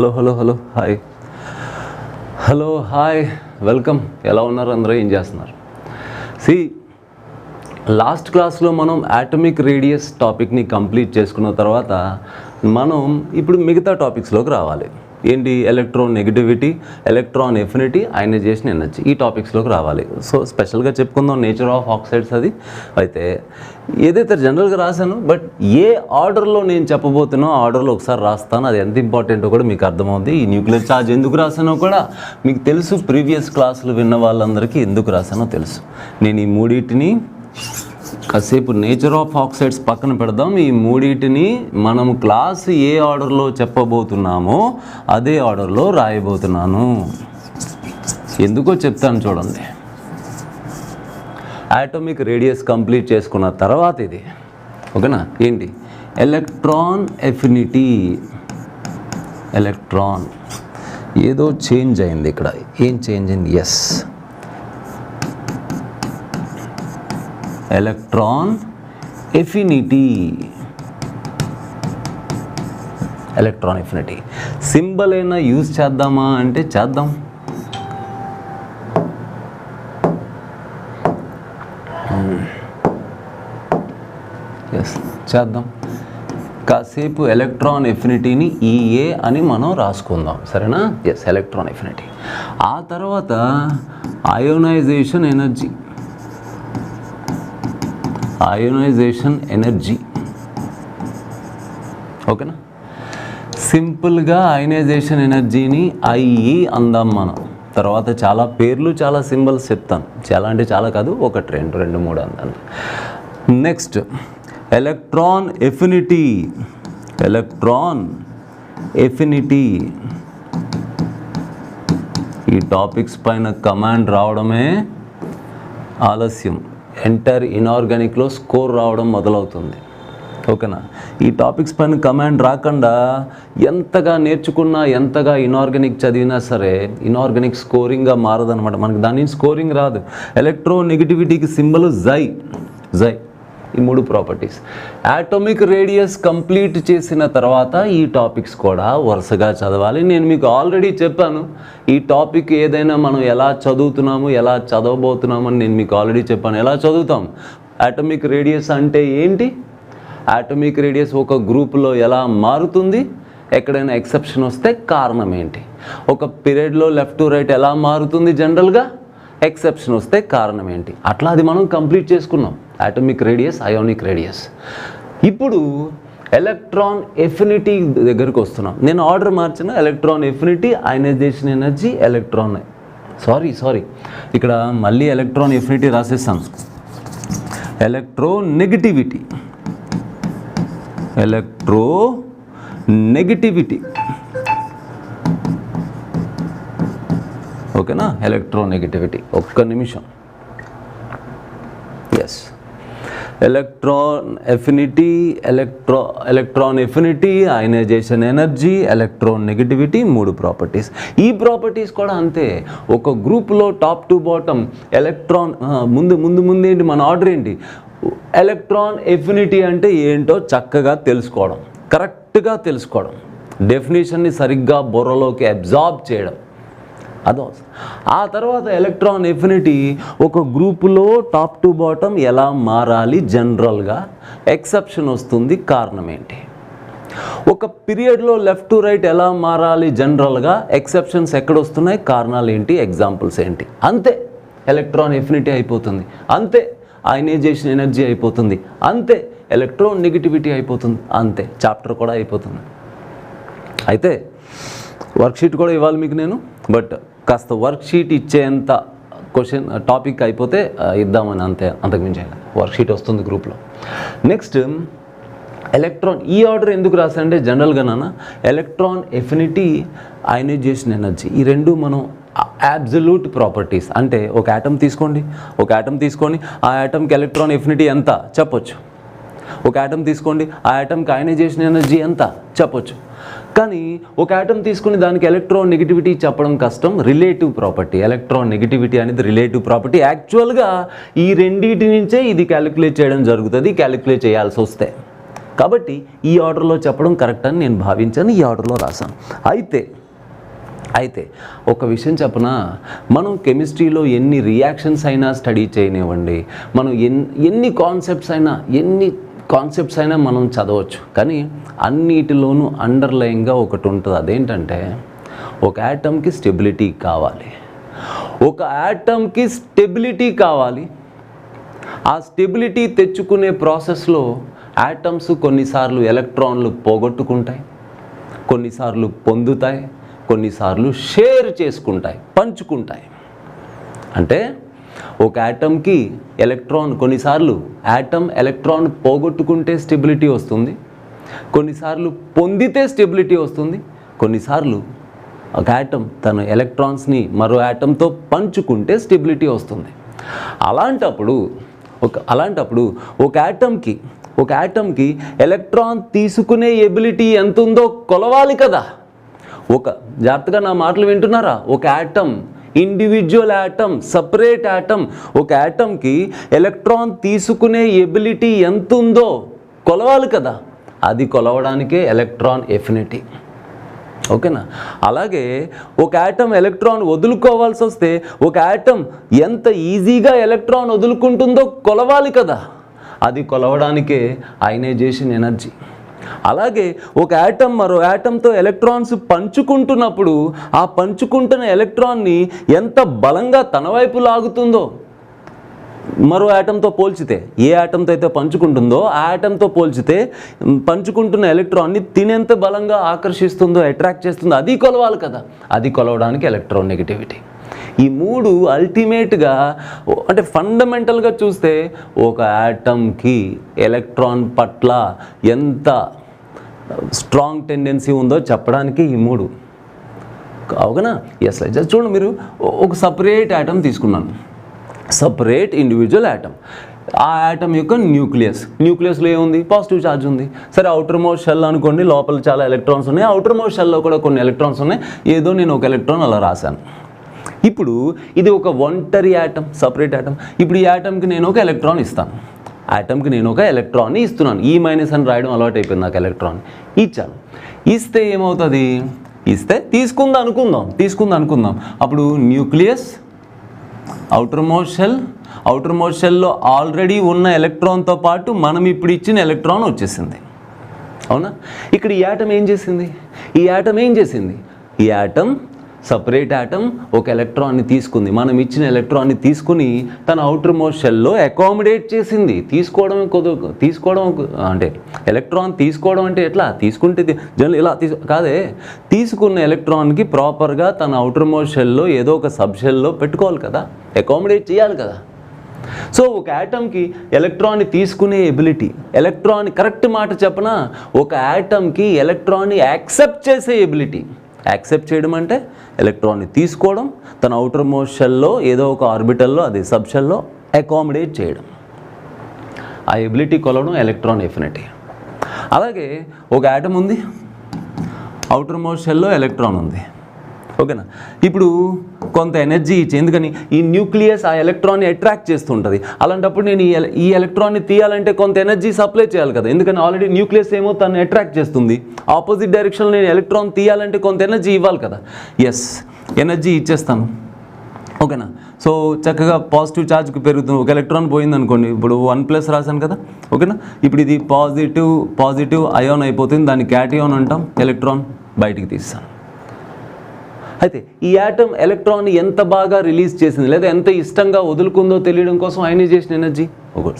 Hello hi welcome. ఎలా ఉన్నారు అందరూ? ఏం చేస్తున్నారు? లాస్ట్ క్లాస్లో మనం యాటమిక్ రేడియస్ టాపిక్ని కంప్లీట్ చేసుకున్న తర్వాత మనం ఇప్పుడు మిగతా టాపిక్స్లోకి రావాలి. ఏంటి? Electron negativity, electron affinity, ionisation energy, ఈ టాపిక్స్లోకి రావాలి. సో స్పెషల్గా చెప్పుకుందాం నేచర్ ఆఫ్ ఆక్సైడ్స్. అది అయితే ఏదైతే జనరల్గా రాశాను, బట్ ఏ ఆర్డర్లో నేను చెప్పబోతున్నా ఆర్డర్లో ఒకసారి రాస్తాను. అది ఎంత ఇంపార్టెంటో కూడా మీకు అర్థమవుతుంది. ఈ న్యూక్లియర్ ఛార్జ్ ఎందుకు రాశానో కూడా మీకు తెలుసు. ప్రీవియస్ క్లాసులు విన్న వాళ్ళందరికీ ఎందుకు రాశానో తెలుసు. నేను ఈ మూడింటిని కాసేపు నేచర్ ఆఫ్ ఆక్సైడ్స్ పక్కన పెడదాం. ఈ మూడింటిని మనము క్లాస్ ఏ ఆర్డర్లో చెప్పబోతున్నామో అదే ఆర్డర్లో రాయబోతున్నాను. ఎందుకో చెప్తాను చూడండి. యాటమిక్ రేడియస్ కంప్లీట్ చేసుకున్న తర్వాత ఇది ఓకేనా? ఏంటి? Electron affinity. ఎలక్ట్రాన్ ఏదో చేంజ్ అయింది ఇక్కడ. ఏం చేంజ్ అయింది? Yes, electron affinity. Electron affinity symbol అయినా యూజ్ చేద్దామా అంటే చేద్దాం. ఎస్ చేద్దాం. కాసేపు ఎలక్ట్రాన్ ఎఫినిటీని ఈఏ అని మనం రాసుకుందాం, సరేనా? Yes, electron affinity. ఆ తర్వాత అయోనైజేషన్ ఎనర్జీ. అయోనైజేషన్ ఎనర్జీ ఓకేనా? సింపుల్గా అయోనైజేషన్ ఎనర్జీని ఐఈ అందాం మనం. తర్వాత చాలా పేర్లు, చాలా సింబల్స్ చెప్తాను. చాలా అంటే చాలా కాదు, ఒకటి రెండు మూడు అందాను. Next electron affinity. Electron affinity ఈ టాపిక్స్ పైన కమాండ్ రావడమే ఆలస్యం. ఎంటర్ ఇనార్గానిక్లో స్కోర్ రావడం మొదలవుతుంది, ఓకేనా? ఈ టాపిక్స్ పైన కమాండ్ రాకుండా ఎంతగా నేర్చుకున్నా, ఎంతగా ఇనార్గానిక్ చదివినా సరే ఇనార్గానిక్ స్కోరింగ్గా మారదనమాట. మనకి దాని నుంచి స్కోరింగ్ రాదు. ఎలక్ట్రో నెగిటివిటీకి సింబల్ జై. ఈ మూడు ప్రాపర్టీస్. యాటమిక్ రేడియస్ కంప్లీట్ చేసిన తర్వాత ఈ టాపిక్స్ కూడా వరుసగా చదవాలి. నేను మీకు ఆల్రెడీ చెప్పాను, ఈ టాపిక్ ఏదైనా మనం ఎలా చదువుతున్నాము, ఎలా చదవబోతున్నాము అని నేను మీకు ఆల్రెడీ చెప్పాను. ఎలా చదువుతాం? యాటమిక్ రేడియస్ అంటే ఏంటి, యాటమిక్ రేడియస్ ఒక గ్రూపులో ఎలా మారుతుంది, ఎక్కడైనా ఎక్సెప్షన్ వస్తే కారణం ఏంటి, ఒక పీరియడ్లో లెఫ్ట్ టు రైట్ ఎలా మారుతుంది జనరల్గా, ఎక్సెప్షన్ వస్తే కారణం ఏంటి, అట్లా అది మనం కంప్లీట్ చేసుకున్నాం. Atomic radius, ionic radius. ఇప్పుడు ఎలక్ట్రాన్ ఎఫినిటీ దగ్గరికి వస్తున్నాం. నేను ఆర్డర్ మార్చిన. Electron affinity, ionisation energy, electron sorry ఇక్కడ మళ్ళీ ఎలక్ట్రాన్ ఎఫినిటీ రాసేస్తాను. Electronegativity. ఎలక్ట్రో నెగిటివిటీ ఓకేనా? ఎలక్ట్రోనెగటివిటీ. ఒక్క నిమిషం. Yes, electron affinity, electron affinity, ionisation energy, electron negativity, మూడు ప్రాపర్టీస్. ఈ ప్రాపర్టీస్ కూడా అంతే. ఒక గ్రూప్లో టాప్ టు బాటమ్ ఎలక్ట్రాన్ ముందు ఏంటి మన ఆర్డర్ ఏంటి? ఎలక్ట్రాన్ ఎఫినిటీ అంటే ఏంటో చక్కగా తెలుసుకోవడం, కరెక్ట్గా తెలుసుకోవడం, డెఫినేషన్ని సరిగ్గా బుర్రలోకి అబ్జార్బ్ చేయడం, అదో. ఆ తర్వాత ఎలక్ట్రాన్ ఎఫినిటీ ఒక గ్రూపులో టాప్ టు బాటమ్ ఎలా మారాలి జనరల్గా, ఎక్సెప్షన్ వస్తుంది కారణం ఏంటి, ఒక పీరియడ్లో లెఫ్ట్ టు రైట్ ఎలా మారాలి జనరల్గా, ఎక్సెప్షన్స్ ఎక్కడ వస్తున్నాయి, కారణాలు ఏంటి, ఎగ్జాంపుల్స్ ఏంటి. అంతే ఎలక్ట్రాన్ ఎఫినిటీ అయిపోతుంది. అంతే అయనైజేషన్ ఎనర్జీ అయిపోతుంది. అంతే ఎలక్ట్రాన్ నెగిటివిటీ అయిపోతుంది. అంతే చాప్టర్ కూడా అయిపోతుంది. అయితే వర్క్షీట్ కూడా ఇవ్వాలి మీకు నేను, బట్ కాస్త వర్క్షీట్ ఇచ్చేంత క్వశ్చన్ టాపిక్ అయిపోతే ఇద్దామని, అంతే, అంతకుమించి వర్క్షీట్ వస్తుంది గ్రూప్లో. Next electron. ఈ ఆర్డర్ ఎందుకు రాశానంటే జనరల్గా ఎలక్ట్రాన్ ఎఫినిటీ, అయనైజేషన్ ఎనర్జీ ఈ రెండు మనం అబ్సల్యూట్ ప్రాపర్టీస్. అంటే ఒక ఆటమ్ తీసుకోండి, ఒక ఆటమ్ తీసుకొని ఆ ఆటమ్కి ఎలక్ట్రాన్ ఎఫినిటీ ఎంత చెప్పొచ్చు. ఒక ఆటమ్ తీసుకోండి, ఆ ఆటమ్కి అయనైజేషన్ ఎనర్జీ ఎంత చెప్పొచ్చు. కానీ ఒక ఆటమ్ తీసుకుని దానికి ఎలక్ట్రాన్ నెగిటివిటీ చెప్పడం కష్టం. Relative property. ఎలక్ట్రాన్ నెగిటివిటీ అనేది రిలేటివ్ ప్రాపర్టీ. యాక్చువల్గా ఈ రెండింటి నుంచే ఇది క్యాలిక్యులేట్ చేయడం జరుగుతుంది, క్యాలిక్యులేట్ చేయాల్సి వస్తే. కాబట్టి ఈ ఆర్డర్లో చెప్పడం కరెక్ట్ అని నేను భావించాను, ఈ ఆర్డర్లో రాశాను. అయితే ఒక విషయం చెప్పనా, మనం కెమిస్ట్రీలో ఎన్ని రియాక్షన్స్ అయినా స్టడీ చేయనివ్వండి, మనం ఎన్ని కాన్సెప్ట్స్ అయినా మనం చదవచ్చు, కానీ అన్నిటిలోనూ అండర్లైన్గా ఒకటి ఉంటుంది. అదేంటంటే ఒక యాటమ్కి స్టెబిలిటీ కావాలి. ఆ స్టెబిలిటీ తెచ్చుకునే ప్రాసెస్లో యాటమ్స్ కొన్నిసార్లు ఎలక్ట్రాన్లు పోగొట్టుకుంటాయి, కొన్నిసార్లు పొందుతాయి, కొన్నిసార్లు షేర్ చేసుకుంటాయి, పంచుకుంటాయి. అంటే ఒక యాటమ్కి కొన్నిసార్లు ఎలక్ట్రాన్ పోగొట్టుకుంటే స్టెబిలిటీ వస్తుంది, కొన్నిసార్లు పొందితే స్టెబిలిటీ వస్తుంది, కొన్నిసార్లు ఒక యాటమ్ తన ఎలక్ట్రాన్స్ని మరో యాటమ్తో పంచుకుంటే స్టెబిలిటీ వస్తుంది. అలాంటప్పుడు ఒక యాటమ్కి ఎలక్ట్రాన్ తీసుకునే ఎబిలిటీ ఎంత ఉందో కొలవాలి కదా. జాగ్రత్తగా నా మాటలు వింటున్నారా? ఒక atom, individual atom, separate atom, ఒక యాటమ్కి ఎలక్ట్రాన్ తీసుకునే ఎబిలిటీ ఎంత ఉందో కొలవాలి కదా. అది కొలవడానికే ఎలక్ట్రాన్ ఎఫినిటీ. ఓకేనా? అలాగే ఒక యాటమ్ ఎలక్ట్రాన్ వదులుకోవాల్సి వస్తే ఒక యాటమ్ ఎంత ఈజీగా ఎలక్ట్రాన్ వదులుకుంటుందో కొలవాలి కదా. అది కొలవడానికే అయనైజేషన్ ఎనర్జీ. అలాగే ఒక యాటమ్ మరో యాటమ్తో ఎలక్ట్రాన్స్ పంచుకుంటున్నప్పుడు ఆ పంచుకుంటున్న ఎలక్ట్రాన్ని ఎంత బలంగా తన వైపు లాగుతుందో మరో యాటమ్తో పోల్చితే, ఏ యాటమ్తో అయితే పంచుకుంటుందో ఆ యాటమ్తో పోల్చితే పంచుకుంటున్న ఎలక్ట్రాన్ని తినేంత బలంగా ఆకర్షిస్తుందో, అట్రాక్ట్ చేస్తుందో అది కొలవాలి కదా. అది కొలవడానికి ఎలక్ట్రాన్ నెగటివిటీ. ఈ మూడు అల్టిమేట్గా అంటే ఫండమెంటల్గా చూస్తే ఒక యాటమ్కి ఎలక్ట్రాన్ పట్ల ఎంత స్ట్రాంగ్ టెండెన్సీ ఉందో చెప్పడానికి ఈ మూడు. అవునా? ఎస్, జస్ట్ చూడండి, మీరు ఒక సపరేట్ యాటమ్ తీసుకున్నాను, సపరేట్ ఇండివిజువల్ యాటమ్. ఆ యాటమ్ యొక్క న్యూక్లియస్లో ఏముంది? పాజిటివ్ ఛార్జ్ ఉంది. సరే, అవుటర్ మోస్ట్ షెల్ అనుకోండి, లోపల చాలా ఎలక్ట్రాన్స్ ఉన్నాయి, అవుటర్ మోస్ట్ షెల్లో కూడా కొన్ని ఎలక్ట్రాన్స్ ఉన్నాయి. ఏదో నేను ఒక ఎలక్ట్రాన్ అలా రాశాను. ఇప్పుడు ఇది ఒక ఒంటరి యాటమ్, సపరేట్ యాటమ్. ఇప్పుడు ఈ యాటమ్కి నేను ఒక ఎలక్ట్రాన్ ఇస్తాను, ఎలక్ట్రాన్ని ఇస్తున్నాను. ఈ మైనస్ అని రాయడం అలవాటు అయిపోయింది నాకు. ఎలక్ట్రాన్ ఇచ్చాను. ఇస్తే ఏమవుతుంది? తీసుకుందా అనుకుందాం. అప్పుడు న్యూక్లియస్, అవుటర్ మోస్ట్ షెల్లో ఆల్రెడీ ఉన్న ఎలక్ట్రాన్తో పాటు మనం ఇప్పుడు ఇచ్చిన ఎలక్ట్రాన్ వచ్చేసింది. అవునా? ఇక్కడ ఈ యాటమ్ ఏం చేసింది? ఈ యాటమ్ సపరేట్ యాటమ్ ఒక ఎలక్ట్రాన్ని తీసుకుంది, మనం ఇచ్చిన ఎలక్ట్రాన్ని తీసుకుని తన అవుటర్ మోస్ట్ షెల్లో అకామిడేట్ చేసింది. తీసుకోవడం అంటే ఎలక్ట్రాన్ తీసుకోవడం అంటే ఎట్లా తీసుకుంటే ఇలా కాదే, తీసుకున్న ఎలక్ట్రాన్కి ప్రాపర్గా తన అవుటర్ మోస్ట్ షెల్లో ఏదో ఒక సబ్ షెల్లో పెట్టుకోవాలి కదా, అకామిడేట్ చేయాలి కదా. సో ఒక యాటమ్కి ఎలక్ట్రాన్ని తీసుకునే ఎబిలిటీ, కరెక్ట్ మాట చెప్పనా, ఒక యాటమ్కి ఎలక్ట్రాన్ని యాక్సెప్ట్ చేసే ఎబిలిటీ. యాక్సెప్ట్ చేయడం అంటే ఎలక్ట్రాన్ని తీసుకోవడం, తన అవుటర్ మోస్ట్ షెల్లో ఏదో ఒక ఆర్బిటల్లో, అది సబ్ షెల్లో అకామిడేట్ చేయడం. ఆ ఎబిలిటీ కొలవడం ఎలక్ట్రాన్ ఎఫినిటీ. అలాగే ఒక యాటమ్ ఉంది, అవుటర్ మోస్ట్ షెల్లో ఎలక్ట్రాన్ ఉంది. ఓకేనా? ఇప్పుడు కొంత ఎనర్జీ ఇచ్చి, ఎందుకని ఈ న్యూక్లియస్ ఆ ఎలక్ట్రాన్ని అట్రాక్ట్ చేస్తుంటుంది. అలాంటప్పుడు నేను ఈ ఎలక్ట్రాన్ని తీయాలంటే కొంత ఎనర్జీ సప్లై చేయాలి కదా, ఎందుకని ఆల్రెడీ న్యూక్లియస్ ఏమో తను అట్రాక్ట్ చేస్తుంది. ఆపోజిట్ డైరెక్షన్లో నేను ఎలక్ట్రాన్ తీయాలంటే కొంత ఎనర్జీ ఇవ్వాలి కదా. ఎస్, ఎనర్జీ ఇచ్చేస్తాను. ఓకేనా? సో చక్కగా పాజిటివ్ ఛార్జ్కి పెరుగుతుంది. ఒక ఎలక్ట్రాన్ పోయింది అనుకోండి, ఇప్పుడు 1+ రాశాను కదా. ఓకేనా? ఇప్పుడు ఇది పాజిటివ్ అయాన్ అయిపోతుంది, దాన్ని క్యాటియాన్ అంటాం. ఎలక్ట్రాన్ బయటికి తీస్తాను. అయితే ఈ యాటమ్ ఎలక్ట్రాన్ని ఎంత బాగా రిలీజ్ చేసింది లేదా ఎంత ఇష్టంగా వదులుకుందో తెలియడం కోసం అయనైజేషన్ ఎనర్జీ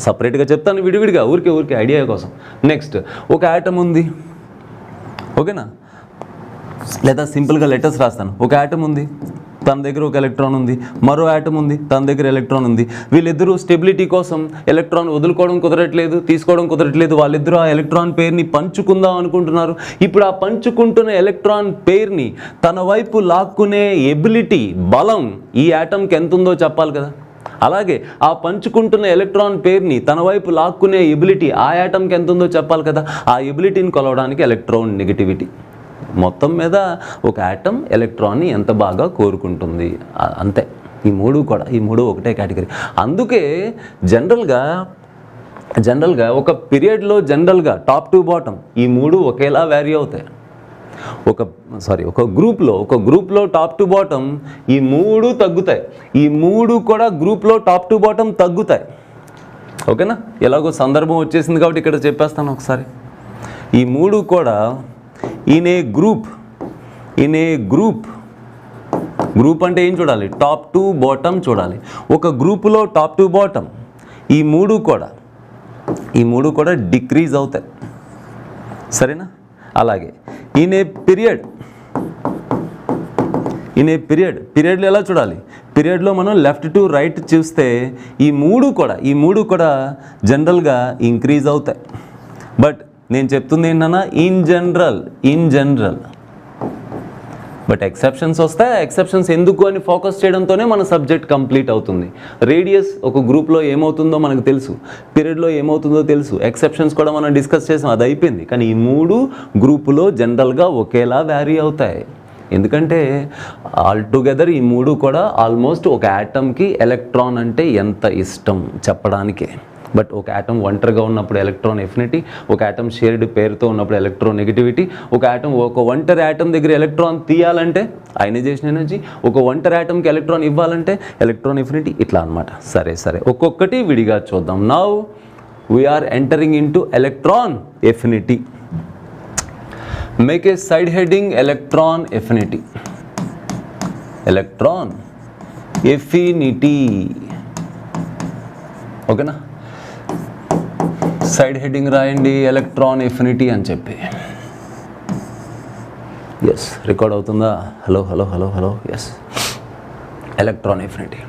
సపరేట్గా చెప్తాను, విడివిడిగా ఊరికే ఐడియా కోసం. నెక్స్ట్, ఒక యాటమ్ ఉంది. ఓకేనా? లేదా సింపుల్గా లెటర్స్ రాస్తాను. ఒక యాటమ్ ఉంది, తన దగ్గర ఒక ఎలక్ట్రాన్ ఉంది, మరో యాటమ్ ఉంది, తన దగ్గర ఎలక్ట్రాన్ ఉంది. వీళ్ళిద్దరూ స్టెబిలిటీ కోసం ఎలక్ట్రాన్ వదులుకోవడం కుదరట్లేదు, తీసుకోవడం కుదరట్లేదు. వాళ్ళిద్దరూ ఆ ఎలక్ట్రాన్ పేర్ని పంచుకుందాం అనుకుంటున్నారు. ఇప్పుడు ఆ పంచుకుంటున్న ఎలక్ట్రాన్ పేర్ని తన వైపు లాక్కునే ఎబిలిటీ, బలం ఈ యాటమ్కి ఎంత ఉందో చెప్పాలి కదా. అలాగే ఆ పంచుకుంటున్న ఎలక్ట్రాన్ పేర్ని తన వైపు లాక్కునే ఎబిలిటీ ఆ యాటమ్కి ఎంత ఉందో చెప్పాలి కదా. ఆ ఎబిలిటీని కొలవడానికి ఎలక్ట్రాన్ నెగటివిటీ. మొత్తం మీద ఒక యాటమ్ ఎలక్ట్రాన్ని ఎంత బాగా కోరుకుంటుంది, అంతే. ఈ మూడు ఒకటే కేటగిరీ. అందుకే జనరల్గా జనరల్గా ఒక పీరియడ్లో జనరల్గా టాప్ టు బాటమ్ ఈ మూడు ఒకేలా వ్యారీ అవుతాయి. ఒక గ్రూప్లో టాప్ టు బాటమ్ ఈ మూడు తగ్గుతాయి. ఈ మూడు కూడా గ్రూప్లో టాప్ టు బాటమ్ తగ్గుతాయి. ఓకేనా? ఎలాగో సందర్భం వచ్చేసింది కాబట్టి ఇక్కడ చెప్పేస్తాను ఒకసారి. ఈ మూడు కూడా ఇన్ ఏ గ్రూప్ అంటే ఏం చూడాలి? టాప్ టు బాటమ్ చూడాలి. ఒక గ్రూపులో టాప్ టు బాటమ్ ఈ మూడు కూడా డిక్రీజ్ అవుతాయి. సరేనా? అలాగే ఇన్ ఏ పీరియడ్లో ఎలా చూడాలి? పీరియడ్లో మనం లెఫ్ట్ టు రైట్ చూస్తే ఈ మూడు కూడా జనరల్గా ఇంక్రీజ్ అవుతాయి. బట్ నేను చెప్తుంది ఏంటన్నా ఇన్ జనరల్ బట్ ఎక్సెప్షన్స్ వస్తాయి. ఎక్సెప్షన్స్ ఎందుకు అని ఫోకస్ చేయడంతోనే మన సబ్జెక్ట్ కంప్లీట్ అవుతుంది. రేడియస్ ఒక గ్రూప్లో ఏమవుతుందో మనకు తెలుసు, పీరియడ్లో ఏమవుతుందో తెలుసు, ఎక్సెప్షన్స్ కూడా మనం డిస్కస్ చేసాం, అది అయిపోయింది. కానీ ఈ మూడు గ్రూపులో జనరల్గా ఒకేలా వ్యారీ అవుతాయి. ఎందుకంటే ఆల్టుగెదర్ ఈ మూడు కూడా ఆల్మోస్ట్ ఒక యాటమ్కి ఎలక్ట్రాన్ అంటే ఎంత ఇష్టం చెప్పడానికే. బట్ ఒక యాటమ్ ఒంటరిగా ఉన్నప్పుడు ఎలక్ట్రాన్ ఎఫినిటీ, ఒక యాటమ్ షేర్డ్ పేరుతో ఉన్నప్పుడు ఎలక్ట్రాన్ నెగిటివిటీ, ఒక ఒంటరి యాటమ్ దగ్గర ఎలక్ట్రాన్ తీయాలంటే అయనైజేషన్ ఎనర్జీ, ఒక ఒంటరి యాటమ్కి ఎలక్ట్రాన్ ఇవ్వాలంటే ఎలక్ట్రాన్ ఎఫినిటీ, ఇట్లా అనమాట. సరే ఒక్కొక్కటి విడిగా చూద్దాం. Now we are entering into electron affinity. Make a side heading electron affinity. ఓకేనా? సైడ్ హెడ్డింగ్ రాయండి ఎలక్ట్రాన్ ఎఫినిటీ అని చెప్పి. ఎస్, రికార్డ్ అవుతుందా? Hello. Yes, electron affinity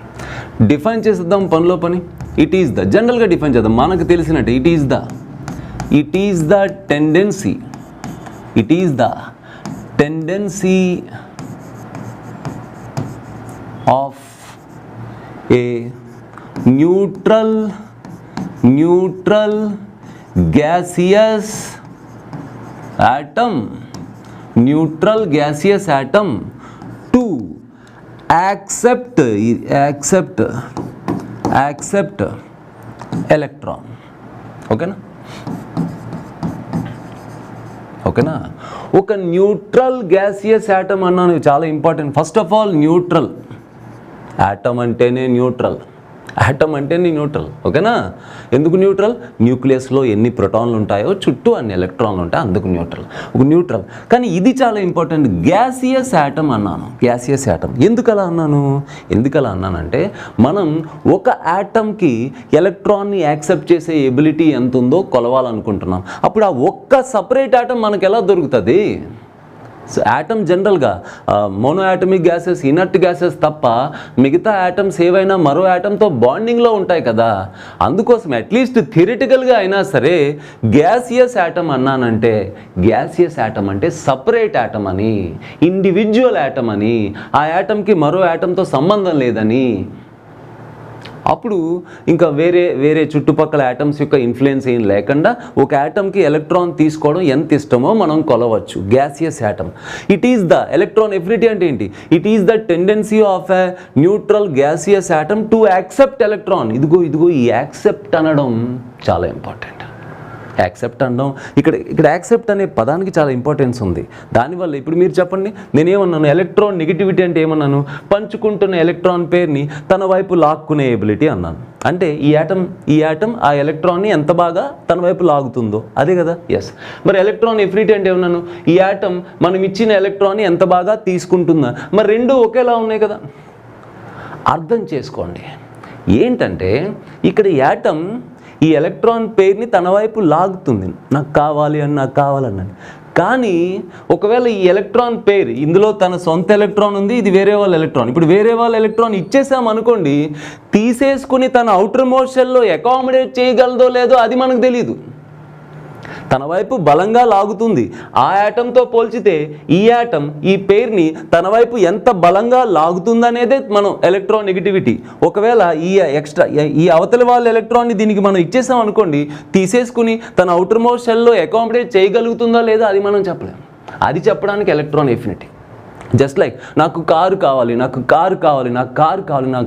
define చేసేద్దాం పనిలో పని. ఇట్ ఈస్ ద, జనరల్గా డిఫైన్ చేద్దాం మనకు తెలిసినట్టు. It is the tendency of a neutral gaseous atom to accept electron. ఓకేనా? ఒక న్యూట్రల్ గ్యాసియస్ యాటమ్ అన్నాను, చాలా important. First of all neutral, atom అంటేనే న్యూట్రల్. ఓకేనా? ఎందుకు న్యూట్రల్? న్యూక్లియస్లో ఎన్ని ప్రోటాన్లు ఉంటాయో చుట్టూ అన్ని ఎలక్ట్రాన్లు ఉంటాయి, అందుకు న్యూట్రల్. కానీ ఇది చాలా ఇంపార్టెంట్. గ్యాసియస్ యాటమ్ అన్నాను. ఎందుకు అలా అన్నానంటే మనం ఒక యాటమ్కి ఎలక్ట్రాన్ని యాక్సెప్ట్ చేసే ఎబిలిటీ ఎంత ఉందో కొలవాలనుకుంటున్నాం. అప్పుడు ఆ ఒక్క సపరేట్ యాటమ్ మనకు ఎలా దొరుకుతుంది? సో యాటమ్ జనరల్గా mono atomic gases, inert gases తప్ప మిగతా యాటమ్స్ ఏవైనా మరో యాటమ్తో బాండింగ్లో ఉంటాయి కదా. అందుకోసం అట్లీస్ట్ థియరిటికల్గా అయినా సరే గ్యాసియస్ యాటమ్ అన్నానంటే, గ్యాసియస్ యాటమ్ అంటే సపరేట్ యాటమ్ అని, ఇండివిజువల్ యాటమ్ అని, ఆ యాటమ్కి మరో యాటమ్తో సంబంధం లేదని. అప్పుడు ఇంకా వేరే చుట్టుపక్కల యాటమ్స్ యొక్క ఇన్ఫ్లుయెన్స్ ఏం లేకుండా ఒక యాటమ్కి ఎలక్ట్రాన్ తీసుకోవడం ఎంత ఇష్టమో మనం కొలవచ్చు. Gaseous atom. It is the electron affinity అంటే ఏంటి? It is the tendency of a neutral gaseous atom to accept electron. ఇదిగో ఈ యాక్సెప్ట్ అనడం చాలా ఇంపార్టెంట్. యాక్సెప్ట్ అనడం, ఇక్కడ యాక్సెప్ట్ అనే పదానికి చాలా ఇంపార్టెన్స్ ఉంది. దానివల్ల ఇప్పుడు మీరు చెప్పండి, నేనేమన్నాను? ఎలక్ట్రాన్ నెగిటివిటీ అంటే ఏమన్నాను? పంచుకుంటున్న ఎలక్ట్రాన్ పేరుని తన వైపు లాక్కునే ఎబిలిటీ అన్నాను. అంటే ఈ యాటమ్ ఆ ఎలక్ట్రాన్ని ఎంత బాగా తన వైపు లాగుతుందో, అదే కదా. ఎస్. మరి ఎలక్ట్రాన్ ఎఫినిటీ అంటే ఏమన్నాను? ఈ యాటమ్ మనం ఇచ్చిన ఎలక్ట్రాన్ని ఎంత బాగా తీసుకుంటుందా. మరి రెండు ఒకేలా ఉన్నాయి కదా. అర్థం చేసుకోండి ఏంటంటే ఇక్కడ యాటమ్ ఈ ఎలక్ట్రాన్ పెయిర్ని తన వైపు లాగుతుంది, నాకు కావాలన్నాను. కానీ ఒకవేళ ఈ ఎలక్ట్రాన్ పెయిర్, ఇందులో తన సొంత ఎలక్ట్రాన్ ఉంది, ఇది వేరే వాళ్ళ ఎలక్ట్రాన్. ఇప్పుడు వేరే వాళ్ళ ఎలక్ట్రాన్ ఇచ్చేసామనుకోండి, తీసేసుకుని తన అవుటర్ మోస్ట్ షెల్లో అకామిడేట్ చేయగలదో లేదో అది మనకు తెలియదు. తన వైపు బలంగా లాగుతుంది. ఆ యాటంతో పోల్చితే ఈ యాటమ్ ఈ పెయిర్ని తన వైపు ఎంత బలంగా లాగుతుందనేదే మనం ఎలక్ట్రాన్ నెగిటివిటీ. ఒకవేళ ఈ అవతల వాళ్ళ ఎలక్ట్రాన్ని దీనికి మనం ఇచ్చేసాం అనుకోండి, తీసేసుకుని తన అవుటర్ మోస్ట్ షెల్లో అకామిడేట్ చేయగలుగుతుందా లేదా అది మనం చెప్పలేము. అది చెప్పడానికి ఎలక్ట్రాన్ ఎఫినిటీ. జస్ట్ లైక్ నాకు కారు కావాలి, నాకు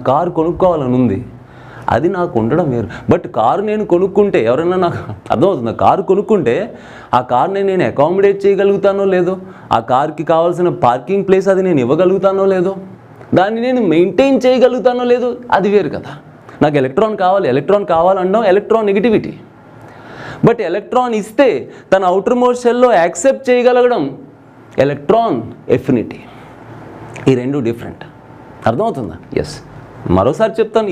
కారు కొనుక్కోవాలని ఉంది. అది నాకు ఉండడం వేరు. బట్ కారు నేను కొనుక్కుంటే, ఎవరైనా నాకు అర్థమవుతుంది, కారు కొనుక్కుంటే ఆ కార్ని నేను అకామిడేట్ చేయగలుగుతానో లేదో, ఆ కార్కి కావాల్సిన పార్కింగ్ ప్లేస్ అది నేను ఇవ్వగలుగుతానో లేదో, దాన్ని నేను మెయింటైన్ చేయగలుగుతానో లేదో, అది వేరు కదా. నాకు ఎలక్ట్రాన్ కావాలనడం ఎలక్ట్రాన్ నెగిటివిటీ. బట్ ఎలక్ట్రాన్ ఇస్తే తన అవుటర్ మోస్ట్ షెల్లో యాక్సెప్ట్ చేయగలగడం ఎలక్ట్రాన్ ఎఫినిటీ. ఈ రెండు డిఫరెంట్. అర్థమవుతుందా? ఎస్, మరోసారి చెప్తాను.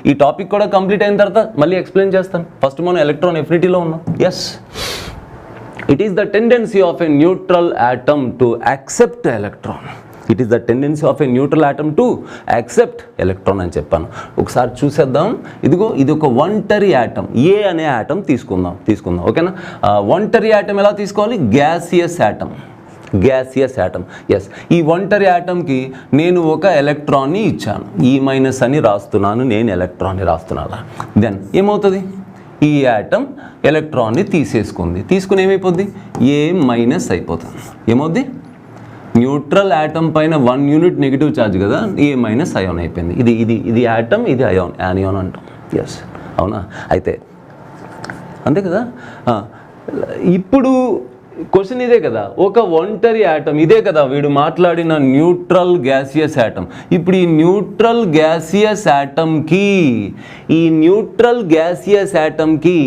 ఈ టాపిక్ కూడా కంప్లీట్ అయిన తర్వాత మళ్ళీ ఎక్స్ప్లెయిన్ చేస్తాను. ఫస్ట్ మనం ఎలక్ట్రాన్ ఎఫినిటీలో ఉన్నాం. Yes, it is the tendency of a neutral atom to accept electron. It is the tendency of a neutral atom to accept electron అని చెప్పాను. ఒకసారి చూసేద్దాం. ఇదిగో ఇది ఒక ఒంటరి యాటమ్, ఏ అనే యాటమ్ తీసుకుందాం. ఓకేనా? ఒంటరి యాటమ్ ఎలా తీసుకోవాలి? Gaseous atom. ఎస్, ఈ ఒంటరి యాటమ్కి నేను ఒక ఎలక్ట్రాన్ని ఇచ్చాను, E- అని రాస్తున్నాను, నేను ఎలక్ట్రాన్ని రాస్తున్నాను. దెన్ ఏమవుతుంది? ఈ యాటమ్ ఎలక్ట్రాన్ని తీసుకుని ఏమైపోద్ది? A- అయిపోతుంది. ఏమవుద్ది? న్యూట్రల్ యాటమ్ పైన 1 యూనిట్ నెగిటివ్ ఛార్జ్ కదా, A- అయాన్ అయిపోయింది. ఇది యాటమ్, ఇది యానియాన్ అంటాం. ఎస్, అవునా? అయితే అంతే కదా. ఇప్పుడు క్వశ్చన్ ఇదే కదా, ఒక ఒంటరి యాటమ్ ఇదే కదా వీడు మాట్లాడిన న్యూట్రల్ గ్యాసియస్ యాటమ్. ఇప్పుడు ఈ న్యూట్రల్ గ్యాసియస్ యాటమ్కి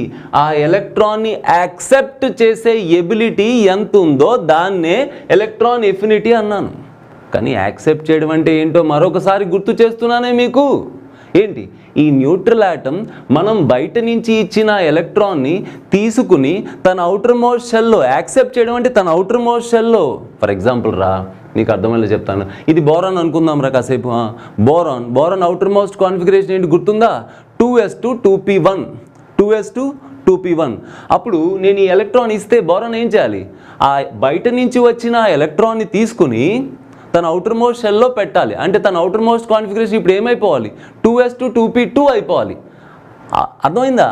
ఆ ఎలక్ట్రాన్ని యాక్సెప్ట్ చేసే ఎబిలిటీ ఎంత ఉందో దాన్నే ఎలక్ట్రాన్ ఎఫినిటీ అన్నాను. కానీ యాక్సెప్ట్ చేయడం అంటే ఏంటో మరొకసారి గుర్తు చేస్తున్నానే మీకు. ఏంటి? ఈ న్యూట్రల్ యాటమ్ మనం బయట నుంచి ఇచ్చిన ఎలక్ట్రాన్ని తీసుకుని తన అవుటర్ మోస్ట్ షెల్లో యాక్సెప్ట్ చేయడం అంటే తన అవుటర్ మోస్ట్ షెల్లో, ఫర్ ఎగ్జాంపుల్ నీకు అర్థమయ్యేలా చెప్తాను. ఇది బోరాన్ అనుకుందాం కాసేపు. బోరాన్ అవుటర్ మోస్ట్ కాన్ఫిగరేషన్ ఏంటి గుర్తుందా? 2s2 2p1. 2s2 2p1. అప్పుడు నేను ఈ ఎలక్ట్రాన్ ఇస్తే బోరాన్ ఏం చేయాలి? ఆ బయట నుంచి వచ్చిన ఎలక్ట్రాన్ని తీసుకుని తన అవుటర్ మోస్ట్ షెల్లో పెట్టాలి. అంటే తన అవుటర్ మోస్ట్ కాన్ఫిగరేషన్ ఇప్పుడు ఏమైపోవాలి? 2s2 2p2 అయిపోవాలి. అర్థమైందా?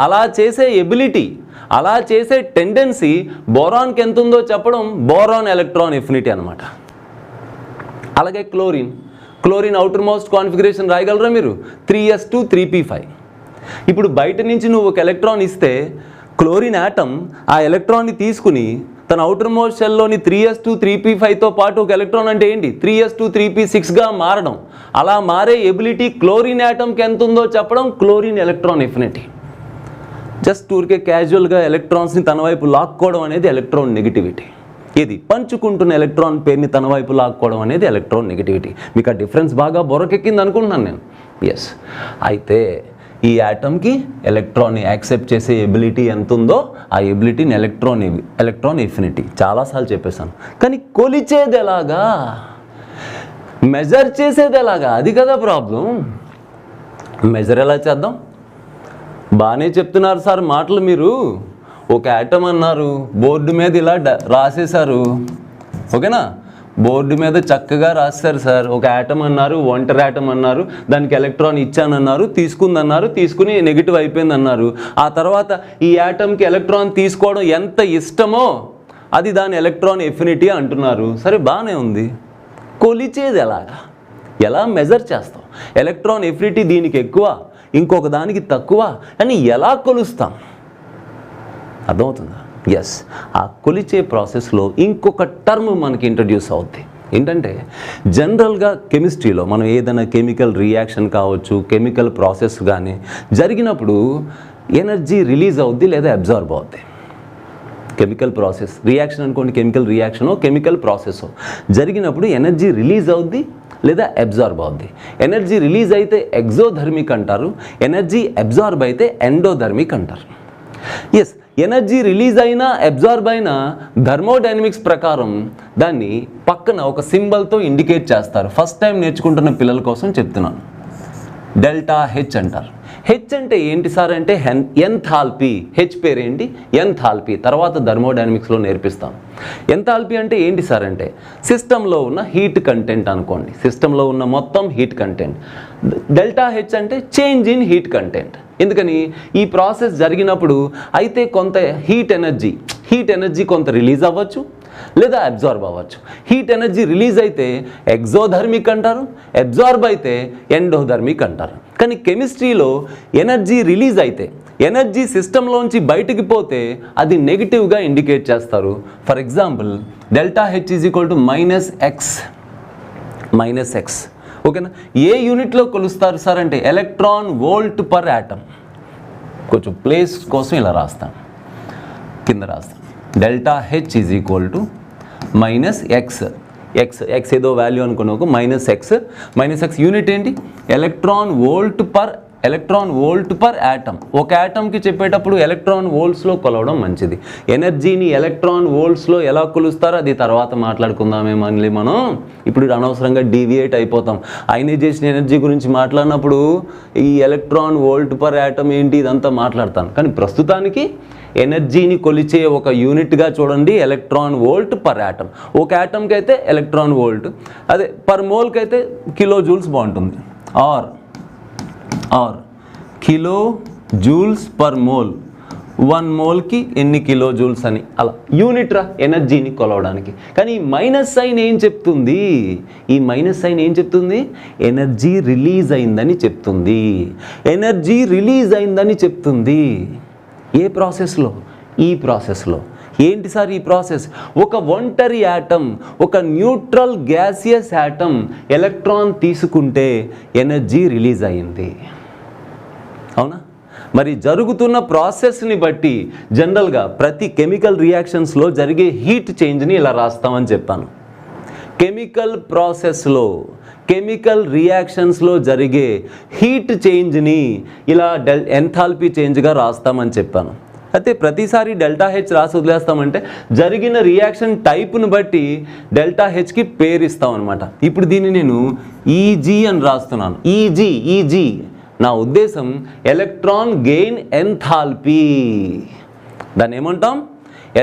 అలా చేసే ఎబిలిటీ, అలా చేసే టెండెన్సీ బోరాన్కి ఎంత ఉందో చెప్పడం బోరాన్ ఎలక్ట్రాన్ ఎఫినిటీ అనమాట. అలాగే క్లోరిన్ అవుటర్ మోస్ట్ కాన్ఫిగరేషన్ రాయగలరా మీరు? 3s2 3p5. ఇప్పుడు బయట నుంచి నువ్వు ఒక ఎలక్ట్రాన్ ఇస్తే క్లోరిన్ యాటమ్ ఆ ఎలక్ట్రాన్ని తీసుకుని తన అవుటర్ మోస్ట్ షెల్లోని 3s2 3p5తో పాటు ఒక ఎలక్ట్రాన్ అంటే ఏంటి? 3s2 3p6గా మారడం. అలా మారే ఎబిలిటీ క్లోరిన్ యాటమ్కి ఎంత ఉందో చెప్పడం క్లోరిన్ ఎలక్ట్రాన్ ఎఫినిటీ. జస్ట్ ఊరికే క్యాజువల్గా ఎలక్ట్రాన్స్ని తన వైపు లాక్కోవడం అనేది ఎలక్ట్రాన్ నెగిటివిటీ. ఇది పంచుకుంటున్న ఎలక్ట్రాన్ పేరుని తన వైపు లాక్కోవడం అనేది ఎలక్ట్రాన్ నెగిటివిటీ. మీకు ఆ డిఫరెన్స్ బాగా బొరకెక్కింది అనుకుంటున్నాను నేను. ఎస్, అయితే ఈ యాటమ్కి ఎలక్ట్రాన్ని యాక్సెప్ట్ చేసే ఎబిలిటీ ఎంత ఉందో ఆ ఎబిలిటీని ఎలక్ట్రాన్ ఎఫినిటీ చాలాసార్లు చెప్పేశాను. కానీ కొలిచేది ఎలాగా, మెజర్ చేసేది ఎలాగా, అది కదా ప్రాబ్లం. మెజర్ ఎలా చేద్దాం? బాగానే చెప్తున్నారు సార్ మాటలు మీరు. ఒక యాటమ్ అన్నారు, బోర్డు మీద ఇలా రాసేశారు. ఓకేనా? బోర్డు మీద చక్కగా రాశారు సార్. ఒక యాటమ్ అన్నారు, ఒంటరి యాటమ్ అన్నారు, దానికి ఎలక్ట్రాన్ ఇచ్చానన్నారు, తీసుకుని నెగిటివ్ అయిపోయింది అన్నారు. ఆ తర్వాత ఈ యాటమ్కి ఎలక్ట్రాన్ తీసుకోవడం ఎంత ఇష్టమో అది దాని ఎలక్ట్రాన్ ఎఫినిటీ అంటున్నారు. సరే, బాగానే ఉంది. కొలిచేది ఎలాగా? ఎలా మెజర్ చేస్తాం? ఎలక్ట్రాన్ ఎఫినిటీ దీనికి ఎక్కువ, ఇంకొక దానికి తక్కువ అని ఎలా కొలుస్తాం? అర్థమవుతుందా? ఎస్, ఆ కొలిచే ప్రాసెస్లో ఇంకొక టర్మ్ మనకి ఇంట్రడ్యూస్ అవుద్ది. ఏంటంటే, జనరల్గా కెమిస్ట్రీలో మనం ఏదైనా కెమికల్ రియాక్షన్ కావచ్చు, కెమికల్ ప్రాసెస్ కానీ జరిగినప్పుడు ఎనర్జీ రిలీజ్ అవుద్ది లేదా అబ్జార్బ్ అవుద్ది. కెమికల్ ప్రాసెస్ రియాక్షన్ అనుకోండి, కెమికల్ ప్రాసెస్ జరిగినప్పుడు ఎనర్జీ రిలీజ్ అవుద్ది లేదా అబ్జార్బ్ అవుద్ది. ఎనర్జీ రిలీజ్ అయితే ఎగ్జోథర్మిక్ అంటారు, ఎనర్జీ అబ్జార్బ్ అయితే ఎండోథర్మిక్ అంటారు. ఎస్, ఎనర్జీ రిలీజ్ అయినా అబ్జార్బ్ అయినా థర్మోడైనమిక్స్ ప్రకారం దాన్ని పక్కన ఒక సింబల్తో ఇండికేట్ చేస్తారు. ఫస్ట్ టైం నేర్చుకుంటున్న పిల్లల కోసం చెప్తున్నాను. డెల్టా హెచ్ అంటారు. హెచ్ అంటే ఏంటి సార్ అంటే ఎంథాల్పీ. హెచ్ పేరేంటి? ఎంథాల్పీ. తర్వాత థర్మోడైనమిక్స్లో నేర్పిస్తాం. ఎంథాల్పీ అంటే ఏంటి సార్ అంటే సిస్టంలో ఉన్న హీట్ కంటెంట్ అనుకోండి, సిస్టంలో ఉన్న మొత్తం హీట్ కంటెంట్. డెల్టా హెచ్ అంటే చేంజ్ ఇన్ హీట్ కంటెంట్. ఎందుకని? ఈ ప్రాసెస్ జరిగినప్పుడు అయితే కొంత హీట్ ఎనర్జీ కొంత రిలీజ్ అవ్వచ్చు, లేదా అబ్జార్బ్ అవ్వచ్చు. హీట్ ఎనర్జీ రిలీజ్ అయితే ఎగ్జోథర్మిక్ అంటారు, అబ్జార్బ్ అయితే ఎండోథర్మిక్ అంటారు. కానీ కెమిస్ట్రీలో ఎనర్జీ రిలీజ్ అయితే, ఎనర్జీ సిస్టంలోంచి బయటికి పోతే అది నెగిటివ్గా ఇండికేట్ చేస్తారు. For example ΔH minus X. ఓకేనా? ఏ యూనిట్లో కొలుస్తారు సార్ అంటే ఎలక్ట్రాన్ వోల్ట్ పర్ యాటమ్. కొంచెం ప్లేస్ కోసం ఇలా రాస్తాను, కింద రాస్తాను. ΔH -x. ఎక్స్ ఏదో వాల్యూ అనుకున్నాకు, -x యూనిట్ ఏంటి? Electron volt per atom. ఒక యాటమ్కి చెప్పేటప్పుడు ఎలక్ట్రాన్ వోల్ట్స్లో కొలవడం మంచిది. ఎనర్జీని ఎలక్ట్రాన్ వోల్ట్స్లో ఎలా కొలుస్తారో అది తర్వాత మాట్లాడుకుందామే. మళ్ళీ మనం ఇప్పుడు అనవసరంగా డీవియేట్ అయిపోతాం. అయనైజేషన్ ఎనర్జీ గురించి మాట్లాడినప్పుడు ఈ ఎలక్ట్రాన్ వోల్ట్ పర్ యాటమ్ ఏంటి ఇదంతా మాట్లాడతాను. కానీ ప్రస్తుతానికి ఎనర్జీని కొలిచే ఒక యూనిట్గా చూడండి ఎలక్ట్రాన్ వోల్ట్ పర్ యాటమ్. ఒక యాటమ్కి అయితే ఎలక్ట్రాన్ వోల్ట్, అదే పర్ మోల్కి అయితే కిలో జూల్స్ బాగుంటుంది. Or kilo joules per mole, 1 మోల్కి ఎన్ని కిలో జూల్స్ అని అలా యూనిట్ రా ఎనర్జీని కొలవడానికి. కానీ ఈ మైనస్ సైన్ ఏం చెప్తుంది? ఎనర్జీ రిలీజ్ అయిందని చెప్తుంది. ఏ ప్రాసెస్లో? ఈ ప్రాసెస్లో. ఏంటి సార్ ఈ ప్రాసెస్? ఒక ఒంటరి యాటమ్, ఒక న్యూట్రల్ గ్యాసియస్ యాటమ్ ఎలక్ట్రాన్ తీసుకుంటే ఎనర్జీ రిలీజ్ అయింది. అవునా? మరి జరుగుతున్న ప్రాసెస్ని బట్టి జనరల్గా ప్రతి కెమికల్ రియాక్షన్స్లో జరిగే హీట్ చేంజ్ని ఇలా రాస్తామని చెప్పాను. కెమికల్ రియాక్షన్స్లో జరిగే హీట్ చేంజ్ని ఇలా ఎంథాల్పీ చేంజ్గా రాస్తామని చెప్పాను. అయితే ప్రతిసారి ΔH రాసి వదిలేస్తామంటే జరిగిన రియాక్షన్ టైప్ను బట్టి ΔHకి పేరు ఇస్తామన్నమాట. ఇప్పుడు దీన్ని నేను ఈజీ అని రాస్తున్నాను. ఈజీ నా ఉద్దేశం ఎలక్ట్రాన్ గెయిన్ ఎంథాల్పీ. దాన్ని ఏమంటాం?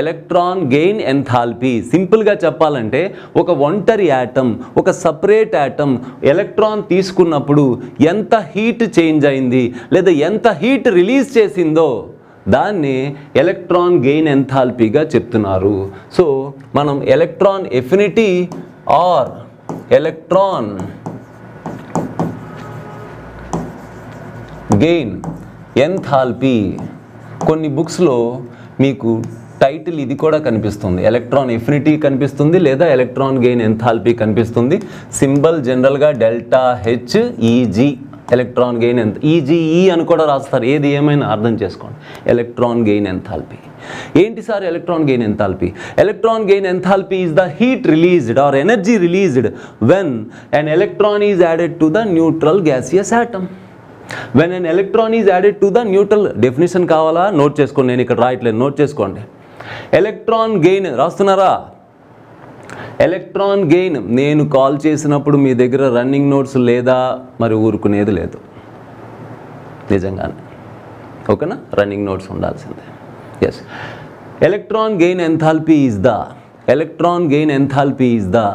Electron gain enthalpy. సింపుల్గా చెప్పాలంటే ఒక ఒంటరి యాటమ్, ఒక సపరేట్ యాటమ్ ఎలక్ట్రాన్ తీసుకున్నప్పుడు ఎంత హీట్ చేంజ్ అయింది లేదా ఎంత హీట్ రిలీజ్ చేసిందో దాన్ని ఎలక్ట్రాన్ గెయిన్ ఎంథాల్పీగా చెప్తున్నారు. సో మనం electron affinity or electron gain enthalpy, కొన్ని బుక్స్లో మీకు టైటిల్ ఇది కూడా కనిపిస్తుంది, ఎలక్ట్రాన్ ఎఫినిటీ కనిపిస్తుంది లేదా ఎలక్ట్రాన్ గెయిన్ ఎంథాల్పీ కనిపిస్తుంది. సింబల్ జనరల్గా ΔHEG, ఎలక్ట్రాన్ గెయిన్ ఈజీఈ అని కూడా రాస్తారు. ఏది ఏమైనా అర్థం చేసుకోండి. ఎలక్ట్రాన్ గెయిన్ ఎంథాల్పీ ఏంటి sir? Electron gain enthalpy. Electron gain enthalpy is the heat released or energy released when an electron is added to the neutral gaseous atom. When an electron is added to the neutral, definition కావాలా? Note చేసుకోండి, నేను ఇక్కడ రాయట్లేదు, note చేసుకోండి. Electron gain రాస్తున్నారా? Electron gain నేను call చేసినప్పుడు మీ దగ్గర రన్నింగ్ నోట్స్ లేదా మరి ఊరుకునేది లేదు నిజంగానే. ఓకేనా? రన్నింగ్ నోట్స్ ఉండాల్సిందే. Yes, electron gain enthalpy is the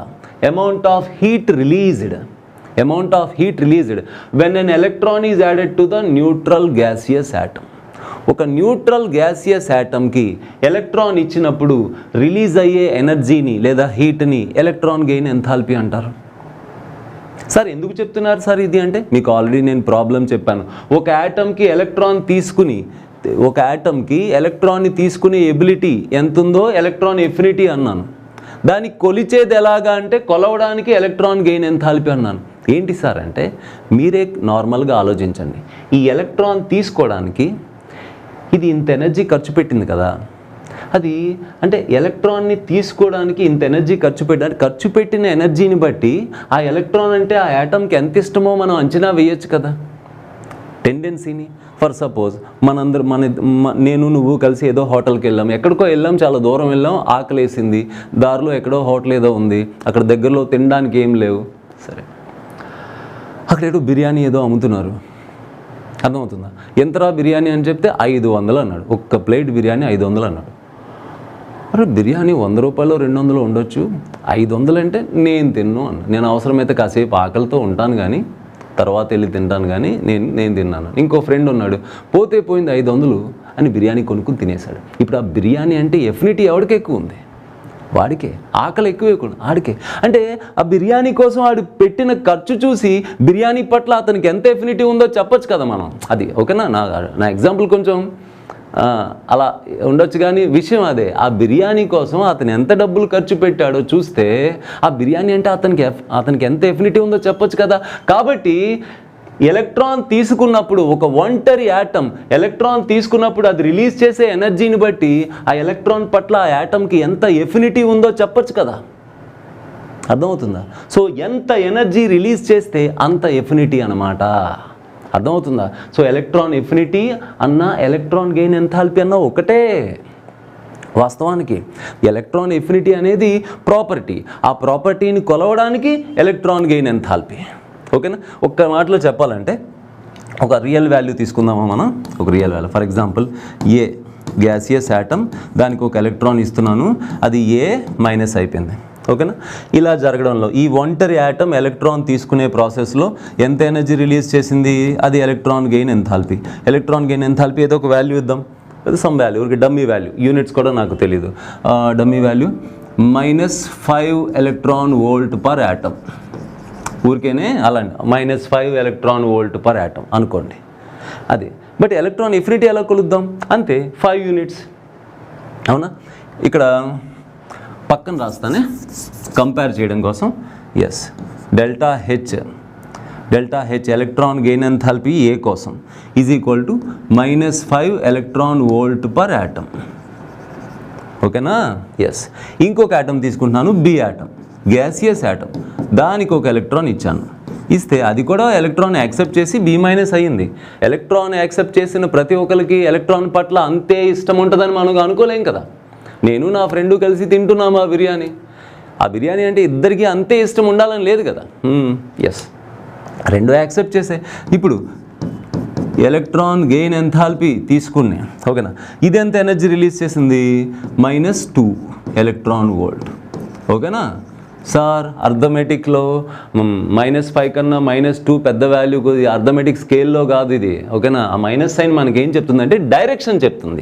amount of heat released when an electron is added to the neutral gaseous atom. ఒక న్యూట్రల్ గ్యాసియస్ యాటమ్కి ఎలక్ట్రాన్ ఇచ్చినప్పుడు రిలీజ్ అయ్యే ఎనర్జీని లేదా హీట్ని ఎలక్ట్రాన్ గెయిన్ ఎంథాల్పీ అంటారు. సార్ ఎందుకు చెప్తున్నారు సార్ ఇది అంటే మీకు ఆల్రెడీ నేను ప్రాబ్లం చెప్పాను. ఒక యాటమ్కి ఎలక్ట్రాన్ని తీసుకునే ఎబిలిటీ ఎంత ఉందో ఎలక్ట్రాన్ ఎఫినిటీ అన్నాను. దాన్ని కొలిచేది ఎలాగా అంటే కొలవడానికి ఎలక్ట్రాన్ గెయిన్ ఎంథాల్పీ అన్నాను. ఏంటి సార్ అంటే మీరే నార్మల్గా ఆలోచించండి. ఈ ఎలక్ట్రాన్ తీసుకోవడానికి ఇది ఇంత ఎనర్జీ ఖర్చు పెట్టింది కదా, అది అంటే ఎలక్ట్రాన్ని తీసుకోవడానికి ఇంత ఎనర్జీ ఖర్చు పెట్టిన ఎనర్జీని బట్టి ఆ ఎలక్ట్రాన్ అంటే ఆ యాటమ్కి ఎంత ఇష్టమో మనం అంచనా వేయచ్చు కదా టెండెన్సీని. ఫర్ సపోజ్ నేను నువ్వు కలిసి ఏదో హోటల్కి వెళ్ళాం, ఎక్కడికో వెళ్ళాం, చాలా దూరం వెళ్ళాం, ఆకలేసింది, దారిలో ఎక్కడో హోటల్ ఏదో ఉంది, అక్కడ దగ్గరలో తినడానికి ఏం లేవు. సరే, అక్కడ ఏదో బిర్యానీ ఏదో అమ్ముతున్నారు, అర్థమవుతుందా? ఎంతరా బిర్యానీ అని చెప్తే 500 అన్నాడు. ఒక్క ప్లేట్ బిర్యానీ 500 అన్నాడు. అరే బిర్యానీ 100 రూపాయలు 200 ఉండొచ్చు, 500 అంటే నేను తిన్ను అన్న. నేను అవసరమైతే కాసేపు ఆకలితో ఉంటాను కానీ తర్వాత వెళ్ళి తింటాను కానీ నేను తిన్నాను. ఇంకో ఫ్రెండ్ ఉన్నాడు, పోతే పోయింది 500 అని బిర్యానీ కొనుక్కుని తినేశాడు. ఇప్పుడు ఆ బిర్యానీ అంటే ఎఫినిటీ ఎవరికి ఎక్కువ ఉంది? వాడికే. ఆకలి ఎక్కువ ఆడికే. అంటే ఆ బిర్యానీ కోసం వాడు పెట్టిన ఖర్చు చూసి బిర్యానీ పట్ల అతనికి ఎంత ఎఫినిటీ ఉందో చెప్పొచ్చు కదా మనం. అది ఓకేనా. నా ఎగ్జాంపుల్ కొంచెం అలా ఉండొచ్చు, కానీ విషయం అదే. ఆ బిర్యానీ కోసం అతను ఎంత డబ్బులు ఖర్చు పెట్టాడో చూస్తే ఆ బిర్యానీ అంటే అతనికి ఎంత ఎఫినిటీ ఉందో చెప్పొచ్చు కదా. కాబట్టి ఎలక్ట్రాన్ తీసుకున్నప్పుడు, ఒక ఒంటరి యాటమ్ ఎలక్ట్రాన్ తీసుకున్నప్పుడు అది రిలీజ్ చేసే ఎనర్జీని బట్టి ఆ ఎలక్ట్రాన్ పట్ల ఆ యాటమ్కి ఎంత ఎఫినిటీ ఉందో చెప్పొచ్చు కదా. అర్థమవుతుందా? సో ఎంత ఎనర్జీ రిలీజ్ చేస్తే అంత ఎఫినిటీ అన్నమాట. అర్థమవుతుందా? సో ఎలక్ట్రాన్ ఎఫినిటీ అన్నా ఎలక్ట్రాన్ గెయిన్ ఎంథాల్పీ అన్నా ఒకటే. వాస్తవానికి ఎలక్ట్రాన్ ఎఫినిటీ అనేది ప్రాపర్టీ. ఆ ప్రాపర్టీని కొలవడానికి ఎలక్ట్రాన్ గెయిన్ ఎంథాల్పీ. ఓకేనా. ఒక్క మాటలో చెప్పాలంటే ఒక రియల్ వాల్యూ తీసుకుందామా మనం. ఒక real value, for example A gaseous atom, దానికి ఒక ఎలక్ట్రాన్ ఇస్తున్నాను, అది ఏ మైనస్ అయిపోయింది. ఓకేనా. ఇలా జరగడంలో ఈ ఒంటరి యాటమ్ ఎలక్ట్రాన్ తీసుకునే ప్రాసెస్లో ఎంత ఎనర్జీ రిలీజ్ చేసింది, అది electron gain enthalpy. Electron gain enthalpy ఏదో ఒక వాల్యూ ఇద్దాం, సమ్ వాల్యూ, ఒక డమ్మీ వాల్యూ, యూనిట్స్ కూడా నాకు తెలీదు. Dummy value -5 electron volt per atom. ఊరికేనే అలాంటి -5 ఎలక్ట్రాన్ వోల్ట్ పర్ యాటమ్ అనుకోండి. అది బట్ ఎలక్ట్రాన్ ఎఫినిటీ ఎలా కొలుద్దాం? అంతే, 5 యూనిట్స్. అవునా. ఇక్కడ పక్కన రాస్తానే కంపేర్ చేయడం కోసం. Yes, delta H electron gain enthalpy A కోసం is equal to -5 electron volt per atom. ఓకేనా. ఎస్, ఇంకొక యాటమ్ తీసుకుంటున్నాను, బి యాటమ్, గ్యాసియస్ యాటమ్, దానికి ఒక ఎలక్ట్రాన్ ఇచ్చాను. ఇస్తే అది కూడా ఎలక్ట్రాన్ యాక్సెప్ట్ చేసి బి మైనస్ అయ్యింది. ఎలక్ట్రాన్ యాక్సెప్ట్ చేసిన ప్రతి ఒక్కరికి ఎలక్ట్రాన్ పట్ల అంతే ఇష్టం ఉంటుందని మనం అనుకోలేం కదా. నేను నా ఫ్రెండు కలిసి తింటున్నాము ఆ బిర్యానీ అంటే ఇద్దరికీ అంతే ఇష్టం ఉండాలని లేదు కదా. ఎస్, రెండు యాక్సెప్ట్ చేసే. ఇప్పుడు ఎలక్ట్రాన్ గెయిన్ ఎంథాల్పీ తీసుకునే. ఓకేనా. ఇది ఎంత ఎనర్జీ రిలీజ్ చేసింది? -2 ఎలక్ట్రాన్ వోల్ట్. ఓకేనా సార్. అర్థమెటిక్లో -5 కన్నా -2 పెద్ద వాల్యూ, అర్థమెటిక్ స్కేల్లో కాదు ఇది. ఓకేనా. ఆ మైనస్ సైన్ మనకేం చెప్తుందంటే డైరెక్షన్ చెప్తుంది.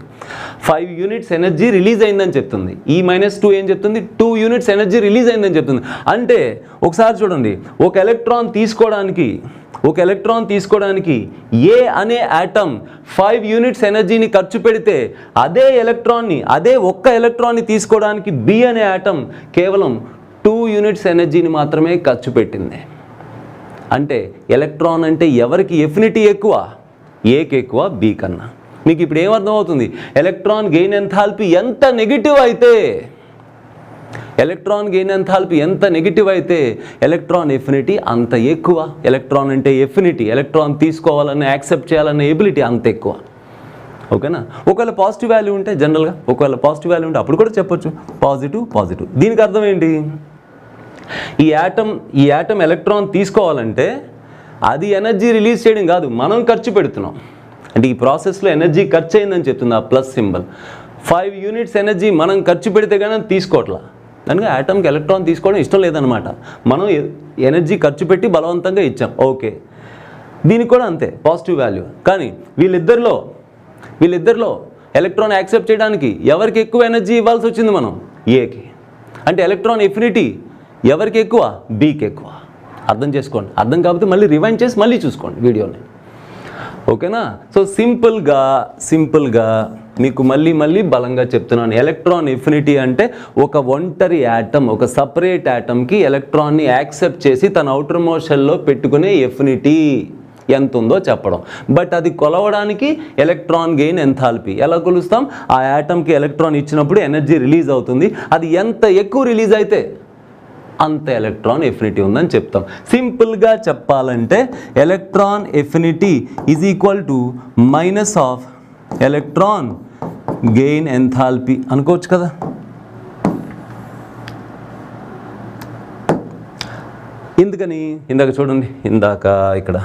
5 యూనిట్స్ ఎనర్జీ రిలీజ్ అయిందని చెప్తుంది. ఈ -2 ఏం చెప్తుంది? 2 యూనిట్స్ ఎనర్జీ రిలీజ్ అయిందని చెప్తుంది. అంటే ఒకసారి చూడండి, ఒక ఎలక్ట్రాన్ తీసుకోవడానికి ఏ అనే యాటమ్ 5 యూనిట్స్ ఎనర్జీని ఖర్చు పెడితే అదే ఒక్క ఎలక్ట్రాన్ని తీసుకోవడానికి బి అనే యాటమ్ కేవలం 2 యూనిట్స్ ఎనర్జీని మాత్రమే ఖర్చు పెట్టింది. అంటే ఎలక్ట్రాన్ అంటే ఎవరికి ఎఫినిటీ ఎక్కువ? ఏకి ఎక్కువ, బి కన్నా. మీకు ఇప్పుడు ఏమర్థం అవుతుంది? ఎలక్ట్రాన్ గెయిన్ ఎంథాల్పీ ఎంత నెగిటివ్ అయితే ఎలక్ట్రాన్ ఎఫినిటీ అంత ఎక్కువ. ఎలక్ట్రాన్ అంటే ఎఫినిటీ, ఎలక్ట్రాన్ తీసుకోవాలన్న యాక్సెప్ట్ చేయాలన్న ఎబిలిటీ అంత ఎక్కువ. ఓకేనా. ఒకవేళ పాజిటివ్ వాల్యూ ఉంటే, జనరల్గా ఒకవేళ పాజిటివ్ వాల్యూ ఉంటే అప్పుడు కూడా చెప్పొచ్చు పాజిటివ్. దీనికి అర్థం ఏంటి? ఈ యాటమ్ ఎలక్ట్రాన్ తీసుకోవాలంటే అది ఎనర్జీ రిలీజ్ చేయడం కాదు, మనం ఖర్చు పెడుతున్నాం. అంటే ఈ ప్రాసెస్లో ఎనర్జీ ఖర్చు అయిందని చెప్తుంది ఆ ప్లస్ సింబల్. 5 యూనిట్స్ ఎనర్జీ మనం ఖర్చు పెడితే కానీ తీసుకోవట్లా. కనుక యాటమ్కి ఎలక్ట్రాన్ తీసుకోవడం ఇష్టం లేదనమాట. మనం ఎనర్జీ ఖర్చు పెట్టి బలవంతంగా ఇచ్చాం. ఓకే, దీనికి కూడా అంతే, పాజిటివ్ వాల్యూ. కానీ వీళ్ళిద్దరిలో ఎలక్ట్రాన్ యాక్సెప్ట్ చేయడానికి ఎవరికి ఎక్కువ ఎనర్జీ ఇవ్వాల్సి వచ్చింది? మనం ఏకి. అంటే ఎలక్ట్రాన్ ఎఫినిటీ ఎవరికి ఎక్కువ? బీకి ఎక్కువ. అర్థం చేసుకోండి. అర్థం కాకపోతే మళ్ళీ రివైండ్ చేసి మళ్ళీ చూసుకోండి వీడియోని. ఓకేనా. సో సింపుల్గా మీకు మళ్ళీ బలంగా చెప్తున్నాను. ఎలక్ట్రాన్ ఎఫినిటీ అంటే ఒక ఒంటరి యాటమ్, ఒక సపరేట్ యాటమ్కి ఎలక్ట్రాన్ని యాక్సెప్ట్ చేసి తన అవుటర్ మోషన్లో పెట్టుకునే ఎఫినిటీ ఎంత ఉందో చెప్పడం. బట్ అది కొలవడానికి ఎలక్ట్రాన్ గెయిన్ ఎంథాల్పీ ఎలా కొలుస్తాం? ఆ యాటమ్కి ఎలక్ట్రాన్ ఇచ్చినప్పుడు ఎనర్జీ రిలీజ్ అవుతుంది. అది ఎంత ఎక్కువ రిలీజ్ అయితే అంత ఎలక్ట్రాన్ ఎఫినిటీ ఉందని చెప్తాం. సింపుల్గా చెప్పాలంటే electron affinity is equal to minus of electron gain enthalpy అనుకోవచ్చు కదా. ఎందుకని? ఇందాక చూడండి, ఇక్కడ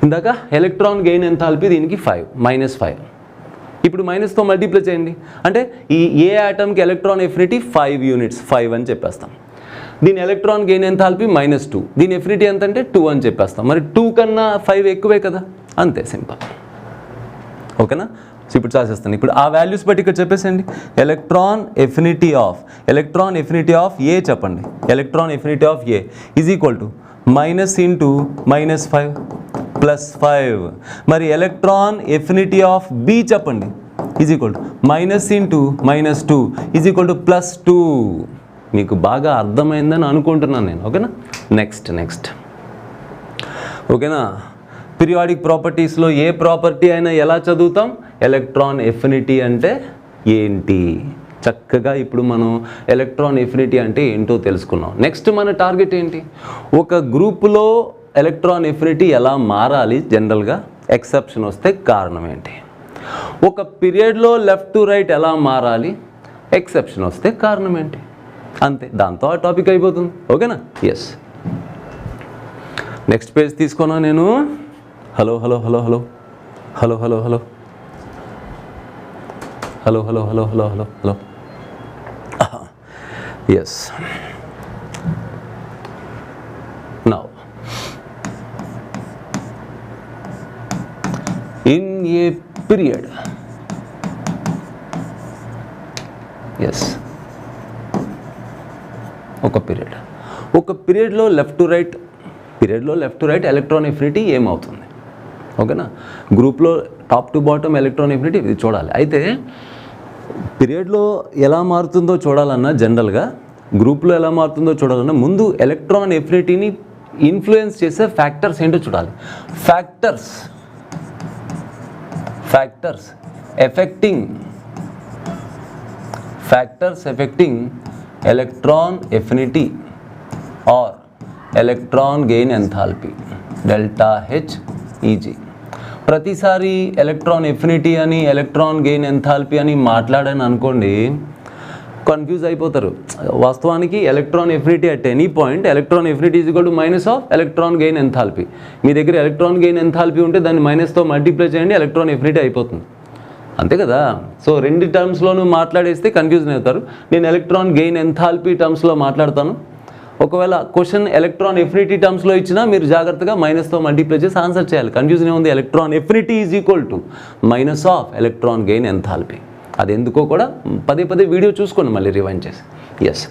ఇందాక ఎలక్ట్రాన్ గెయిన్ ఎంథాల్పీ దీనికి -5. ఇప్పుడు మైనస్తో మల్టిప్లై చేయండి. అంటే ఈ ఏ ఆటమ్కి ఎలక్ట్రాన్ ఎఫినిటీ 5 యూనిట్స్, 5 అని చెప్పేస్తాం. దీని ఎలక్ట్రాన్ గెయిన్ ఎంథాల్పీ -2, దీని ఎఫినిటీ ఎంత అంటే 2 అని చెప్పేస్తాం. మరి 2 కన్నా 5 ఎక్కువే కదా, అంతే సింపుల్. ఓకేనా? సో ఇప్పుడు చేసేస్తాను. ఇప్పుడు ఆ వాల్యూస్ బట్టి ఇక్కడ చెప్పేసండి. ఎలక్ట్రాన్ ఎఫినిటీ ఆఫ్ ఏ చెప్పండి. Electron affinity of A is equal to -5 +5. మరి ఎలక్ట్రాన్ ఎఫినిటీ ఆఫ్ బి చెప్పండి. Is equal to -2 is equal to +2. మీకు బాగా అర్థమైందని అనుకుంటున్నాను నేను. ఓకేనా? నెక్స్ట్ ఓకేనా? పీరియాడిక్ ప్రాపర్టీస్లో ఏ ప్రాపర్టీ అయినా ఎలా చదువుతాం? ఎలక్ట్రాన్ ఎఫినిటీ అంటే ఏంటి? చక్కగా ఇప్పుడు మనం ఎలక్ట్రాన్ ఎఫినిటీ అంటే ఏంటో తెలుసుకున్నాం. నెక్స్ట్ మన టార్గెట్ ఏంటి? ఒక గ్రూపులో ఎలక్ట్రాన్ ఎఫినిటీ ఎలా మారాలి, జనరల్గా ఎక్సెప్షన్ వస్తే కారణం ఏంటి? ఒక పీరియడ్లో లెఫ్ట్ టు రైట్ ఎలా మారాలి, ఎక్సెప్షన్ వస్తే కారణం ఏంటి? అంతే, దాంతో ఆ టాపిక్ అయిపోతుంది. ఓకేనా? ఎస్. నెక్స్ట్ పేజ్ తీసుకున్నా నేను. Hello yes. Now in a period, yes, ఒక పీరియడ్లో left to right electron affinity ఏమవుతుంది? ఓకేనా? గ్రూప్లో top to bottom electron affinity ఇది చూడాలి. అయితే పీరియడ్లో ఎలా మారుతుందో చూడాలన్నా, జనరల్గా గ్రూప్లో ఎలా మారుతుందో చూడాలన్నా ముందు ఎలక్ట్రాన్ ఎఫినిటీని ఇన్ఫ్లుయెన్స్ చేసే ఫ్యాక్టర్స్ ఏంటో చూడాలి. Factors affecting electron affinity or electron gain enthalpy delta H Eg. ప్రతిసారి ఎలక్ట్రాన్ ఎఫినిటీ అని ఎలక్ట్రాన్ గెయిన్ ఎంథాల్పీ అని మాట్లాడని అనుకోండి, కన్ఫ్యూజ్ అయిపోతారు. వాస్తవానికి electron affinity at any point electron affinity is equal to minus of electron gain enthalpy. మీ దగ్గర electron gain enthalpy ఉంటే దాన్ని మైనస్తో మల్టిప్లై చేయండి, ఎలక్ట్రాన్ ఎఫినిటీ అయిపోతుంది. అంతే కదా? సో రెండు టర్మ్స్లోనూ మాట్లాడేస్తే కన్ఫ్యూజన్ అవుతారు. నేను ఎలక్ట్రాన్ గెయిన్ ఎంథాల్పీ టర్మ్స్లో మాట్లాడతాను. ఒకవేళ క్వశ్చన్ ఎలక్ట్రాన్ ఎఫినిటీ టర్మ్స్లో ఇచ్చినా మీరు జాగ్రత్తగా మైనస్తో మల్టిప్లై చేసి ఆన్సర్ చేయాలి. కన్ఫ్యూజన్ ఏముంది? Electron affinity is equal to minus of electron gain enthalpy. అది ఎందుకో కూడా పదే వీడియో చూసుకోండి, మళ్ళీ రివైండ్ చేసి. ఎస్.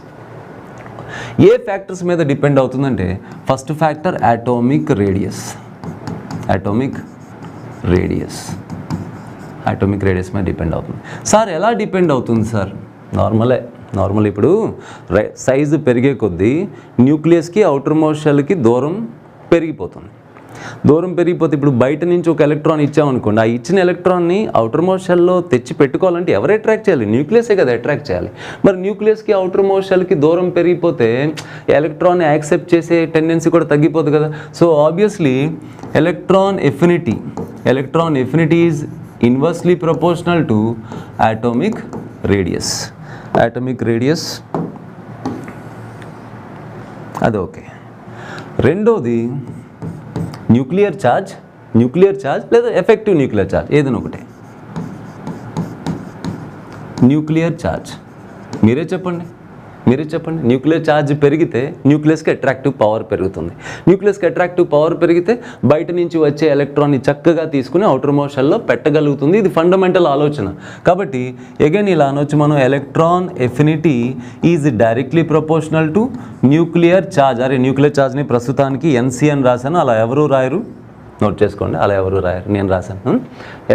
ఏ ఫ్యాక్టర్స్ మీద డిపెండ్ అవుతుందంటే, ఫస్ట్ ఫ్యాక్టర్ అటామిక్ రేడియస్ మీద డిపెండ్ అవుతుంది. సార్ ఎలా డిపెండ్ అవుతుంది సార్? నార్మల్ ఇప్పుడు సైజు పెరిగే కొద్దీ న్యూక్లియస్కి అవుటర్ మోస్ట్ షెల్కి దూరం పెరిగిపోతుంది. ఇప్పుడు బయట నుంచి ఒక ఎలక్ట్రాన్ ఇచ్చామనుకోండి, ఆ ఇచ్చిన ఎలక్ట్రాన్ని అవుటర్ మోస్ట్ షెల్లో తెచ్చి పెట్టుకోవాలంటే ఎవరు అట్రాక్ట్ చేయాలి? న్యూక్లియసే కదా అట్రాక్ట్ చేయాలి. మరి న్యూక్లియస్కి అవుటర్ మోస్ట్ షెల్కి దూరం పెరిగిపోతే ఎలక్ట్రాన్ని యాక్సెప్ట్ చేసే టెండెన్సీ కూడా తగ్గిపోతుంది కదా. So obviously electron affinity is inversely proportional to atomic radius. అది ఓకే. రెండోది న్యూక్లియర్ ఛార్జ్ లేదా ఎఫెక్టివ్ న్యూక్లియర్ ఛార్జ్, ఏదైనా ఒకటే. న్యూక్లియర్ ఛార్జ్ మీరే చెప్పండి. న్యూక్లియర్ ఛార్జ్ పెరిగితే న్యూక్లియస్కి అట్రాక్టివ్ పవర్ పెరుగుతుంది. పెరిగితే బయట నుంచి వచ్చే ఎలక్ట్రాన్ని చక్కగా తీసుకుని అవుటర్ మోస్ట్ షెల్లో పెట్టగలుగుతుంది. ఇది ఫండమెంటల్ ఆలోచన. కాబట్టి అగైన్ ఇలా అనొచ్చు మనం, electron affinity is directly proportional to nuclear charge. Nuclear ఛార్జ్ని ప్రస్తుతానికి NC అని రాశాను, అలా ఎవరు రాయరు, నోట్ చేసుకోండి. అలా ఎవరు రాయరు, నేను రాశాను.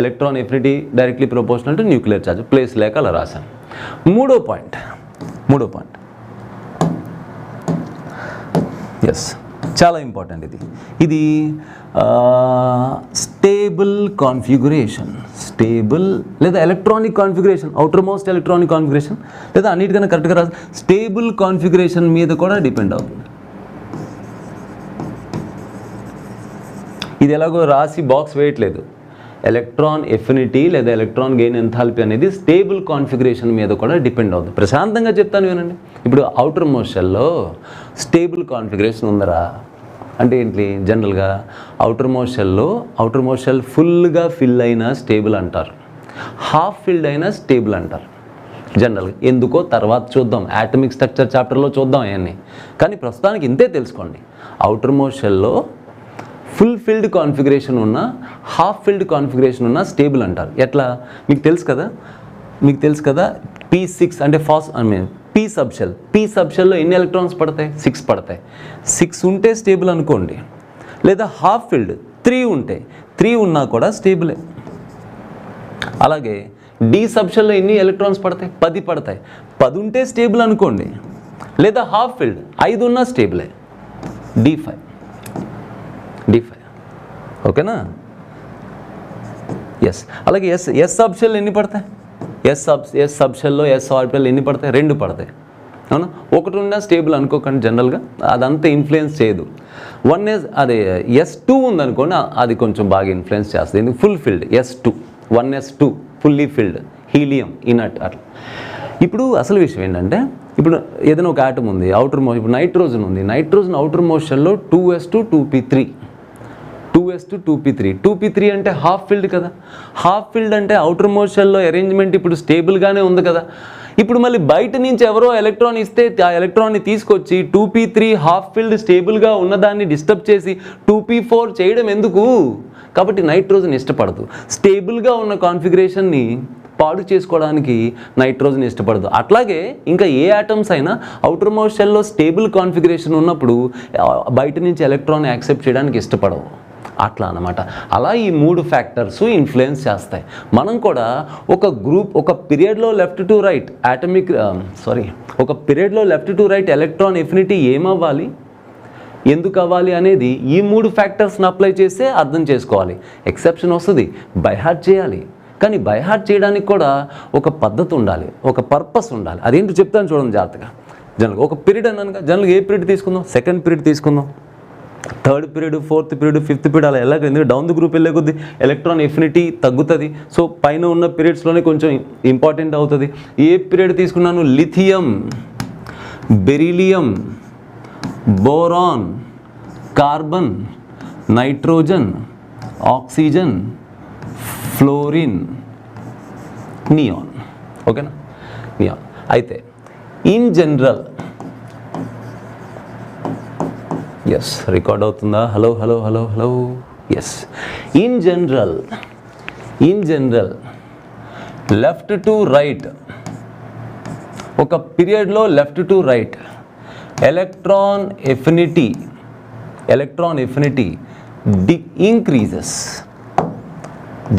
Electron affinity directly proportional to nuclear charge, place లేక అలా రాశాను. మూడో పాయింట్ ఎస్, చాలా ఇంపార్టెంట్ ఇది స్టేబుల్ కాన్ఫిగరేషన్ లేదా electronic configuration, outer most electronic configuration, లేదా అన్నిటికన్నా కరెక్ట్గా రాసి స్టేబుల్ కాన్ఫిగరేషన్ మీద కూడా డిపెండ్ అవుతుంది. ఇది ఎలాగో రాసి బాక్స్ వేయట్లేదు. ఎలక్ట్రాన్ ఎఫినిటీ లేదా ఎలక్ట్రాన్ గెయిన్ ఎంథాల్పీ అనేది స్టేబుల్ కాన్ఫిగరేషన్ మీద కూడా డిపెండ్ అవుతుంది. ప్రశాంతంగా చెప్తాను వినండి. ఇప్పుడు అవుటర్ మోస్ట్ షెల్లో స్టేబుల్ కాన్ఫిగరేషన్ ఉందరా అంటే ఏంటి? జనరల్గా అవుటర్ మోస్ట్ షెల్ ఫుల్గా ఫిల్ అయినా స్టేబుల్ అంటారు, హాఫ్ ఫిల్డ్ అయినా స్టేబుల్ అంటారు జనరల్గా. ఎందుకో తర్వాత చూద్దాం, యాటమిక్ స్ట్రక్చర్ చాప్టర్లో చూద్దాం అవన్నీ. కానీ ప్రస్తుతానికి ఇంతే తెలుసుకోండి. అవుటర్ మోస్ట్ షెల్లో ఫుల్ ఫిల్డ్ కాన్ఫిగరేషన్ ఉన్న హాఫ్ ఫిల్డ్ కాన్ఫిగరేషన్ ఉన్న స్టేబుల్ అంటారు. ఎట్లా మీకు తెలుసు కదా P6 అంటే P సబ్షెల్లో ఎన్ని ఎలక్ట్రాన్స్ పడతాయి? 6 పడతాయి. 6 ఉంటే స్టేబుల్ అనుకోండి. లేదా హాఫ్ ఫిల్డ్ 3 ఉంటే 3 ఉన్నా కూడా స్టేబులే. అలాగే D సబ్షెల్లో ఎన్ని ఎలక్ట్రాన్స్ పడతాయి? 10 పడతాయి. 10 ఉంటే స్టేబుల్ అనుకోండి. లేదా హాఫ్ ఫిల్డ్ 5 ఉన్నా స్టేబులే. D5 ఓకేనా? ఎస్. అలాగే ఎస్ సబ్షెల్ ఎన్ని పడతాయి? ఎస్ సబ్షెల్లో ఎస్ ఆర్బిటల్ ఎన్ని పడతాయి? 2 పడతాయి. అవునా? ఒకటి ఉన్నా స్టేబుల్ అనుకోకండి. జనరల్గా అదంతా ఇన్ఫ్లుయెన్స్ చేయదు. S2 ఉందనుకోండి, అది కొంచెం బాగా ఇన్ఫ్లుయెన్స్ చేస్తుంది. ఎందుకు? Full filled S2 1s2 fully filled helium inert అట్లా. ఇప్పుడు అసలు విషయం ఏంటంటే, ఇప్పుడు ఏదైనా ఒక ఆటం ఉంది అవుటర్ మోషన్. ఇప్పుడు నైట్రోజన్ ఉంది. నైట్రోజన్ అవుటర్ మోషన్లో 2s2 2p3 2p3 అంటే హాఫ్ ఫిల్డ్ కదా. హాఫ్ ఫిల్డ్ అంటే అవుటర్ మోషన్లో అరేంజ్మెంట్ ఇప్పుడు స్టేబుల్గానే ఉంది కదా. ఇప్పుడు మళ్ళీ బయట నుంచి ఎవరో ఎలక్ట్రాన్ ఇస్తే ఆ ఎలక్ట్రాన్ని తీసుకొచ్చి 2p3 హాఫ్ ఫిల్డ్ స్టేబుల్గా ఉన్నదాన్ని డిస్టర్బ్ చేసి 2p4 చేయడం ఎందుకు? కాబట్టి నైట్రోజన్ ఇష్టపడదు. స్టేబుల్గా ఉన్న కాన్ఫిగరేషన్ని పాడు చేసుకోవడానికి నైట్రోజన్ ఇష్టపడదు. అట్లాగే ఇంకా ఏ ఆటమ్స్ అయినా అవుటర్ మోషన్లో స్టేబుల్ కాన్ఫిగరేషన్ ఉన్నప్పుడు బయట నుంచి ఎలక్ట్రాన్ యాక్సెప్ట్ చేయడానికి ఇష్టపడవు. అట్లా అన్నమాట. అలా ఈ 3 ఫ్యాక్టర్స్ ఇన్ఫ్లుయెన్స్ చేస్తాయి. మనం కూడా ఒక పీరియడ్లో లెఫ్ట్ టు రైట్ ఒక పీరియడ్లో left to right electron affinity ఏమవ్వాలి, ఎందుకు అవ్వాలి అనేది ఈ 3 ఫ్యాక్టర్స్ని అప్లై చేస్తే అర్థం చేసుకోవాలి. ఎక్సెప్షన్ వస్తుంది, బైహార్ట్ చేయాలి. కానీ బైహార్ట్ చేయడానికి కూడా ఒక పద్ధతి ఉండాలి, ఒక పర్పస్ ఉండాలి. అదేంటో చెప్తాను చూడండి జాగ్రత్తగా. జనరల్గా ఒక పీరియడ్ అన్నానుగా, జనరల్గా ఏ పీరియడ్ తీసుకుందాం? సెకండ్ పీరియడ్ తీసుకుందాం. Third period, fourth period, fifth period అలా వెళ్ళాక, ఎందుకంటే డౌన్ ది గ్రూప్ వెళ్ళే కొద్ది ఎలక్ట్రాన్ ఎఫినిటీ తగ్గుతుంది. సో పైన ఉన్న పీరియడ్స్లోనే కొంచెం ఇంపార్టెంట్ అవుతుంది. ఏ పీరియడ్ తీసుకున్నాను? Lithium, beryllium, boron, carbon, nitrogen, oxygen, fluorine, neon. ఓకేనా? నియాన్. అయితే ఇన్ జనరల్, ఎస్ రికార్డ్ అవుతుందా? Hello hello hello hello. Yes. In general left to right, ఒక పీరియడ్లో left to right electron affinity increases.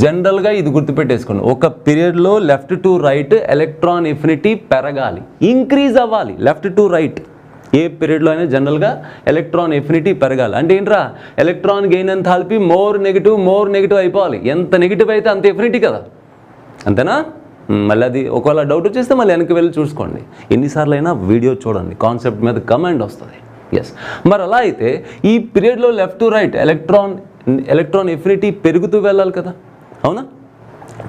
జనరల్గా ఇది గుర్తుపెట్టేసుకోండి. ఒక పీరియడ్లో left to right electron affinity పెరగాలి, ఇంక్రీజ్ అవ్వాలి. లెఫ్ట్ టు రైట్ ఏ పీరియడ్లో అయినా జనరల్గా ఎలక్ట్రాన్ ఎఫినిటీ పెరగాలి. అంటే ఏంట్రా? Electron gain enthalpy more negative అయిపోవాలి. ఎంత నెగిటివ్ అయితే అంత ఎఫినిటీ కదా, అంతేనా? మళ్ళీ అది ఒకవేళ డౌట్ వచ్చేస్తే మళ్ళీ వెనక్కి వెళ్ళి చూసుకోండి. ఎన్నిసార్లు అయినా వీడియో చూడండి, కాన్సెప్ట్ మీద కమెంట్ వస్తుంది. ఎస్. మరి అలా అయితే ఈ పీరియడ్లో left to right electron affinity పెరుగుతూ వెళ్ళాలి కదా, అవునా?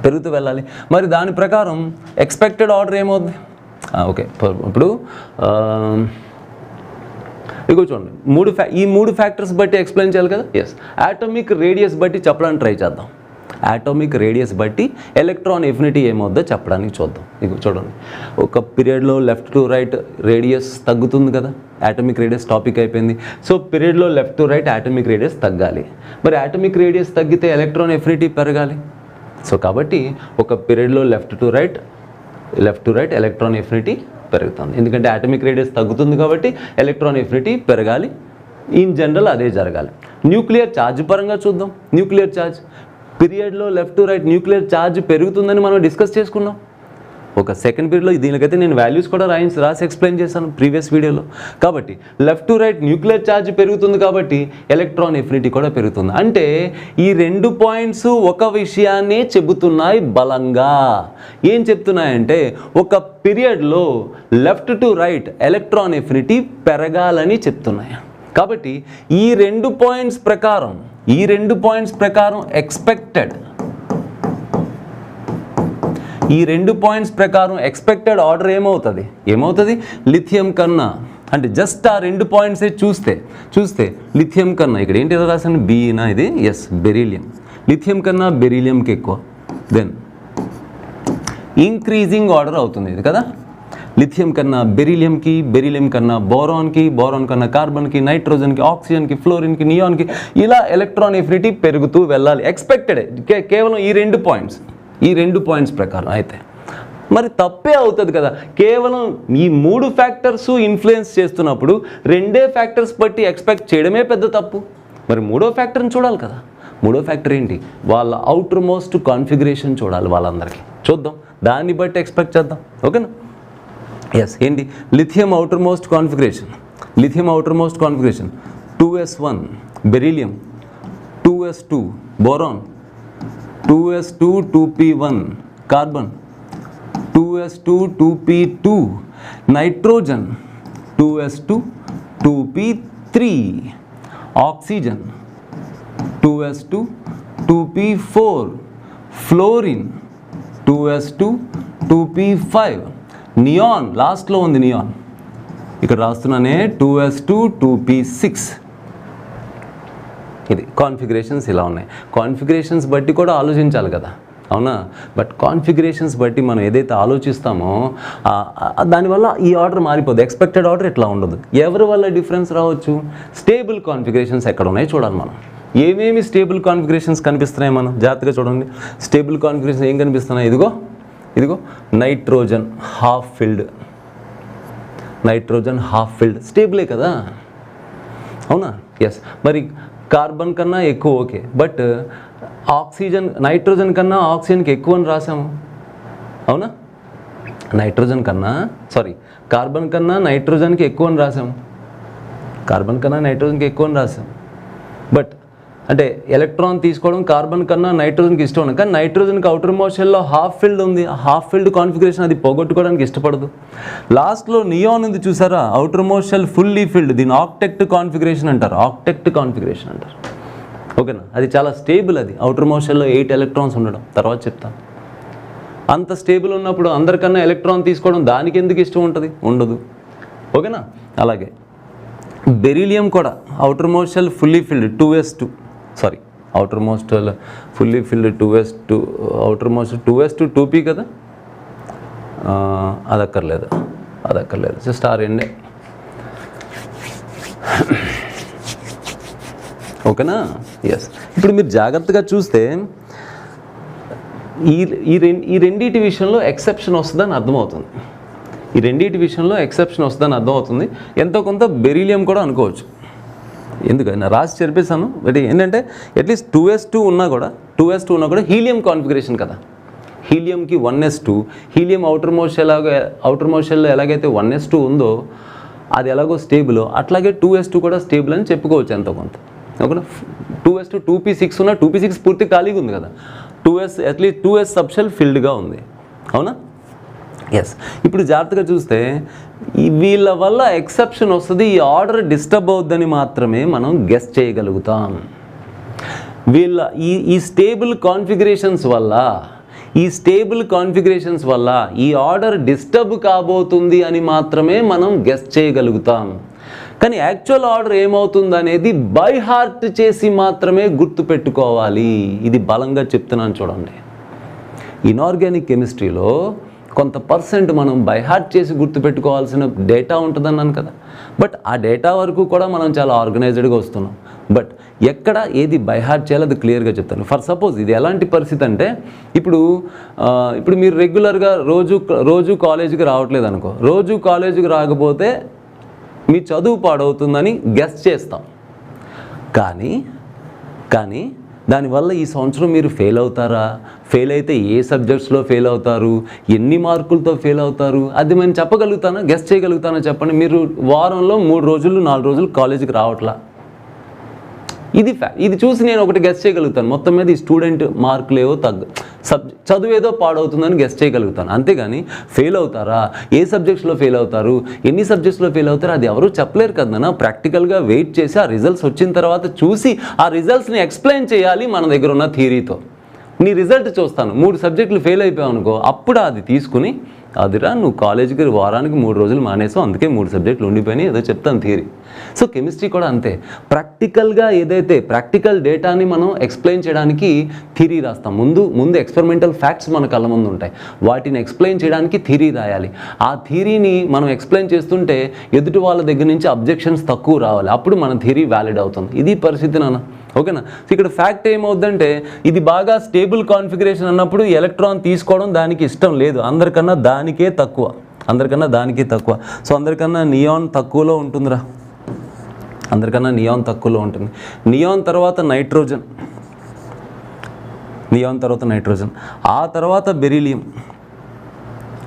పెరుగుతూ వెళ్ళాలి. మరి దాని ప్రకారం ఎక్స్పెక్టెడ్ ఆర్డర్ ఏమవుద్ది? ఓకే, ఇప్పుడు ఇగో చూడండి, ఈ 3 ఫ్యాక్టర్స్ బట్టి ఎక్స్ప్లెయిన్ చేయాలి కదా. ఎస్. ఆటమిక్ రేడియస్ బట్టి చెప్పడానికి ట్రై చేద్దాం. ఆటమిక్ రేడియస్ బట్టి ఎలక్ట్రాన్ ఎఫినిటీ ఏమవుద్దో చెప్పడానికి చూద్దాం. ఇగో చూడండి, ఒక పీరియడ్లో లెఫ్ట్ టు రైట్ రేడియస్ తగ్గుతుంది కదా. ఆటమిక్ రేడియస్ టాపిక్ అయిపోయింది. సో పీరియడ్లో left to right atomic radius తగ్గాలి. మరి ఆటమిక్ రేడియస్ తగ్గితే ఎలక్ట్రాన్ ఎఫినిటీ పెరగాలి. సో కాబట్టి ఒక పీరియడ్లో left to right electron affinity పెరుగుతుంది. ఎందుకంటే ఆటమిక్ రేడియస్ తగ్గుతుంది కాబట్టి ఎలక్ట్రాన్ ఎఫినిటీ పెరగాలి. ఇన్ జనరల్ అదే జరగాలి. న్యూక్లియర్ ఛార్జ్ పరంగా చూద్దాం. న్యూక్లియర్ ఛార్జ్ పీరియడ్లో left to right nuclear charge పెరుగుతుందని మనం డిస్కస్ చేసుకున్నాం. ఒక సెకండ్ పీరియడ్లో దీనికైతే నేను వాల్యూస్ కూడా రాసి ఎక్స్ప్లెయిన్ చేశాను ప్రీవియస్ వీడియోలో. కాబట్టి left to right nuclear charge పెరుగుతుంది కాబట్టి ఎలక్ట్రాన్ ఎఫినిటీ కూడా పెరుగుతుంది. అంటే ఈ 2 పాయింట్స్ ఒక విషయాన్నే చెబుతున్నాయి బలంగా. ఏం చెప్తున్నాయంటే ఒక పీరియడ్లో left to right electron affinity పెరగాలని చెప్తున్నాయి. కాబట్టి ఈ 2 పాయింట్స్ ప్రకారం ఎక్స్పెక్టెడ్ ఆర్డర్ ఏమవుతుంది? లిథియం కన్నా, అంటే జస్ట్ ఆ 2 పాయింట్సే చూస్తే లిథియం కన్నా, ఇక్కడ ఏంటి రాసాను? బీనా ఇది? Yes, beryllium. లిథియం కన్నా బెరీలియంకి ఎక్కువ. దెన్ ఇంక్రీజింగ్ ఆర్డర్ అవుతుంది ఇది కదా. లిథియం కన్నా బెరీలియంకి, బెరీలియం కన్నా బోరాన్కి, బోరాన్ కన్నా కార్బన్కి, నైట్రోజన్కి, ఆక్సిజన్కి, ఫ్లోరిన్కి, నియాన్కి, ఇలా ఎలక్ట్రాన్ ఎఫినిటీ పెరుగుతూ వెళ్ళాలి. ఎక్స్పెక్టెడ్ కేవలం ఈ 2 పాయింట్స్ ప్రకారం. అయితే మరి తప్పే అవుతుంది కదా. కేవలం ఈ 3 ఫ్యాక్టర్స్ ఇన్ఫ్లుయెన్స్ చేస్తున్నప్పుడు 2 ఫ్యాక్టర్స్ బట్టి ఎక్స్పెక్ట్ చేయడమే పెద్ద తప్పు. మరి 3వ ఫ్యాక్టర్ని చూడాలి కదా. 3వ ఫ్యాక్టర్ ఏంటి? వాళ్ళ అవుటర్ మోస్ట్ కాన్ఫిగరేషన్ చూడాలి. వాళ్ళందరికీ చూద్దాం, దాన్ని బట్టి ఎక్స్పెక్ట్ చేద్దాం. ఓకేనా? ఎస్, ఏంటి lithium outer most configuration? Lithium outer most configuration 2s1 beryllium, 2s2 boron, 2s2 2p1 carbon, 2s2 2p2 nitrogen, 2s2 2p3 oxygen, 2s2 2p4 fluorine, 2s2 2p5 neon. లాస్ట్లో ఉంది నియాన్, ఇక్కడ రాస్తున్నానే 2s2 2p6. ఇది configurations ఇలా ఉన్నాయి. Configurations బట్టి కూడా ఆలోచించాలి కదా, అవునా? బట్ కాన్ఫిగరేషన్స్ బట్టి మనం ఏదైతే ఆలోచిస్తామో దానివల్ల ఈ ఆర్డర్ మారిపోదు. ఎక్స్పెక్టెడ్ ఆర్డర్ ఇట్లా ఉండదు. ఎవరి వల్ల డిఫరెన్స్ రావచ్చు? స్టేబుల్ కాన్ఫిగరేషన్స్ ఎక్కడ ఉన్నాయో చూడాలి మనం. ఏమేమి స్టేబుల్ కాన్ఫిగరేషన్స్ కనిపిస్తున్నాయి మనం జాగ్రత్తగా చూడండి. స్టేబుల్ కాన్ఫిగరేషన్ ఏం కనిపిస్తున్నాయి? ఇదిగో nitrogen half filled, nitrogen half filled స్టేబులే కదా, అవునా? ఎస్. మరి కార్బన్ కన్నా ఎక్కువ ఓకే, బట్ ఆక్సిజన్ నైట్రోజన్ కన్నా ఆక్సిజన్కి ఎక్కువ అని రాసాము, అవునా? కార్బన్ కన్నా నైట్రోజన్కి ఎక్కువ అని రాసాము, బట్ అంటే ఎలక్ట్రాన్ తీసుకోవడం కార్బన్ కన్నా నైట్రోజన్కి ఇష్టం ఉంది, కానీ నైట్రోజన్కి అవుటర్ మోస్ట్ షెల్లో హాఫ్ ఫిల్డ్ ఉంది. హాఫ్ ఫిల్డ్ కాన్ఫిగరేషన్ అది పోగొట్టుకోవడానికి ఇష్టపడదు. లాస్ట్లో నియాన్ ఉంది చూసారా, outer most shell fully filled. దీని ఆక్టెక్ట్ కాన్ఫిగరేషన్ అంటారు. ఓకేనా? అది చాలా స్టేబుల్. అది అవుటర్ మోస్ట్ షెల్లో 8 ఎలక్ట్రాన్స్ ఉండడం, తర్వాత చెప్తాను. అంత స్టేబుల్ ఉన్నప్పుడు అందరికన్నా ఎలక్ట్రాన్ తీసుకోవడం దానికి ఎందుకు ఇష్టం ఉంటుంది? ఉండదు. ఓకేనా? అలాగే బెరీలియం కూడా outer most shell fully filled 2s2 outer most fully filled 2s2 outermost 2s2 2p కదా, అదక్కర్లేదు జస్ట్ ఆర్ ఎండే. ఓకేనా? ఎస్. ఇప్పుడు మీరు జాగ్రత్తగా చూస్తే ఈ రెండింటి విషయంలో ఎక్సెప్షన్ వస్తుందని అర్థమవుతుంది. ఎంతో కొంత బెరీలియం కూడా అనుకోవచ్చు. ఎందుకని రాసి చెప్పేసాను. బట్ ఏంటంటే అట్లీస్ట్ 2s2 ఉన్నా కూడా హీలియం కాన్ఫిగరేషన్ కదా. హీలియంకి 1s2, హీలియం అవుటర్ మోస్ట్ షెల్లో ఎలాగైతే 1s2 ఉందో అది ఎలాగో స్టేబుల్, అట్లాగే 2s2 కూడా స్టేబుల్ అని చెప్పుకోవచ్చు ఎంతో కొంత. ఓకేనా? 2s2 2p6 ఉన్న 2p6 పూర్తి ఖాళీగా ఉంది కదా, అట్లీస్ట్ 2s సబ్షెల్ ఫిల్డ్గా ఉంది, అవునా? ఎస్. ఇప్పుడు జాగ్రత్తగా చూస్తే వీళ్ళ వల్ల ఎక్సెప్షన్ వస్తుంది. ఈ ఆర్డర్ డిస్టర్బ్ అవుద్దని మాత్రమే మనం గెస్ చేయగలుగుతాం. వీళ్ళ ఈ స్టేబుల్ కాన్ఫిగరేషన్స్ వల్ల ఈ ఆర్డర్ డిస్టర్బ్ కాబోతుంది అని మాత్రమే మనం గెస్ చేయగలుగుతాం. కానీ యాక్చువల్ ఆర్డర్ ఏమవుతుంది అనేది బై హార్ట్ చేసి మాత్రమే గుర్తుపెట్టుకోవాలి. ఇది బలంగా చెప్తున్నాను చూడండి. ఇనార్గానిక్ కెమిస్ట్రీలో కొంత పర్సెంట్ మనం బై హార్ట్ చేసి గుర్తుపెట్టుకోవాల్సిన డేటా ఉంటుందన్నాను కదా. బట్ ఆ డేటా వరకు కూడా మనం చాలా ఆర్గనైజ్డ్గా వస్తున్నాం. బట్ ఎక్కడ ఏది బై హార్ట్ చేయాలో అది క్లియర్గా చెప్తాను. ఫర్ సపోజ్ ఇది ఎలాంటి పరిస్థితి అంటే, ఇప్పుడు మీరు రెగ్యులర్గా రోజు కాలేజీకి రావట్లేదు అనుకో. రోజు కాలేజీకి రాకపోతే మీ చదువు పాడవుతుందని గెస్ చేస్తాం. కానీ దానివల్ల ఈ సంవత్సరం మీరు ఫెయిల్ అవుతారా? ఫెయిల్ అయితే ఏ సబ్జెక్ట్స్లో ఫెయిల్ అవుతారు, ఎన్ని మార్కులతో ఫెయిల్ అవుతారు, అది నేను చెప్పగలుగుతానా, గెస్ చేయగలుగుతానా చెప్పండి. మీరు వారంలో 3 రోజులు 4 రోజులు కాలేజీకి రావట్లా, ఇది చూసి నేను ఒకటి గెస్ చేయగలుగుతాను. మొత్తం మీద ఈ స్టూడెంట్ మార్కులు ఏవో చదువు ఏదో పాడవుతుందని గెస్ చేయగలుగుతాను. అంతేగాని ఫెయిల్ అవుతారా, ఏ సబ్జెక్ట్స్లో ఫెయిల్ అవుతారు, ఎన్ని సబ్జెక్ట్స్లో ఫెయిల్ అవుతారు, అది ఎవరు చెప్పలేరు కదా. ప్రాక్టికల్గా వెయిట్ చేసి ఆ రిజల్ట్స్ వచ్చిన తర్వాత చూసి ఆ రిజల్ట్స్ని ఎక్స్ప్లెయిన్ చేయాలి మన దగ్గర ఉన్న థియరీతో. నీ రిజల్ట్ చూస్తాను, 3 సబ్జెక్టులు ఫెయిల్ అయిపోయావు అనుకో, అప్పుడు అది తీసుకుని అదిరా నువ్వు కాలేజీకి వారానికి 3 రోజులు మానేసావు, అందుకే 3 సబ్జెక్టులు ఉండిపోయినాయి, ఏదో చెప్తాను థియరీ. సో కెమిస్ట్రీ కూడా అంతే, ప్రాక్టికల్గా ఏదైతే ప్రాక్టికల్ డేటాని మనం ఎక్స్ప్లెయిన్ చేయడానికి థియరీ రాస్తాం. ముందు ఎక్స్పెరిమెంటల్ ఫ్యాక్ట్స్ మన కళ్ళ ముందు ఉంటాయి, వాటిని ఎక్స్ప్లెయిన్ చేయడానికి థియరీ రాయాలి. ఆ థియరీని మనం ఎక్స్ప్లెయిన్ చేస్తుంటే ఎదుటి వాళ్ళ దగ్గర నుంచి అబ్జెక్షన్స్ తక్కువ రావాలి, అప్పుడు మన థియరీ వ్యాలిడ్ అవుతుంది. ఇది పరిస్థితి నాన్న, ఓకేనా. సో ఇక్కడ ఫ్యాక్ట్ ఏమవుద్దంటే ఇది బాగా స్టేబుల్ కాన్ఫిగరేషన్ అన్నప్పుడు ఎలక్ట్రాన్ తీసుకోవడం దానికి ఇష్టం లేదు, అందరికన్నా దానికే తక్కువ. సో అందరికన్నా నియాన్ తక్కువలో ఉంటుందిరా, నియాన్ తక్కువలో ఉంటుంది. నియాన్ తర్వాత నైట్రోజన్, ఆ తర్వాత బెరీలియం.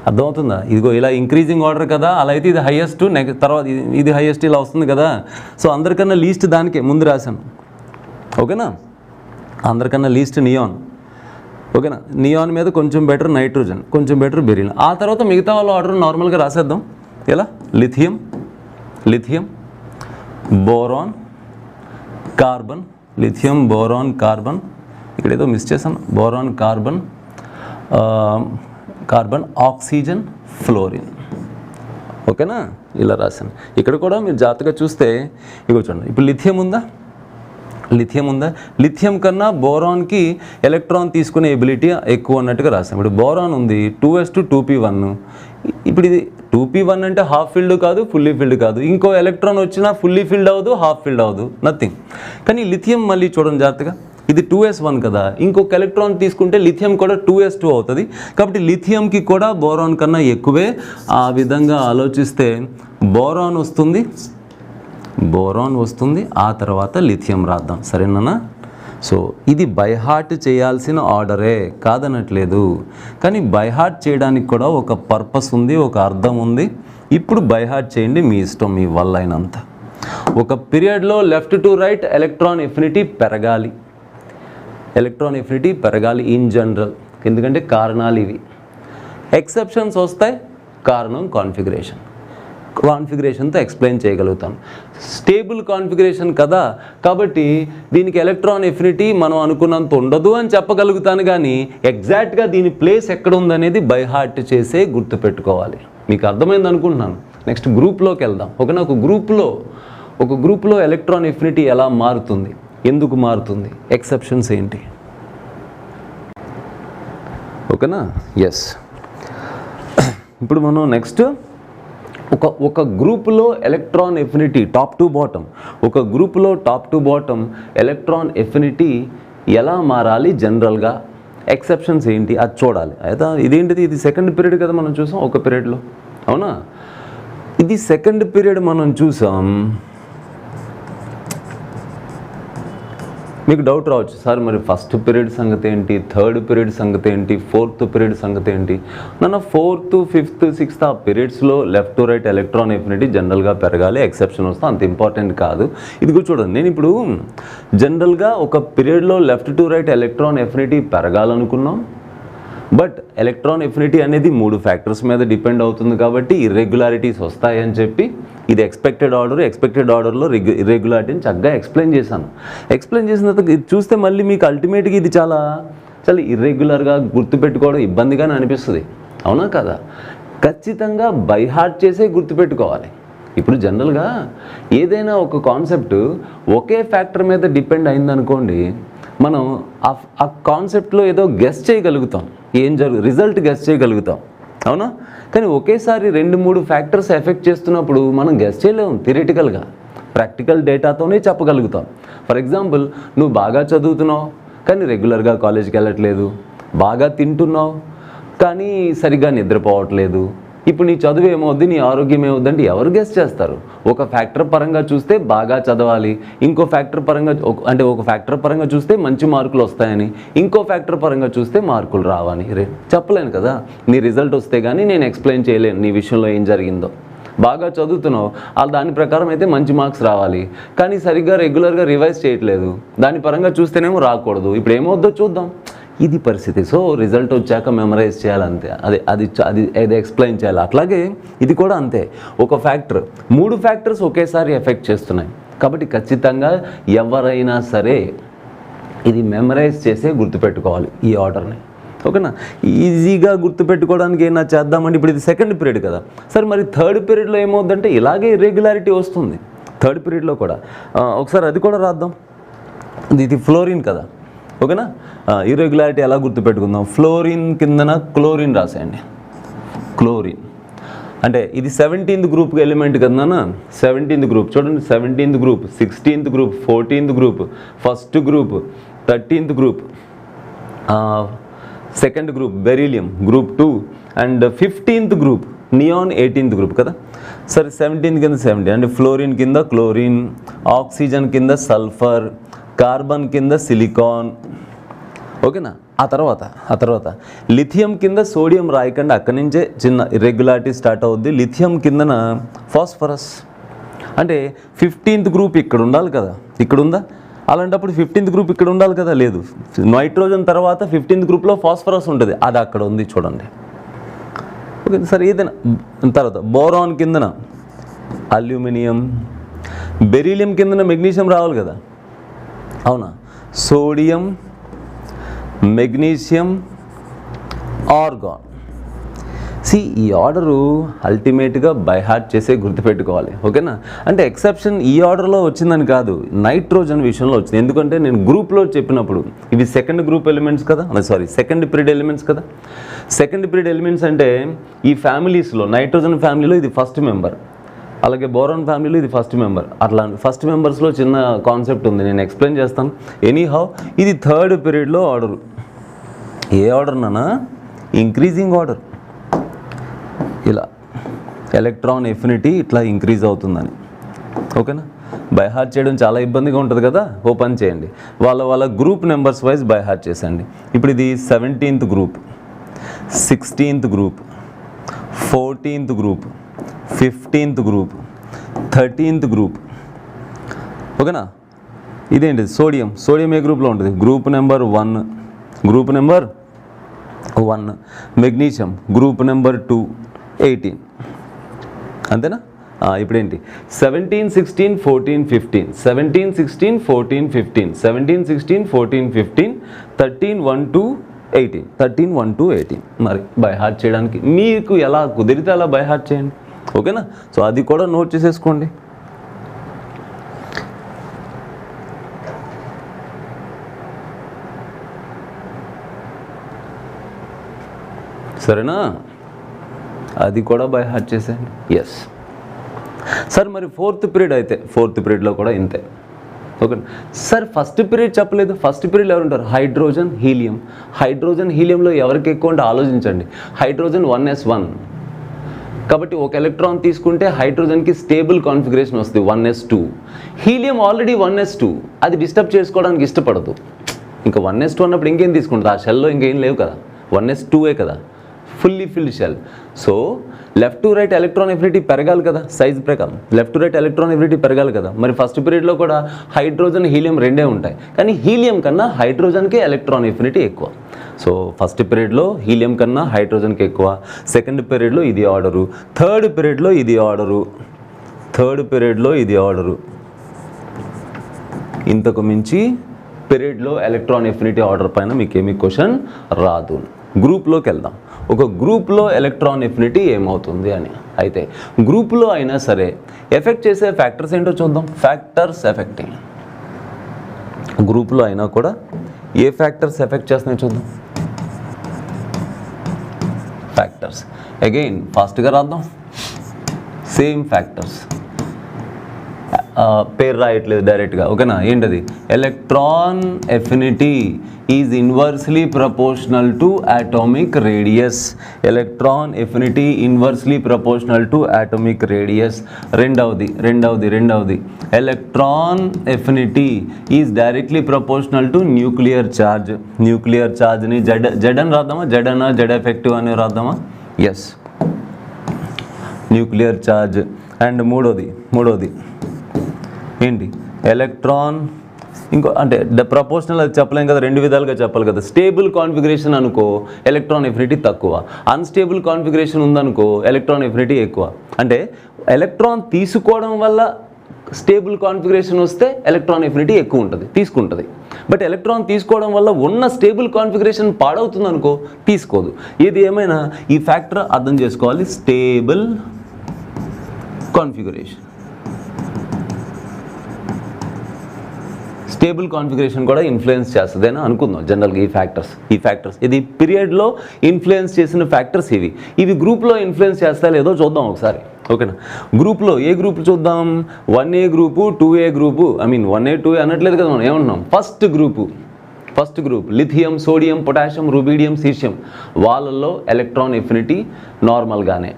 అర్థమవుతుందా? ఇదిగో ఇలా ఇంక్రీజింగ్ ఆర్డర్ కదా, అలా అయితే ఇది హైయెస్ట్, తర్వాత ఇది హైయెస్ట్, ఇలా వస్తుంది కదా. సో అందరికన్నా లీస్ట్ దానికే ముందు రాశాను, ఓకేనా. అందరికన్నా లీస్ట్ నియాన్, ఓకేనా. నియాన్ మీద కొంచెం బెటర్ నైట్రోజన్, కొంచెం బెటర్ బెరీలియం. ఆ తర్వాత మిగతా వాళ్ళ ఆర్డర్ నార్మల్గా రాసేద్దాం. ఎలా? Lithium, boron, carbon, lithium, boron, carbon. ఇక్కడ ఏదో మిస్ చేశాను, బోరాన్, కార్బన్, ఆక్సిజన్, ఫ్లోరిన్, ఓకేనా. ఇలా రాశాను. ఇక్కడ కూడా మీరు జాగ్రత్తగా చూస్తే ఇగో చూడండి, ఇప్పుడు లిథియం ఉందా, లిథియం కన్నా బోరాన్కి ఎలక్ట్రాన్ తీసుకునే ఎబిలిటీ ఎక్కువ అన్నట్టుగా రాసాం. ఇప్పుడు బోరాన్ ఉంది 2s2p1. ఇప్పుడు ఇది 2p1 అంటే హాఫ్ ఫిల్డ్ కాదు, ఫుల్లీ ఫిల్డ్ కాదు. ఇంకో ఎలక్ట్రాన్ వచ్చినా ఫుల్లీ ఫిల్డ్ అవ్వదు, హాఫ్ ఫిల్డ్ అవ్వదు, నథింగ్. కానీ లిథియం మళ్ళీ చూడండి జాగ్రత్తగా, ఇది 2s1 కదా, ఇంకొక ఎలక్ట్రాన్ తీసుకుంటే లిథియం కూడా 2s2 అవుతుంది. కాబట్టి లిథియంకి కూడా బోరాన్ కన్నా ఎక్కువే. ఆ విధంగా ఆలోచిస్తే బోరాన్ వస్తుంది, ఆ తర్వాత లిథియం రాద్దాం, సరేనా. సో ఇది బైహార్ట్ చేయాల్సిన ఆర్డరే కాదనట్లేదు, కానీ బైహార్ట్ చేయడానికి కూడా ఒక పర్పస్ ఉంది, ఒక అర్థం ఉంది. ఇప్పుడు బైహార్ట్ చేయండి, మీ ఇష్టం, మీ వల్ల అయినంత. ఒక పీరియడ్లో left to right electron affinity పెరగాలి ఇన్ జనరల్, ఎందుకంటే కారణాలు ఇవి. ఎక్సెప్షన్స్ వస్తాయి, కారణం కాన్ఫిగరేషన్తో ఎక్స్ప్లెయిన్ చేయగలుగుతాం. స్టేబుల్ కాన్ఫిగరేషన్ కదా, కాబట్టి దీనికి ఎలక్ట్రాన్ ఎఫినిటీ మనం అనుకున్నంత ఉండదు అని చెప్పగలుగుతాను, కానీ ఎగ్జాక్ట్గా దీని ప్లేస్ ఎక్కడ ఉందనేది బైహార్ట్ చేసే గుర్తుపెట్టుకోవాలి. మీకు అర్థమైంది అనుకుంటున్నాను. నెక్స్ట్ గ్రూప్లోకి వెళ్దాం, ఓకేనా. ఒక గ్రూప్లో ఎలక్ట్రాన్ ఎఫినిటీ ఎలా మారుతుంది, ఎందుకు మారుతుంది, ఎక్సెప్షన్స్ ఏంటి, ఓకేనా. ఎస్, ఇప్పుడు మనం నెక్స్ట్ ఒక గ్రూపులో electron affinity top to bottom electron affinity ఎలా మారాలి జనరల్గా, ఎక్సెప్షన్స్ ఏంటి అది చూడాలి. అయితే ఇదేంటిది, ఇది సెకండ్ పీరియడ్ కదా మనం చూసాం ఒక పీరియడ్లో, అవునా. ఇది సెకండ్ పీరియడ్ మనం చూసాం. మీకు డౌట్ రావచ్చు, సార్ మరి ఫస్ట్ పీరియడ్ సంగతి ఏంటి, థర్డ్ పీరియడ్ సంగతి ఏంటి, ఫోర్త్ పీరియడ్ సంగతి ఏంటి. నన్ను 4th, 5th, 6th ఆ పీరియడ్స్లో left to right electron affinity జనరల్గా పెరగాలి, ఎక్సెప్షన్ వస్తే అంత ఇంపార్టెంట్ కాదు. ఇదిగో చూడండి, నేను ఇప్పుడు జనరల్గా ఒక పీరియడ్లో left to right electron affinity పెరగాలనుకున్నాం, బట్ ఎలక్ట్రాన్ ఎఫినిటీ అనేది 3 ఫ్యాక్టర్స్ మీద డిపెండ్ అవుతుంది, కాబట్టి ఇర్రెగ్యులారిటీస్ వస్తాయని చెప్పి ఇది ఎక్స్పెక్టెడ్ ఆర్డర్లో ఇర్రెగ్యులారిటీని చక్కగా ఎక్స్ప్లెయిన్ చేసిన తర్వాత ఇది చూస్తే మళ్ళీ మీకు అల్టిమేట్గా ఇది చాలా ఇర్రెగ్యులర్గా గుర్తుపెట్టుకోవడం ఇబ్బందిగానే అనిపిస్తుంది, అవునా కదా. ఖచ్చితంగా బైహార్ట్ చేసే గుర్తుపెట్టుకోవాలి. ఇప్పుడు జనరల్గా ఏదైనా ఒక కాన్సెప్ట్ ఒకే ఫ్యాక్టర్ మీద డిపెండ్ అయిందనుకోండి, మనం ఆ కాన్సెప్ట్లో ఏదో గెస్ చేయగలుగుతాం, రిజల్ట్ గెస్ చేయగలుగుతాం, అవునా. కానీ ఒకేసారి 2-3 ఫ్యాక్టర్స్ ఎఫెక్ట్ చేస్తున్నప్పుడు మనం గెస్ చేయలేము. థియరిటికల్గా ప్రాక్టికల్ డేటాతోనే చెప్పగలుగుతాం. ఫర్ ఎగ్జాంపుల్, నువ్వు బాగా చదువుతున్నావు కానీ రెగ్యులర్గా కాలేజీకి వెళ్ళట్లేదు, బాగా తింటున్నావు కానీ సరిగ్గా నిద్రపోవట్లేదు. ఇప్పుడు నీ చదువు ఏమవుద్ది, నీ ఆరోగ్యం ఏమవుద్ది అంటే ఎవరు గెస్ చేస్తారు? ఒక ఫ్యాక్టర్ పరంగా చూస్తే బాగా చదవాలి, ఇంకో ఫ్యాక్టర్ పరంగా చూస్తే మంచి మార్కులు వస్తాయని, ఇంకో ఫ్యాక్టర్ పరంగా చూస్తే మార్కులు రావని చెప్పలేను కదా. నీ రిజల్ట్ వస్తే కానీ నేను ఎక్స్ప్లెయిన్ చేయలేను నీ విషయంలో ఏం జరిగిందో. బాగా చదువుతున్నావు, దాని ప్రకారం అయితే మంచి మార్క్స్ రావాలి, కానీ సరిగ్గా రెగ్యులర్గా రివైజ్ చేయట్లేదు, దాని పరంగా చూస్తేనేమో రాకూడదు. ఇప్పుడు ఏమవుద్దో చూద్దాం, ఇది పరిస్థితి. సో రిజల్ట్ వచ్చాక మెమరైజ్ చేయాలంతే, అది ఎక్స్ప్లెయిన్ చేయాలి. అట్లాగే ఇది కూడా అంతే. ఒక ఫ్యాక్టర్ 3 ఫ్యాక్టర్స్ ఒకేసారి ఎఫెక్ట్ చేస్తున్నాయి, కాబట్టి ఖచ్చితంగా ఎవరైనా సరే ఇది మెమరైజ్ చేసే గుర్తుపెట్టుకోవాలి ఈ ఆర్డర్ని. ఓకేనా. ఈజీగా గుర్తుపెట్టుకోవడానికి ఏమైనా చేద్దామంటే ఇప్పుడు ఇది సెకండ్ పీరియడ్ కదా, సరే మరి థర్డ్ పీరియడ్లో ఏమవుతుందంటే ఇలాగే ఇర్రెగ్యులారిటీ వస్తుంది థర్డ్ పీరియడ్లో కూడా. ఒకసారి అది కూడా రాద్దాం. ఇది ఫ్లోరిన్ కదా, ఓకేనా. ఇర్రెగ్యులారిటీ ఎలా గుర్తుపెట్టుకుందాం, ఫ్లోరిన్ కిందన క్లోరిన్ రాసేయండి. క్లోరిన్ అంటే ఇది 17th గ్రూప్ ఎలిమెంట్ కదా, 17th గ్రూప్ చూడండి, 17th group, 16th group, 14th group, first group, 13th group, second group beryllium group 2 and 15th group neon 18th group కదా. సరే 17th కింద 17 అంటే ఫ్లోరిన్ కింద క్లోరిన్, ఆక్సిజన్ కింద సల్ఫర్, కార్బన్ కింద silicon, ఓకేనా. ఆ తర్వాత లిథియం కింద సోడియం రాయకండి, అక్కడి నుంచే చిన్న ఇర్రెగ్యులారిటీ స్టార్ట్ అవుద్ది. లిథియం కిందన ఫాస్ఫరస్ అంటే 15th గ్రూప్ ఇక్కడ ఉండాలి కదా, ఇక్కడ ఉందా, అలాంటప్పుడు 15th గ్రూప్ ఇక్కడ ఉండాలి కదా, లేదు. నైట్రోజన్ తర్వాత 15th గ్రూప్లో ఫాస్ఫరస్ ఉంటుంది, అది అక్కడ ఉంది చూడండి, ఓకే. సరే ఏదైనా తర్వాత బోరాన్ కిందన అల్యూమినియం, బెరీలియం కిందన మెగ్నీషియం రావాలి కదా, అవునా. Sodium, magnesium, organ. ఈ ఆర్డరు అల్టిమేట్గా బై హార్ట్ చేసే గుర్తుపెట్టుకోవాలి, ఓకేనా. అంటే ఎక్సెప్షన్ ఈ ఆర్డర్లో వచ్చిందని కాదు, నైట్రోజన్ విషయంలో వచ్చింది. ఎందుకంటే నేను గ్రూప్లో చెప్పినప్పుడు ఇవి సెకండ్ గ్రూప్ ఎలిమెంట్స్ కదా, సెకండ్ పీరియడ్ ఎలిమెంట్స్ కదా. సెకండ్ పీరియడ్ ఎలిమెంట్స్ అంటే ఈ ఫ్యామిలీస్లో నైట్రోజన్ ఫ్యామిలీలో ఇది ఫస్ట్ మెంబర్, అలాగే బోరాన్ ఫ్యామిలీలో ఇది ఫస్ట్ మెంబర్. అట్లా ఫస్ట్ మెంబర్స్లో చిన్న కాన్సెప్ట్ ఉంది, నేను ఎక్స్ప్లెయిన్ చేస్తాను. ఎనీహౌ ఇది థర్డ్ పీరియడ్లో ఆర్డరు. ఏ ఆర్డర్ నానా, ఇంక్రీజింగ్ ఆర్డర్. ఇలా ఎలక్ట్రాన్ ఎఫినిటీ ఇట్లా ఇంక్రీజ్ అవుతుందని, ఓకేనా. బై హార్ట్ చేయడం చాలా ఇబ్బందిగా ఉంటుంది కదా, ఓ పని చేయండి, వాళ్ళ group numbers wise by heart చేసేయండి. ఇప్పుడు ఇది 17th group, 16th group, 14th group, 15th group, 13th group, ఓకేనా. ఇదేంటి సోడియం, సోడియం ఏ గ్రూప్లో ఉంటుంది, group number 1, group number 1. Magnesium group number 2, 18, అంతేనా. ఇప్పుడేంటి 17, 16, 14, 15, 17, 16, 14, 15, 17, 16, 14, 15, 13, 1 to 18, 13, 1 to 18. మరి బై హార్ట్ చేయడానికి మీకు ఎలా కుదిరితే అలా బై హార్ట్ చేయండి, ఓకేనా. సో అది కూడా నోట్ చేసేసుకోండి. సరేనా, అది కూడా బై హార్ట్ చేసేయండి. ఎస్ సార్, మరి ఫోర్త్ పీరియడ్ అయితే ఫోర్త్ పీరియడ్లో కూడా ఇంతే, ఓకే సార్. ఫస్ట్ పీరియడ్ చెప్పలేదు, ఫస్ట్ పీరియడ్లో ఎవరు ఉంటారు, హైడ్రోజన్, హీలియం. హైడ్రోజన్ హీలియంలో ఎవరికి ఎక్కువ అంటే ఆలోచించండి. హైడ్రోజన్ 1s1 కాబట్టి ఒక ఎలక్ట్రాన్ తీసుకుంటే హైడ్రోజన్కి స్టేబుల్ కాన్ఫిగరేషన్ వస్తుంది 1s2. హీలియం ఆల్రెడీ 1s2, అది డిస్టర్బ్ చేసుకోవడానికి ఇష్టపడదు. ఇంకా 1s2 అన్నప్పుడు ఇంకేం తీసుకుంటుంది, ఆ షెల్లో ఇంకేం లేవు కదా, 1s2ఏ కదా, fully filled shell. So left to right electron affinity పెరగాలి కదా, సైజ్ ప్రకారం left to right electron affinity పెరగాలి కదా. మరి ఫస్ట్ పీరియడ్లో కూడా హైడ్రోజన్, హీలియం రెండే ఉంటాయి, కానీ హీలియం కన్నా హైడ్రోజన్కే ఎలక్ట్రాన్ ఎఫినిటీ ఎక్కువ. సో ఫస్ట్ పీరియడ్లో హీలియం కన్నా హైడ్రోజన్కి ఎక్కువ, సెకండ్ పీరియడ్లో ఇది ఆర్డరు, థర్డ్ పీరియడ్లో ఇది ఆర్డరు, థర్డ్ పీరియడ్లో ఇది ఆర్డరు. ఇంతకు మించి పీరియడ్లో ఎలక్ట్రాన్ ఎఫినిటీ ఆర్డర్ పైన మీకు ఏమి క్వశ్చన్ రాదు. గ్రూప్లోకి వెళ్దాం. ఒక గ్రూప్లో ఎలక్ట్రాన్ ఎఫినిటీ ఏమవుతుంది అని. అయితే గ్రూప్లో అయినా సరే ఎఫెక్ట్ చేసే ఫ్యాక్టర్స్ ఏంటో చూద్దాం. ఫ్యాక్టర్స్ ఎఫెక్టింగ్ గ్రూప్లో అయినా కూడా ఏ ఫ్యాక్టర్స్ ఎఫెక్ట్ చేస్తున్నాయో చూద్దాం. ఫ్యాక్టర్స్ అగైన్ ఫాస్ట్గా రాద్దాం. సేమ్ ఫ్యాక్టర్స్, పేరు రాయట్లేదు డైరెక్ట్గా, ఓకేనా. ఏంటది, electron affinity is inversely proportional to atomic radius. Electron affinity inversely proportional to atomic radius. రెండవది electron affinity is directly proportional to nuclear charge. Nuclear ఛార్జ్ని జెడ్ అని రాద్దామా, జెడ్ ఎఫెక్టివ్ అని రాద్దామా. Yes, nuclear charge. అండ్ మూడోది ఏంటి, electron ఇంకో అంటే ప్రపోర్షనల్ అది చెప్పలేం కదా, రెండు విధాలుగా చెప్పాలి కదా. స్టేబుల్ కాన్ఫిగరేషన్ అనుకో ఎలక్ట్రాన్ ఎఫినిటీ తక్కువ, అన్స్టేబుల్ కాన్ఫిగరేషన్ ఉందనుకో ఎలక్ట్రాన్ ఎఫినిటీ ఎక్కువ. అంటే ఎలక్ట్రాన్ తీసుకోవడం వల్ల స్టేబుల్ కాన్ఫిగరేషన్ వస్తే ఎలక్ట్రాన్ ఎఫినిటీ ఎక్కువ ఉంటుంది, తీసుకుంటుంది. బట్ ఎలక్ట్రాన్ తీసుకోవడం వల్ల ఉన్న స్టేబుల్ కాన్ఫిగరేషన్ పాడవుతుంది అనుకో, తీసుకోదు. ఏది ఏమైనా ఈ ఫ్యాక్టర్ అర్థం చేసుకోవాలి. స్టేబుల్ కాన్ఫిగరేషన్, స్టేబుల్ కాన్ఫిగరేషన్ కూడా ఇన్ఫ్లుయెన్స్ చేస్తుంది అని అనుకుందాం జనరల్గా. ఈ ఫ్యాక్టర్స్ ఇది పీరియడ్లో ఇన్ఫ్లుయెన్స్ చేసిన ఫ్యాక్టర్స్ ఇవి గ్రూప్లో ఇన్ఫ్లుయెన్స్ చేస్తా లేదో చూద్దాం ఒకసారి. ఓకేనా, గ్రూప్లో ఏ గ్రూప్ చూద్దాం? 1A group, 2A group. 1A 2A అనట్లేదు కదా, మనం ఏమంటున్నాం? First group lithium, sodium, potassium, rubidium, caesium, వాళ్ళల్లో ఎలక్ట్రాన్ ఎఫినిటీ నార్మల్గానే.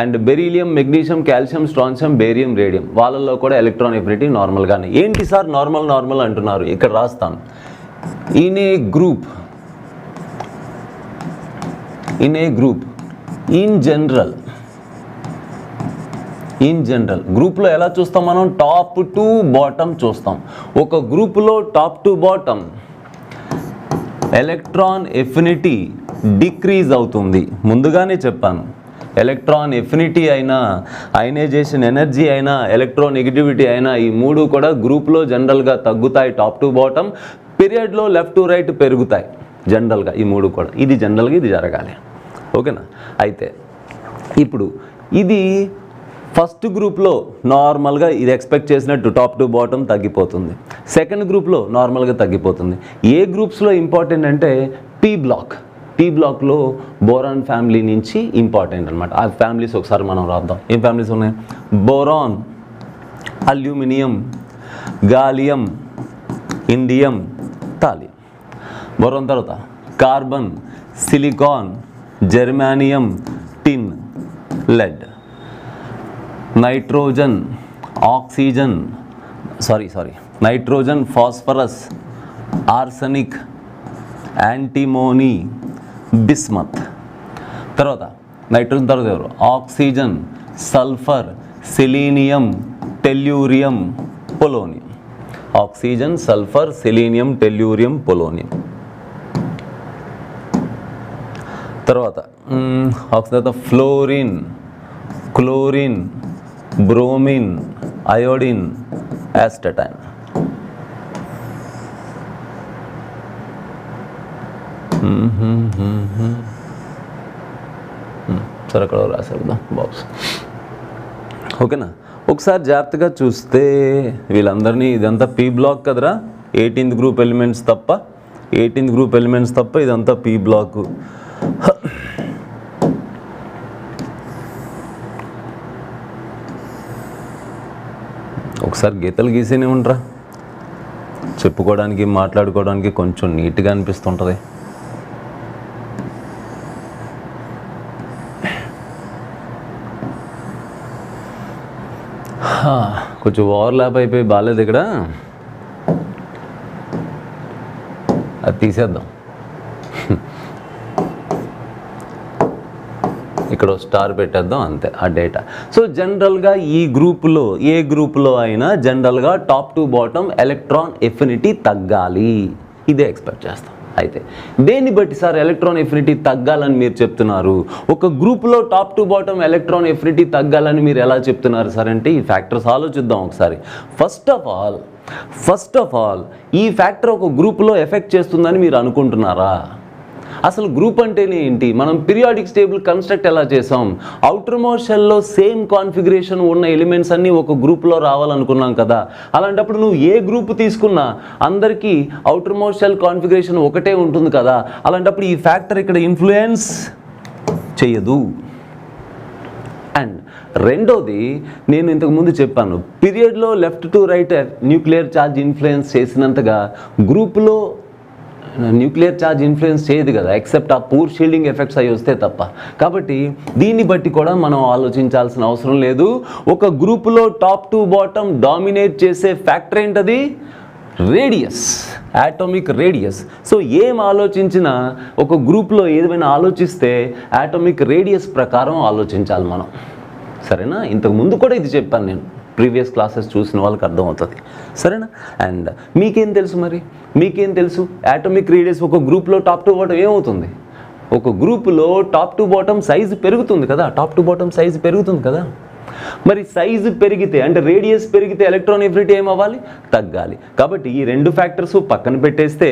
And beryllium, magnesium, calcium, strontium, barium, radium, వాళ్ళల్లో కూడా ఎలక్ట్రాన్ ఎఫినిటీ నార్మల్గానే. ఏంటి సార్ నార్మల్ అంటున్నారు? ఇక్కడ రాస్తాను. In a group in general గ్రూప్లో ఎలా చూస్తాం మనం? టాప్ టు బాటమ్ చూస్తాం. ఒక గ్రూపులో top to bottom electron affinity decrease అవుతుంది. ముందుగానే చెప్పాను, ఎలక్ట్రాన్ ఎఫినిటీ అయినా, అయనైజేషన్ ఎనర్జీ అయినా, ఎలక్ట్రోనెగటివిటీ అయినా, ఈ మూడు కూడా గ్రూప్లో జనరల్గా తగ్గుతాయి టాప్ టు బాటమ్. పీరియడ్లో లెఫ్ట్ టు రైట్ పెరుగుతాయి జనరల్గా, ఈ మూడు కూడా. ఇది జనరల్గా ఇది జరగాలి. ఓకేనా? అయితే ఇప్పుడు ఇది ఫస్ట్ గ్రూప్లో నార్మల్గా ఇది ఎక్స్పెక్ట్ చేసినట్టు టాప్ టు బాటమ్ తగ్గిపోతుంది. సెకండ్ గ్రూప్లో నార్మల్గా తగ్గిపోతుంది. ఏ గ్రూప్స్లో ఇంపార్టెంట్ అంటే పీ బ్లాక్లో బోరాన్ ఫ్యామిలీ నుంచి ఇంపార్టెంట్ అనమాట. ఆ ఫ్యామిలీస్ ఒకసారి మనం రాద్దాం. ఏం ఫ్యామిలీస్ ఉన్నాయి? Boron, aluminium, gallium, indium, thallium. Boron తర్వాత carbon, silicon, germanium, tin, lead, nitrogen, nitrogen, phosphorus, arsenic, antimony, bismuth. తర్వాత నైట్రోజన్ తర్వాత ఎవరు? Oxygen, sulphur, selenium, tellurium, polonium. Oxygen, sulphur, selenium, tellurium, polonium. తర్వాత fluorine, chlorine, bromine, iodine, astatine. సరే, అక్కడ రాసేద్దాం box. ఓకేనా? ఒకసారి జాగ్రత్తగా చూస్తే వీళ్ళందరినీ, ఇదంతా పీ బ్లాక్ కదరా, 18th గ్రూప్ ఎలిమెంట్స్ తప్ప ఇదంతా పీ బ్లాక్. ఒకసారి గీతలు గీసేనే ఉండరా, చెప్పుకోవడానికి మాట్లాడుకోవడానికి కొంచెం నీట్గా అనిపిస్తుంటుంది. కొంచెం ఓవర్లాప్ అయిపోయి బాగాలేదు ఇక్కడ, అది తీసేద్దాం. ఇక్కడ స్టార్ పెట్టేద్దాం, అంతే ఆ డేటా. సో జనరల్గా ఈ గ్రూపులో, ఏ గ్రూపులో అయినా జనరల్గా top to bottom electron affinity తగ్గాలి, ఇదే ఎక్స్పెక్ట్ చేస్తాం. అయితే దేన్ని బట్టి సార్ ఎలక్ట్రాన్ ఎఫినిటీ తగ్గాలని మీరు చెప్తున్నారు? ఒక గ్రూప్లో top to bottom electron affinity తగ్గాలని మీరు ఎలా చెప్తున్నారు సార్ అంటే, ఈ ఫ్యాక్టర్స్ ఆలోచిద్దాం ఒకసారి. ఫస్ట్ ఆఫ్ ఆల్ ఈ ఫ్యాక్టర్ ఒక గ్రూప్లో ఎఫెక్ట్ చేస్తుందని మీరు అనుకుంటున్నారా? అసలు గ్రూప్ అంటేనే ఏంటి? మనం పీరియాడిక్ టేబుల్ కన్స్ట్రక్ట్ ఎలా చేసాం? అవుటర్ మోస్ట్ షెల్లో సేమ్ కాన్ఫిగరేషన్ ఉన్న ఎలిమెంట్స్ అన్నీ ఒక గ్రూప్లో రావాలనుకున్నాం కదా. అలాంటప్పుడు నువ్వు ఏ గ్రూప్ తీసుకున్నా అందరికీ అవుటర్ మోస్ట్ షెల్ కాన్ఫిగరేషన్ ఒకటే ఉంటుంది కదా. అలాంటప్పుడు ఈ ఫ్యాక్టర్ ఇక్కడ ఇన్ఫ్లుయెన్స్ చేయదు. అండ్ రెండోది, నేను ఇంతకుముందు చెప్పాను, పీరియడ్లో left to right nuclear charge influence చేసినంతగా గ్రూప్లో న్యూక్లియర్ ఛార్జ్ ఇన్ఫ్లుయెన్స్ చేయదు కదా, ఎక్సెప్ట్ ఆ పూర్ షీల్డింగ్ ఎఫెక్ట్స్ అవి వస్తే తప్ప. కాబట్టి దీన్ని బట్టి కూడా మనం ఆలోచించాల్సిన అవసరం లేదు. ఒక గ్రూపులో టాప్ టు బాటమ్ డామినేట్ చేసే ఫ్యాక్టర్ ఏంటది? Radius, atomic radius. సో ఏం ఆలోచించినా ఒక గ్రూప్లో ఏదైనా ఆలోచిస్తే యాటమిక్ రేడియస్ ప్రకారం ఆలోచించాలి మనం, సరేనా? ఇంతకు ముందు కూడా ఇది చెప్పాను నేను, ప్రీవియస్ క్లాసెస్ చూసిన వాళ్ళకి అర్థమవుతుంది, సరేనా? అండ్ మీకేం తెలుసు యాటమిక్ రేడియస్ ఒక గ్రూప్లో టాప్ టు బాటమ్ ఏమవుతుంది? ఒక గ్రూపులో టాప్ టు బాటమ్ సైజు పెరుగుతుంది కదా, మరి సైజు పెరిగితే అంటే రేడియస్ పెరిగితే ఎలక్ట్రాన్ ఎఫినిటీ ఏమవ్వాలి? తగ్గాలి. కాబట్టి ఈ రెండు ఫ్యాక్టర్స్ పక్కన పెట్టేస్తే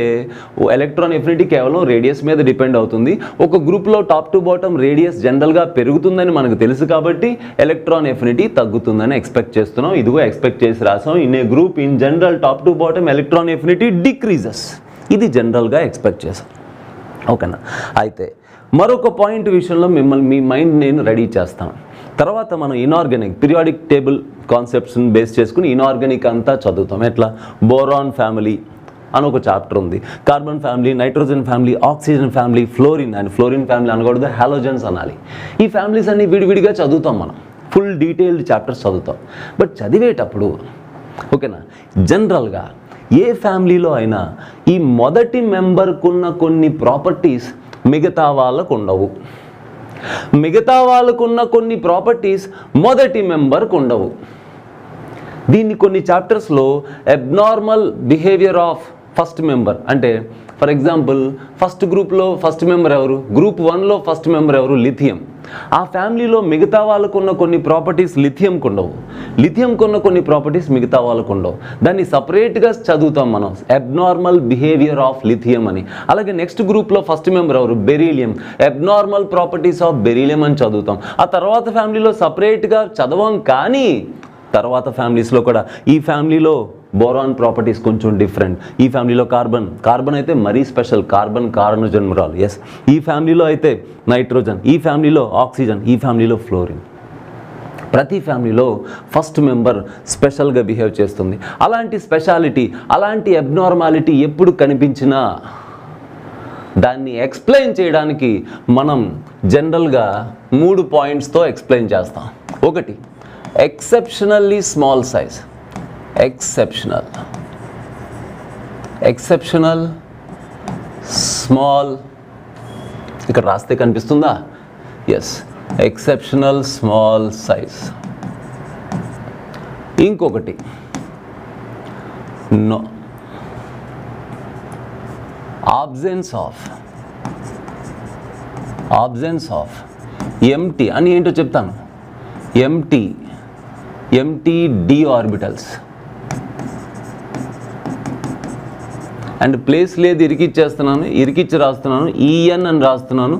ఎలక్ట్రాన్ ఎఫినిటీ కేవలం రేడియస్ మీద డిపెండ్ అవుతుంది. ఒక గ్రూప్లో టాప్ టు బాటమ్ రేడియస్ జనరల్గా పెరుగుతుందని మనకు తెలుసు కాబట్టి ఎలక్ట్రాన్ ఎఫినిటీ తగ్గుతుందని ఎక్స్పెక్ట్ చేస్తున్నాం. ఇదిగో ఎక్స్పెక్ట్ చేసి రాసాం. In a group in general top to bottom electron affinity decreases. ఇది జనరల్గా ఎక్స్పెక్ట్ చేశాం. ఓకేనా? అయితే మరొక పాయింట్ విషయంలో మీ మైండ్ నేను రెడీ చేస్తాను. తర్వాత మనం ఇనార్గానిక్ పీరియాడిక్ టేబుల్ కాన్సెప్ట్స్ని బేస్ చేసుకుని ఇనార్గానిక్ అంతా చదువుతాం. ఎట్లా? బోరాన్ ఫ్యామిలీ అని ఒక చాప్టర్ ఉంది, carbon family, nitrogen family, oxygen family, fluorine and fluorine family అనకూడదు, హాలోజన్స్ అనాలి. ఈ ఫ్యామిలీస్ అన్ని విడివిడిగా చదువుతాం. మనం ఫుల్ డీటెయిల్డ్ చాప్టర్స్ చదువుతాం. బట్ చదివేటప్పుడు ఓకేనా, జనరల్గా ఏ ఫ్యామిలీలో అయినా ఈ మొదటి మెంబర్కున్న కొన్ని ప్రాపర్టీస్ మిగతా వాళ్ళకు ఉండవు, మిగతా వాళ్ళకున్న కొన్ని ప్రాపర్టీస్ మొదటి మెంబర్కు ఉండవు. దీన్ని కొన్ని చాప్టర్స్లో abnormal behaviour of first member అంటే, ఫర్ ఎగ్జాంపుల్ ఫస్ట్ గ్రూప్లో ఫస్ట్ మెంబర్ ఎవరు? గ్రూప్ 1లో ఫస్ట్ మెంబర్ ఎవరు? లిథియం. ఆ ఫ్యామిలీలో మిగతా వాళ్ళకున్న కొన్ని ప్రాపర్టీస్ లిథియంకు ఉండవు, లిథియంకున్న కొన్ని ప్రాపర్టీస్ మిగతా వాళ్ళకు ఉండవు. దాన్ని సపరేట్గా చదువుతాం మనం, అబ్నార్మల్ బిహేవియర్ ఆఫ్ లిథియం అని. అలాగే నెక్స్ట్ గ్రూప్లో ఫస్ట్ మెంబర్ ఎవరు? Beryllium. Abnormal properties of beryllium అని చదువుతాం. ఆ తర్వాత ఫ్యామిలీలో సపరేట్గా చదవం, కానీ తర్వాత ఫ్యామిలీస్లో కూడా ఈ ఫ్యామిలీలో బోరాన్ ప్రాపర్టీస్ కొంచెం డిఫరెంట్, ఈ ఫ్యామిలీలో కార్బన్ అయితే మరీ స్పెషల్, కార్బన్ కారణజన్మరాలు. ఎస్. ఈ ఫ్యామిలీలో అయితే నైట్రోజన్, ఈ ఫ్యామిలీలో ఆక్సిజన్, ఈ ఫ్యామిలీలో ఫ్లోరిన్. ప్రతి ఫ్యామిలీలో ఫస్ట్ మెంబర్ స్పెషల్గా బిహేవ్ చేస్తుంది. అలాంటి స్పెషాలిటీ, అలాంటి అబ్నార్మాలిటీ ఎప్పుడు కనిపించినా దాన్ని ఎక్స్ప్లెయిన్ చేయడానికి మనం జనరల్గా 3 పాయింట్స్తో ఎక్స్ప్లెయిన్ చేస్తాం. ఒకటి, exceptionally small size. Exceptional small, ఇక్కడ రాస్తే కనిపిస్తుందా? Yes, exceptional small size. ఇంకొకటి నో ఆబ్సెన్స్ ఆఫ్ ఎంటీ అని ఏంటో చెప్తాను. Empty D orbitals and place లేదు, ఇరికిచ్చి రాస్తున్నాను, ఈఎన్ అని రాస్తున్నాను.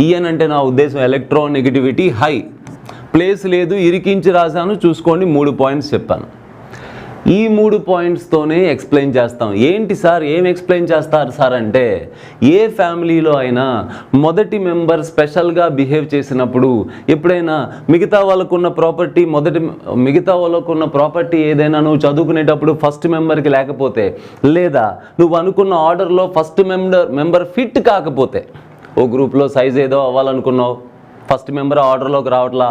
ఈఎన్ అంటే నా ఉద్దేశం ఎలక్ట్రోనెగటివిటీ హై. ప్లేస్ లేదు, ఇరికించి రాశాను. చూసుకోండి, 3 పాయింట్స్ చెప్పాను. ఈ 3 పాయింట్స్తోనే ఎక్స్ప్లెయిన్ చేస్తాం. ఏంటి సార్, ఏం ఎక్స్ప్లెయిన్ చేస్తారు సార్ అంటే, ఏ ఫ్యామిలీలో అయినా మొదటి మెంబర్ స్పెషల్గా బిహేవ్ చేసినప్పుడు ఎప్పుడైనా మిగతా వాళ్ళకున్న ప్రాపర్టీ ఏదైనా నువ్వు చదువుకునేటప్పుడు ఫస్ట్ మెంబర్కి లేకపోతే, లేదా నువ్వు అనుకున్న ఆర్డర్లో ఫస్ట్ మెంబర్ ఫిట్ కాకపోతే, ఓ గ్రూప్లో సైజ్ ఏదో అవ్వాలనుకున్నావు, ఫస్ట్ మెంబర్ ఆర్డర్లోకి రావట్లా,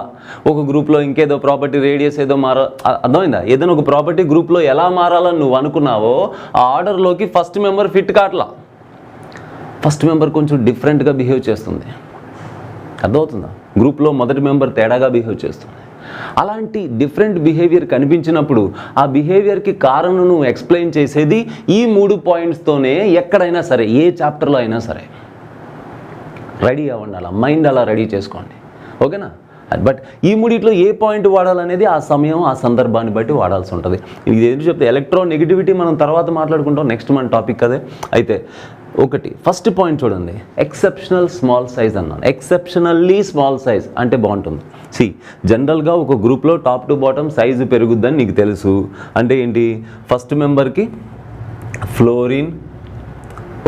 ఒక గ్రూప్లో ఇంకేదో ప్రాపర్టీ రేడియస్ ఏదో అర్థమైందా? ఏదైనా ఒక ప్రాపర్టీ గ్రూప్లో ఎలా మారాలని నువ్వు అనుకున్నావో ఆ ఆర్డర్లోకి ఫస్ట్ మెంబర్ ఫిట్ కావట్లా, ఫస్ట్ మెంబర్ కొంచెం డిఫరెంట్గా బిహేవ్ చేస్తుంది. అర్థమవుతుందా? గ్రూప్లో మొదటి మెంబర్ తేడాగా బిహేవ్ చేస్తుంది. అలాంటి డిఫరెంట్ బిహేవియర్ కనిపించినప్పుడు ఆ బిహేవియర్కి కారణం నువ్వు ఎక్స్ప్లెయిన్ చేసేది ఈ 3 పాయింట్స్తోనే. ఎక్కడైనా సరే, ఏ చాప్టర్లో అయినా సరే రెడీ అవ్వండి, అలా మైండ్ అలా రెడీ చేసుకోండి. ఓకేనా? బట్ ఈ 3 ఏ పాయింట్ వాడాలనేది ఆ సమయం, ఆ సందర్భాన్ని బట్టి వాడాల్సి ఉంటుంది. ఇది ఏది చెప్తే ఎలక్ట్రోనెగటివిటీ మనం తర్వాత మాట్లాడుకుంటాం, నెక్స్ట్ మన టాపిక్ అదే. అయితే ఒకటి, ఫస్ట్ పాయింట్ చూడండి, ఎక్సెప్షనల్ స్మాల్ సైజ్ అన్నాను. ఎక్సెప్షనల్లీ స్మాల్ సైజ్ అంటే బాగుంటుంది. జనరల్గా ఒక గ్రూప్లో టాప్ టు బాటమ్ సైజు పెరుగుద్దని నీకు తెలుసు. అంటే ఏంటి? ఫస్ట్ మెంబర్కి ఫ్లోరిన్,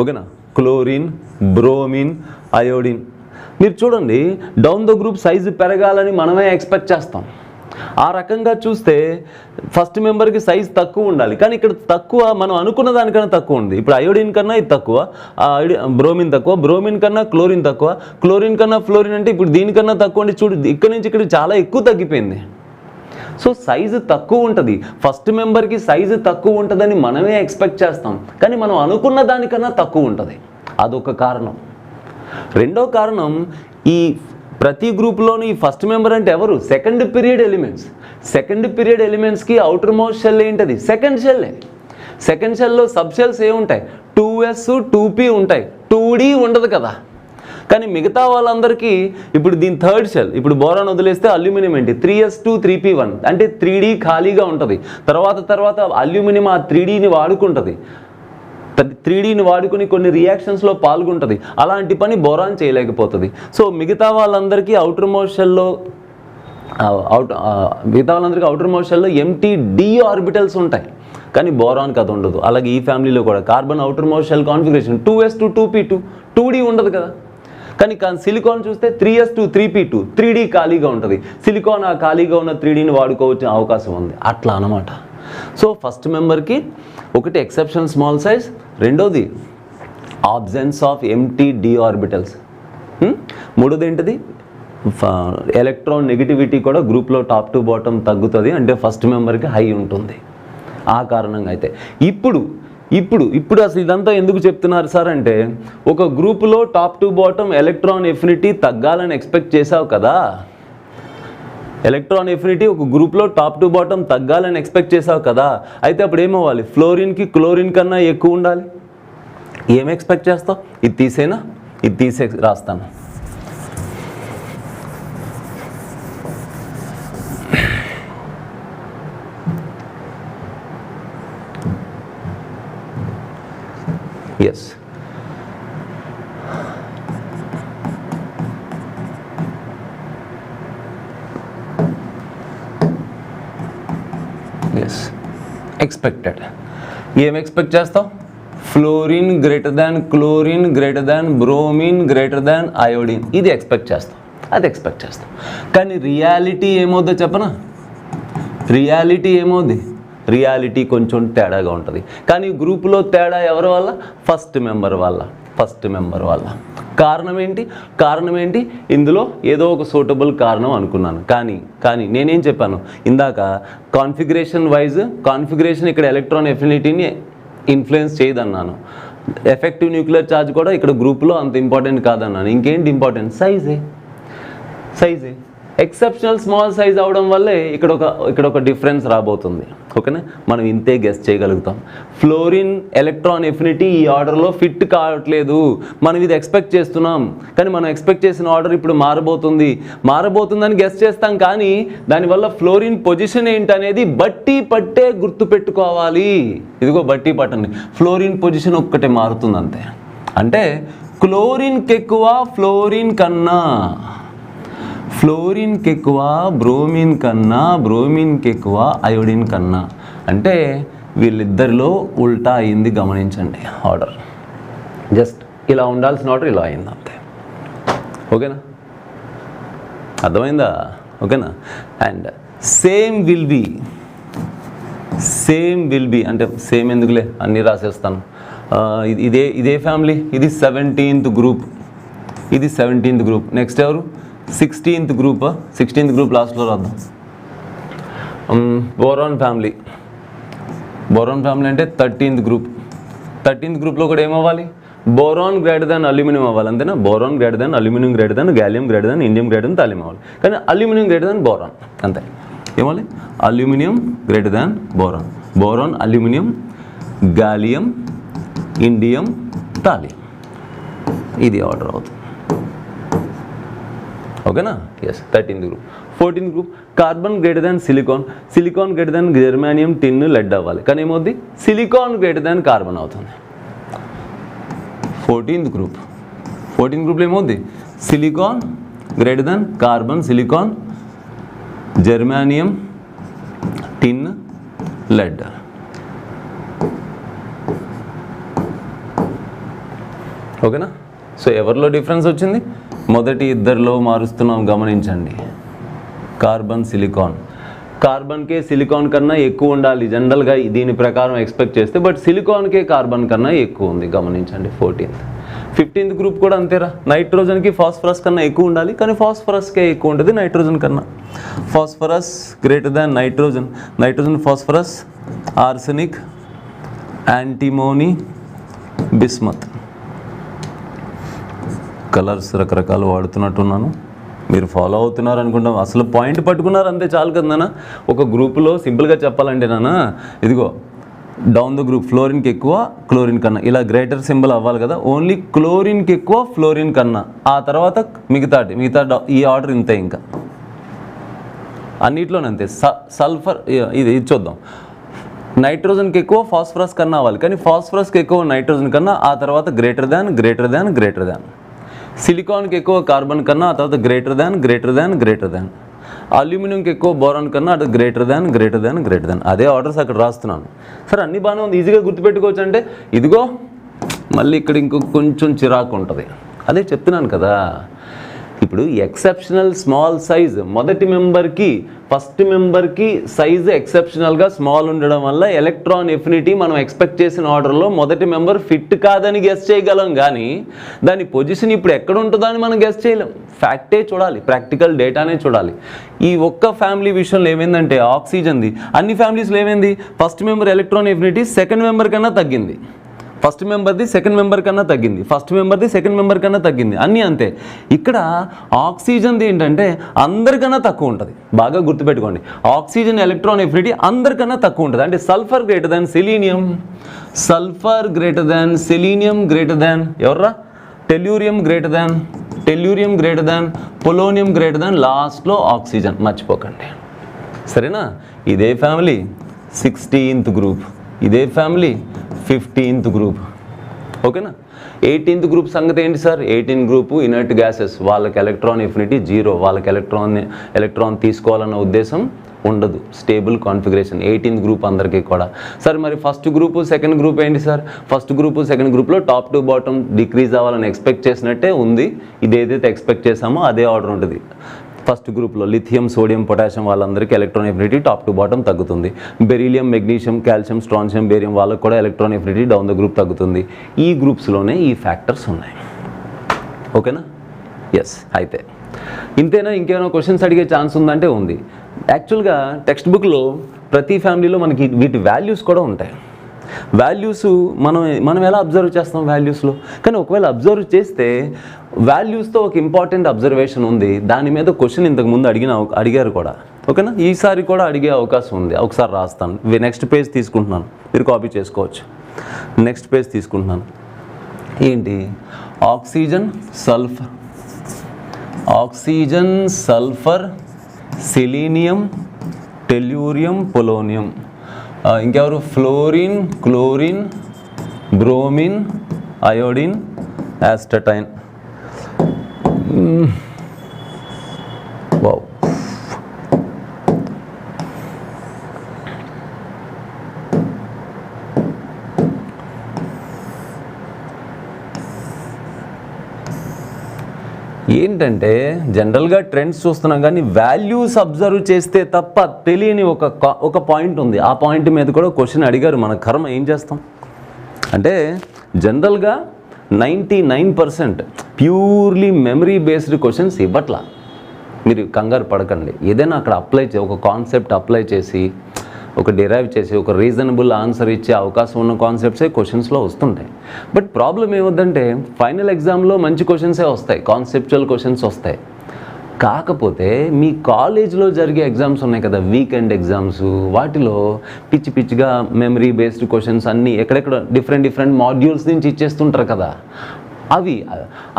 ఓకేనా, క్లోరిన్, బ్రోమిన్, అయోడిన్. మీరు చూడండి, డౌన్ ద గ్రూప్ సైజు పెరగాలని మనమే ఎక్స్పెక్ట్ చేస్తాం. ఆ రకంగా చూస్తే ఫస్ట్ మెంబర్కి సైజ్ తక్కువ ఉండాలి, కానీ ఇక్కడ తక్కువ, మనం అనుకున్న దానికన్నా తక్కువ ఉంది. ఇప్పుడు అయోడిన్ కన్నా ఇది తక్కువ, బ్రోమిన్ తక్కువ, బ్రోమిన్ కన్నా క్లోరిన్ తక్కువ, క్లోరిన్ కన్నా ఫ్లోరిన్ అంటే ఇప్పుడు దీనికన్నా తక్కువ అండి. చూడు, ఇక్కడ నుంచి ఇక్కడ చాలా ఎక్కువ తగ్గిపోయింది. సో సైజు తక్కువ ఉంటుంది, ఫస్ట్ మెంబర్కి సైజు తక్కువ ఉంటుందని మనమే ఎక్స్పెక్ట్ చేస్తాం, కానీ మనం అనుకున్న దానికన్నా తక్కువ ఉంటుంది. అదొక కారణం. రెండో కారణం, ఈ ప్రతి గ్రూప్లోని ఈ ఫస్ట్ మెంబర్ అంటే ఎవరు? Second period elements. Second period ఎలిమెంట్స్కి అవుటర్ మోస్ట్ షెల్ ఏంటది? సెకండ్ షెల్లే. సెకండ్ షెల్లో సబ్ షెల్స్ ఏముంటాయి? 2s 2p ఉంటాయి, 2d ఉండదు కదా. కానీ మిగతా వాళ్ళందరికీ ఇప్పుడు దీని థర్డ్ షెల్, ఇప్పుడు బోరాన్ వదిలేస్తే అల్యూమినియం ఏంటి 3s2 3p1 అంటే 3d ఖాళీగా ఉంటుంది. తర్వాత అల్యూమినియం ఆ 3dని వాడుకుంటుంది, 3dని వాడుకుని కొన్ని రియాక్షన్స్లో పాల్గొంటుంది. అలాంటి పని బోరాన్ చేయలేకపోతుంది. సో మిగతా వాళ్ళందరికీ అవుటర్ మోస్ట్ షెల్లో ఎంటీ d ఆర్బిటల్స్ ఉంటాయి, కానీ బోరాన్కి అది ఉండదు. అలాగే ఈ ఫ్యామిలీలో కూడా carbon outer most shell configuration 2s2 2p2 2d ఉండదు కదా. కానీ సిలికాన్ చూస్తే 3s2 3p2 3d ఖాళీగా ఉంటుంది. సిలికాన్ ఆ ఖాళీగా ఉన్న 3dని వాడుకోవచ్చు అవకాశం ఉంది. అట్లా అన్నమాట. సో ఫస్ట్ మెంబర్కి ఒకటి ఎక్సెప్షన్ స్మాల్ సైజ్, రెండోది absence of empty d orbitals, మూడోది ఏంటిది ఎలక్ట్రాన్ నెగిటివిటీ కూడా గ్రూప్లో టాప్ టు బాటమ్ తగ్గుతుంది, అంటే ఫస్ట్ మెంబర్కి హై ఉంటుంది. ఆ కారణంగా అయితే ఇప్పుడు అసలు ఇదంతా ఎందుకు చెప్తున్నారు సార్ అంటే, ఒక గ్రూపులో top to bottom electron affinity తగ్గాలని ఎక్స్పెక్ట్ చేసావు కదా. ఎలక్ట్రాన్ ఎఫినిటీ ఒక గ్రూప్లో టాప్ టు బాటమ్ తగ్గాలని ఎక్స్పెక్ట్ చేసావు కదా. అయితే అప్పుడు ఏమవ్వాలి, ఫ్లోరిన్కి క్లోరిన్ కన్నా ఎక్కువ ఉండాలి. ఏం ఎక్స్పెక్ట్ చేస్తావు, ఇది తీసేనా, ఇది తీసే రాస్తాను. Yes, expected. ఏం ఎక్స్పెక్ట్ చేస్తావు, fluorine greater than chlorine greater than bromine greater than iodine, ఇది ఎక్స్పెక్ట్ చేస్తావు, అది ఎక్స్పెక్ట్ చేస్తావు. కానీ రియాలిటీ ఏమవుద్దో చెప్పనా, రియాలిటీ కొంచెం తేడాగా ఉంటుంది. కానీ గ్రూపులో తేడా ఎవరి వల్ల, ఫస్ట్ మెంబర్ వల్ల. కారణం ఏంటి ఇందులో ఏదో ఒక సూటబుల్ కారణం అనుకున్నాను. కానీ నేనేం చెప్పాను ఇందాక, కాన్ఫిగరేషన్ ఇక్కడ ఎలక్ట్రాన్ ఎఫినిటీని ఇన్ఫ్లుయెన్స్ చేయదన్నాను. ఎఫెక్టివ్ న్యూక్లియర్ ఛార్జ్ కూడా ఇక్కడ గ్రూప్లో అంత ఇంపార్టెంట్ కాదన్నాను. ఇంకేంటి ఇంపార్టెంట్, సైజే. ఎక్సెప్షనల్ స్మాల్ సైజ్ అవడం వల్లే ఇక్కడ ఒక డిఫరెన్స్ రాబోతుంది. ఓకేనా, మనం ఇంతే గెస్ చేయగలుగుతాం. ఫ్లోరిన్ ఎలక్ట్రాన్ ఎఫినిటీ ఈ ఆర్డర్లో ఫిట్ కావట్లేదు, మనం ఇది ఎక్స్పెక్ట్ చేస్తున్నాం. కానీ మనం ఎక్స్పెక్ట్ చేసిన ఆర్డర్ ఇప్పుడు మారబోతుందని గెస్ చేస్తాం. కానీ దానివల్ల ఫ్లోరిన్ పొజిషన్ ఏంటనేది బట్టి పట్టే గుర్తుపెట్టుకోవాలి. ఇదిగో బట్టి పట్టండి, ఫ్లోరిన్ పొజిషన్ ఒక్కటే మారుతుంది అంతే. అంటే క్లోరిన్కి ఎక్కువ ఫ్లోరిన్కి ఎక్కువ బ్రోమిన్కి ఎక్కువ అయోడిన్ కన్నా. అంటే వీళ్ళిద్దరిలో ఉల్టా అయింది, గమనించండి. ఆర్డర్ జస్ట్ ఇలా ఉండాల్సిన ఆర్డర్ ఇలా అయింది అంతే. ఓకేనా, అర్థమైందా? ఓకేనా. అండ్ సేమ్ విల్ బి అంటే సేమ్ ఎందుకులే అన్నీ రాసేస్తాను. ఇదే ఫ్యామిలీ, ఇది 17th గ్రూప్, నెక్స్ట్ ఎవరు 16th గ్రూప్ లాస్ట్లో రాద్దాం. బోరాన్ ఫ్యామిలీ అంటే 13th గ్రూప్లో కూడా ఏమవ్వాలి, బోరాన్ గ్రేటర్ దాన్ అల్యూమినియం అవ్వాలి. అంతేనా, boron greater than aluminium greater than gallium greater than indium greater than thallium అవ్వాలి. కానీ అల్యూమినియం గ్రేటర్ దాన్ బోరాన్ అంతే. ఏమవ్వాలి, aluminium greater than boron aluminium gallium indium thallium, ఇది ఆర్డర్ అవుతుంది. ఓకేనా. Yes, 13th group. 14th group carbon greater than silicon greater than germanium tin lead అవ్వాలి. కానీ ఏమవుద్ది, సిలికాన్ గ్రేటర్ దాన్ కార్బన్ అవుతుంది. 14th గ్రూప్లో ఏమవుద్ది, silicon greater than carbon, silicon germanium tin lead. ఓకేనా. సో ఎవరిలో డిఫరెన్స్ వచ్చింది, మొదటి ఇద్దరిలో మారుస్తున్నాం, గమనించండి. కార్బన్కే సిలికాన్ కన్నా ఎక్కువ ఉండాలి జనరల్గా దీని ప్రకారం ఎక్స్పెక్ట్ చేస్తే, బట్ సిలికాన్కే కార్బన్ కన్నా ఎక్కువ ఉంది, గమనించండి. 15th గ్రూప్ కూడా అంతేరా, నైట్రోజన్కి ఫాస్ఫరస్ కన్నా ఎక్కువ ఉండాలి, కానీ ఫాస్ఫరస్కే ఎక్కువ ఉంటుంది నైట్రోజన్ కన్నా. Phosphorus greater than nitrogen phosphorus arsenic antimony bismuth. Colours రకరకాలు వాడుతున్నట్టున్నాను, మీరు ఫాలో అవుతున్నారు అనుకుంటాం. అసలు పాయింట్ పట్టుకున్నారు అంతే చాలు కదా నాన్న. ఒక గ్రూపులో సింపుల్గా చెప్పాలంటే నాన్న, ఇదిగో డౌన్ ద గ్రూప్ ఫ్లోరిన్కి ఎక్కువ క్లోరిన్ కన్నా, ఇలా గ్రేటర్ సింబల్ అవ్వాలి కదా, ఓన్లీ క్లోరిన్కి ఎక్కువ ఫ్లోరిన్ కన్నా, ఆ తర్వాత మిగతా ఈ ఆర్డర్ ఇంతే. ఇంకా అన్నిట్లోనే అంతే. సల్ఫర్ ఇది చూద్దాం, నైట్రోజన్కి ఎక్కువ ఫాస్ఫరస్ కన్నా అవ్వాలి, కానీ ఫాస్ఫరస్కి ఎక్కువ నైట్రోజన్ కన్నా, ఆ తర్వాత గ్రేటర్ దాన్. సిలికాన్కి ఎక్కువ కార్బన్ కన్నా, ఆ తర్వాత గ్రేటర్ దాన్. అల్యూమినియంకి ఎక్కువ బోరాన్ కన్నా, అది గ్రేటర్ దాన్. అదే ఆర్డర్స్ అక్కడ రాస్తున్నాను. సరే అన్ని బాగానే ఉంది, ఈజీగా గుర్తుపెట్టుకోవచ్చు అంటే ఇదిగో మళ్ళీ ఇక్కడ కొంచెం చిరాకు ఉంటుంది. అదే చెప్తున్నాను కదా, ఇప్పుడు ఎక్సెప్షనల్ స్మాల్ సైజ్ మొదటి మెంబర్కి ఫస్ట్ మెంబర్కి సైజ్ ఎక్సెప్షనల్గా స్మాల్ ఉండడం వల్ల ఎలక్ట్రాన్ ఎఫినిటీ మనం ఎక్స్పెక్ట్ చేసిన ఆర్డర్లో మొదటి మెంబర్ ఫిట్ కాదని గెస్ చేయగలం, కానీ దాని పొజిషన్ ఇప్పుడు ఎక్కడ ఉంటుందో అని మనం గెస్ చేయలేం. ఫ్యాక్టే చూడాలి, ప్రాక్టికల్ డేటానే చూడాలి. ఈ ఒక్క ఫ్యామిలీ విషయంలో ఏమైందంటే ఆక్సిజన్ది అన్ని ఫ్యామిలీస్లో ఏమైంది, first member electron affinity second member కన్నా తగ్గింది, ఫస్ట్ మెంబర్ది సెకండ్ మెంబర్ కన్నా తగ్గింది, ఫస్ట్ మెంబర్ది సెకండ్ మెంబర్ కన్నా తగ్గింది, అన్నీ అంతే. ఇక్కడ ఆక్సిజన్ది ఏంటంటే అందరికన్నా తక్కువ ఉంటుంది. బాగా గుర్తుపెట్టుకోండి, ఆక్సిజన్ ఎలక్ట్రాన్ ఎఫినిటీ అందరికన్నా తక్కువ ఉంటుంది. అంటే sulphur greater than selenium, greater than ఎవర్రా, tellurium greater than, polonium greater than, లాస్ట్లో ఆక్సిజన్. మర్చిపోకండి, సరేనా? ఇదే ఫ్యామిలీ 16th గ్రూప్, ఇదే ఫ్యామిలీ 15th గ్రూప్, ఓకేనా? 18th గ్రూప్ సంగతి ఏంటి సార్? 18 గ్రూపు ఇనర్ట్ గ్యాసెస్, వాళ్ళకి ఎలక్ట్రాన్ ఎఫినిటీ 0, వాళ్ళకి ఎలక్ట్రాన్ తీసుకోవాలన్న ఉద్దేశం ఉండదు, స్టేబుల్ కాన్ఫిగరేషన్ 18th గ్రూప్ అందరికీ కూడా. సరే మరి ఫస్ట్ గ్రూపు సెకండ్ గ్రూప్ ఏంటి సార్? ఫస్ట్ గ్రూపు సెకండ్ గ్రూప్లో టాప్ టు బాటమ్ డిక్రీజ్ అవ్వాలని ఎక్స్పెక్ట్ చేసినట్టే ఉంది. ఇదేదైతే ఎక్స్పెక్ట్ చేసామో అదే ఆర్డర్ ఉంటుంది. ఫస్ట్ గ్రూప్లో లిథియం, సోడియం, పొటాషియం వాళ్ళందరికీ electron affinity top to bottom తగ్గుతుంది. Beryllium, magnesium, calcium, strontium, barium వాళ్ళకు కూడా electron affinity down the group తగ్గుతుంది. ఈ గ్రూప్స్లోనే ఈ ఫ్యాక్టర్స్ ఉన్నాయి, ఓకేనా? ఎస్. అయితే ఇంతేనా, ఇంకేమైనా క్వశ్చన్స్ అడిగే ఛాన్స్ ఉందంటే ఉంది. యాక్చువల్గా టెక్స్ట్ బుక్లో ప్రతి ఫ్యామిలీలో మనకి వీటి వాల్యూస్ కూడా ఉంటాయి. వాల్యూస్ మనం ఎలా అబ్జర్వ్ చేస్తాం వాల్యూస్లో, కానీ ఒకవేళ అబ్జర్వ్ చేస్తే వాల్యూస్తో ఒక ఇంపార్టెంట్ అబ్జర్వేషన్ ఉంది. దాని మీద క్వశ్చన్ ఇంతకుముందు అడిగారు కూడా, ఓకేనా? ఈసారి కూడా అడిగే అవకాశం ఉంది. ఒకసారి రాస్తాను. నెక్స్ట్ పేజ్ తీసుకుంటున్నాను, మీరు కాపీ చేసుకోవచ్చు. నెక్స్ట్ పేజ్ తీసుకుంటున్నాను. ఏంటి? Oxygen, sulphur, selenium, tellurium, polonium, ఇంకెవరు? Fluorine, chlorine, bromine, iodine, astatine. Wow. ఏంటంటే జనరల్గా ట్రెండ్స్ చూస్తున్నాం, కానీ వాల్యూస్ అబ్జర్వ్ చేస్తే తప్ప తెలియని ఒక పాయింట్ ఉంది. ఆ పాయింట్ మీద కూడా క్వశ్చన్ అడిగారు. మన కర్మ ఏం చేస్తాం అంటే జనరల్గా 99% ప్యూర్లీ మెమరీ బేస్డ్ క్వశ్చన్స్ ఇవ్వట్లా. మీరు కంగారు పడకండి, ఏదైనా అక్కడ ఒక కాన్సెప్ట్ అప్లై చేసి, ఒక డిరైవ్ చేసి, ఒక రీజనబుల్ ఆన్సర్ ఇచ్చే అవకాశం ఉన్న కాన్సెప్ట్సే క్వశ్చన్స్లో వస్తుంటాయి. బట్ ప్రాబ్లం ఏమవుతుందంటే ఫైనల్ ఎగ్జామ్లో మంచి క్వశ్చన్సే వస్తాయి, కాన్సెప్చువల్ క్వశ్చన్స్ వస్తాయి. కాకపోతే మీ కాలేజ్లో జరిగే ఎగ్జామ్స్ ఉన్నాయి కదా, వీకెండ్ ఎగ్జామ్స్, వాటిలో పిచ్చిగా మెమరీ బేస్డ్ క్వశ్చన్స్ అన్నీ ఎక్కడెక్కడ డిఫరెంట్ మాడ్యూల్స్ నుంచి ఇచ్చేస్తుంటారు కదా.